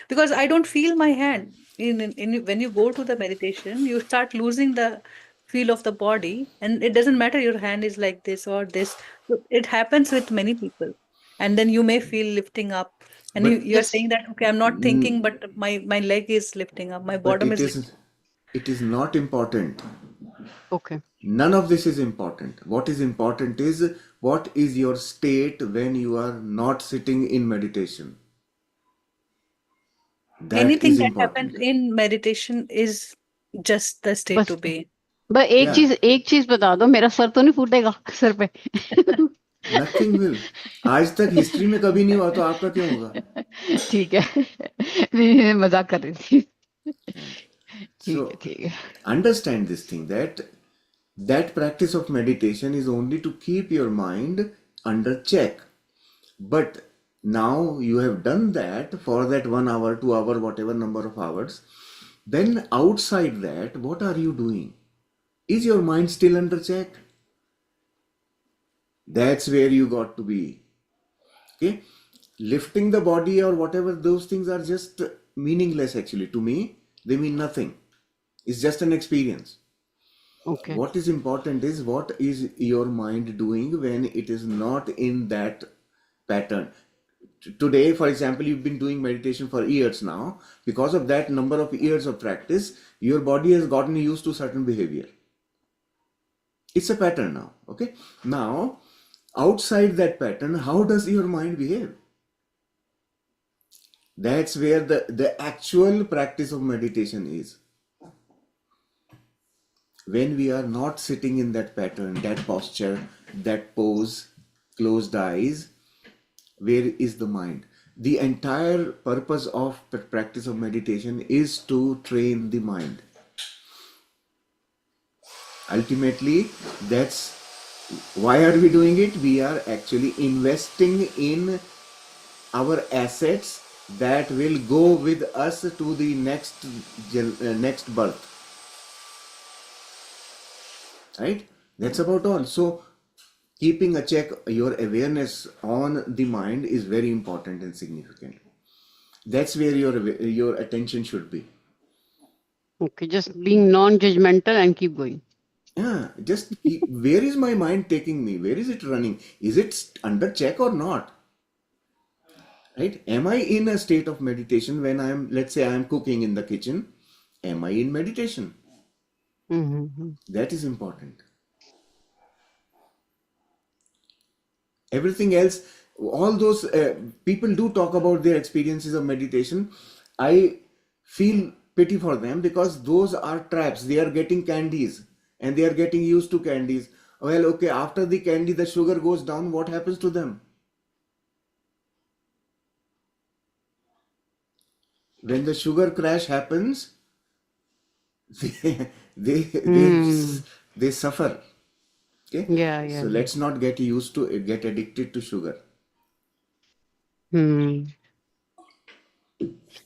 because I don't feel my hand. When you go to the meditation, you start losing the feel of the body, and it doesn't matter your hand is like this or this. So it happens with many people. And then you may feel lifting up. And But you're Yes. saying that, okay, I'm not thinking, but my leg is lifting up, my but bottom is lifting. it is not important. Okay. None of this is important. What is important is what is your state when you are not sitting in meditation. That Anything is that happens important. in meditation is just the state to बस be. बस Yeah, एक चीज बता दो, मेरा sir तो नहीं फूटेगा sir पे? nothing will. आज तक हिस्ट्री में कभी नहीं हुआ तो आपका क्यों होगा? ठीक है, मैं मजाक कर रही थी. ठीक है, So ठीक है. understand this thing, that practice of meditation is only to keep your mind under check. But now you have done that for that 1 hour, 2 hour, whatever number of hours. Then outside that, what are you doing? Is your mind still under check? That's where you got to be. Okay? Lifting the body or whatever, those things are just meaningless actually. To me, they mean nothing. It's just an experience. Okay. What is important is what is your mind doing when it is not in that pattern. Today, for example, you've been doing meditation for years now. Because of that number of years of practice, your body has gotten used to certain behavior. It's a pattern now. Okay. Now, outside that pattern, how does your mind behave? That's where the actual practice of meditation is. When we are not sitting in that pattern, that posture, that pose, closed eyes, where is the mind? The entire purpose of the practice of meditation is to train the mind. Ultimately, that's why are we doing it? We are actually investing in our assets that will go with us to the next birth. Right? That's about all. So keeping a check, your awareness on the mind is very important and significant. That's where your attention should be. Okay, just being non-judgmental and keep going. Yeah, just keep, where is my mind taking me? Where is it running? Is it under check or not? Right? Am I in a state of meditation when let's say I'm cooking in the kitchen? Am I in meditation? Mm-hmm. That is important. Everything else, all those people do talk about their experiences of meditation. I feel pity for them because those are traps. They are getting candies and they are getting used to candies. Well, okay, after the candy, the sugar goes down. What happens to them? When the sugar crash happens, they they they, Mm. they suffer. Okay, Yeah, so yeah, yeah. let's not get used to it, get addicted to sugar. Hmm.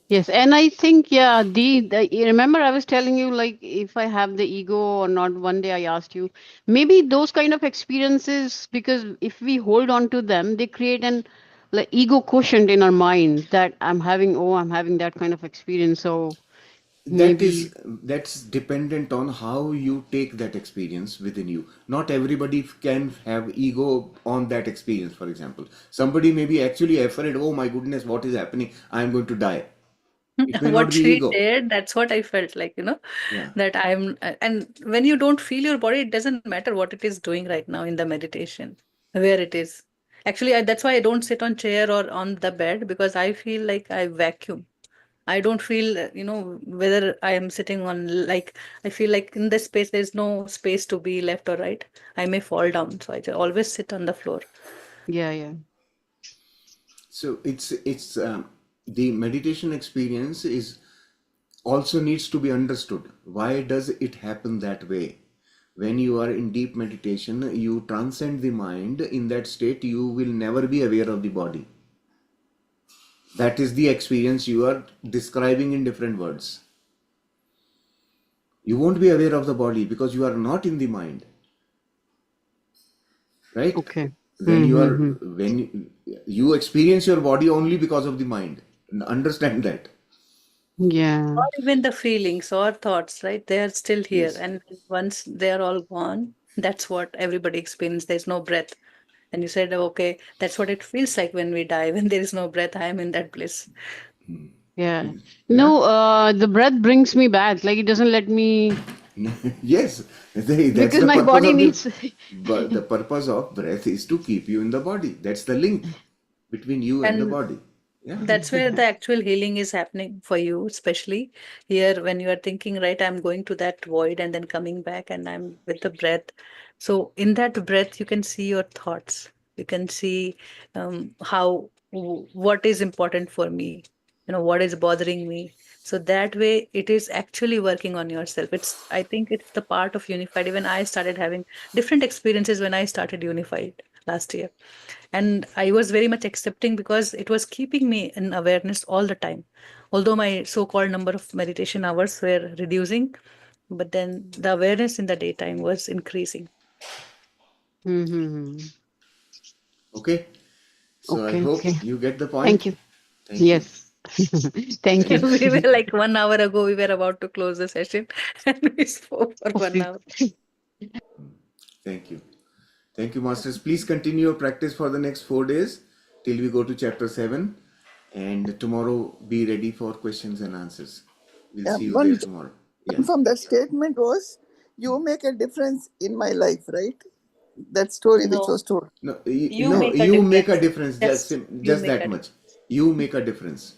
Yes, and I think, yeah, you remember I was telling you, like, if I have the ego or not. One day I asked you, maybe those kind of experiences, because if we hold on to them, they create an like ego quotient in our mind that I'm having that kind of experience. So That maybe, is, that's dependent on how you take that experience within you. Not everybody can have ego on that experience. For example, somebody may be actually afraid, oh my goodness, what is happening, I am going to die. It may not What be she ego. shared, that's what I felt like, Yeah, that and when you don't feel your body, it doesn't matter what it is doing right now in the meditation, where it is. Actually, that's why I don't sit on chair or on the bed, because I feel like I vacuum. I don't feel, whether I am sitting on, like, I feel like in this space, there's no space to be left or right. I may fall down. So I always sit on the floor. yeah, yeah. so it's the meditation experience is also needs to be understood. Why does it happen that way? When you are in deep meditation, you transcend the mind. In that state, you will never be aware of the body. That is the experience you are describing in different words. You won't be aware of the body because you are not in the mind, right? Okay. when you are Mm-hmm. when you experience your body only because of the mind. Understand that. Yeah. Or even the feelings or thoughts, right? They are still here. Yes. And once they are all gone, that's what everybody experiences. There's no breath. And you said, okay, that's what it feels like when we die. When there is no breath, I am in that bliss. Yeah. Yeah. No, the breath brings me back. Like, it doesn't let me, Yes, that's because the my purpose body of the, needs. but the purpose of breath is to keep you in the body. That's the link between you and the And body. Yeah. that's where the actual healing is happening for you, especially here when you are thinking, right, I'm going to that void and then coming back and I'm with the breath. So in that breath, you can see your thoughts. You can see what is important for me, what is bothering me. So that way, it is actually working on yourself. I think it's the part of Unified. Even I started having different experiences when I started Unified last year. And I was very much accepting because it was keeping me in awareness all the time. Although my so called number of meditation hours were reducing, but then the awareness in the daytime was increasing. Mm-hmm. Okay. So I Okay, hope okay. you get the Thank point. you. Thank you. Yes. Thank you. Thank you. We were like 1 hour ago, we were about to close the session and we spoke for 1 hour. Thank you. Thank you, Masters. Please continue your practice for the next 4 days till we go to chapter 7. And tomorrow, be ready for questions and answers. We'll Yeah, see you one there to tomorrow. Yeah. confirm that statement was, you make a difference in my life, right? That story which No, was told. No, you no, make a you make a difference. difference. Just, Just you just make that a much. difference. You make a difference.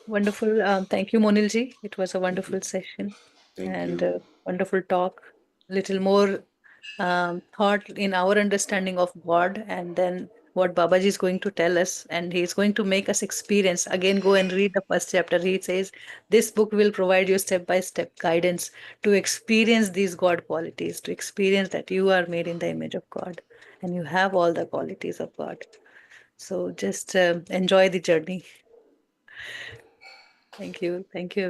Wonderful. Thank you, Monilji. It was a Thank you. wonderful session Thank and you. wonderful talk. Little more thought in our understanding of God, and then what Babaji is going to tell us, and he's going to make us experience. Again, go and read the first chapter. He says this book will provide you step by step guidance to experience these God qualities, to experience that you are made in the image of God and you have all the qualities of God. So just enjoy the journey. Thank you. Thank you, everyone.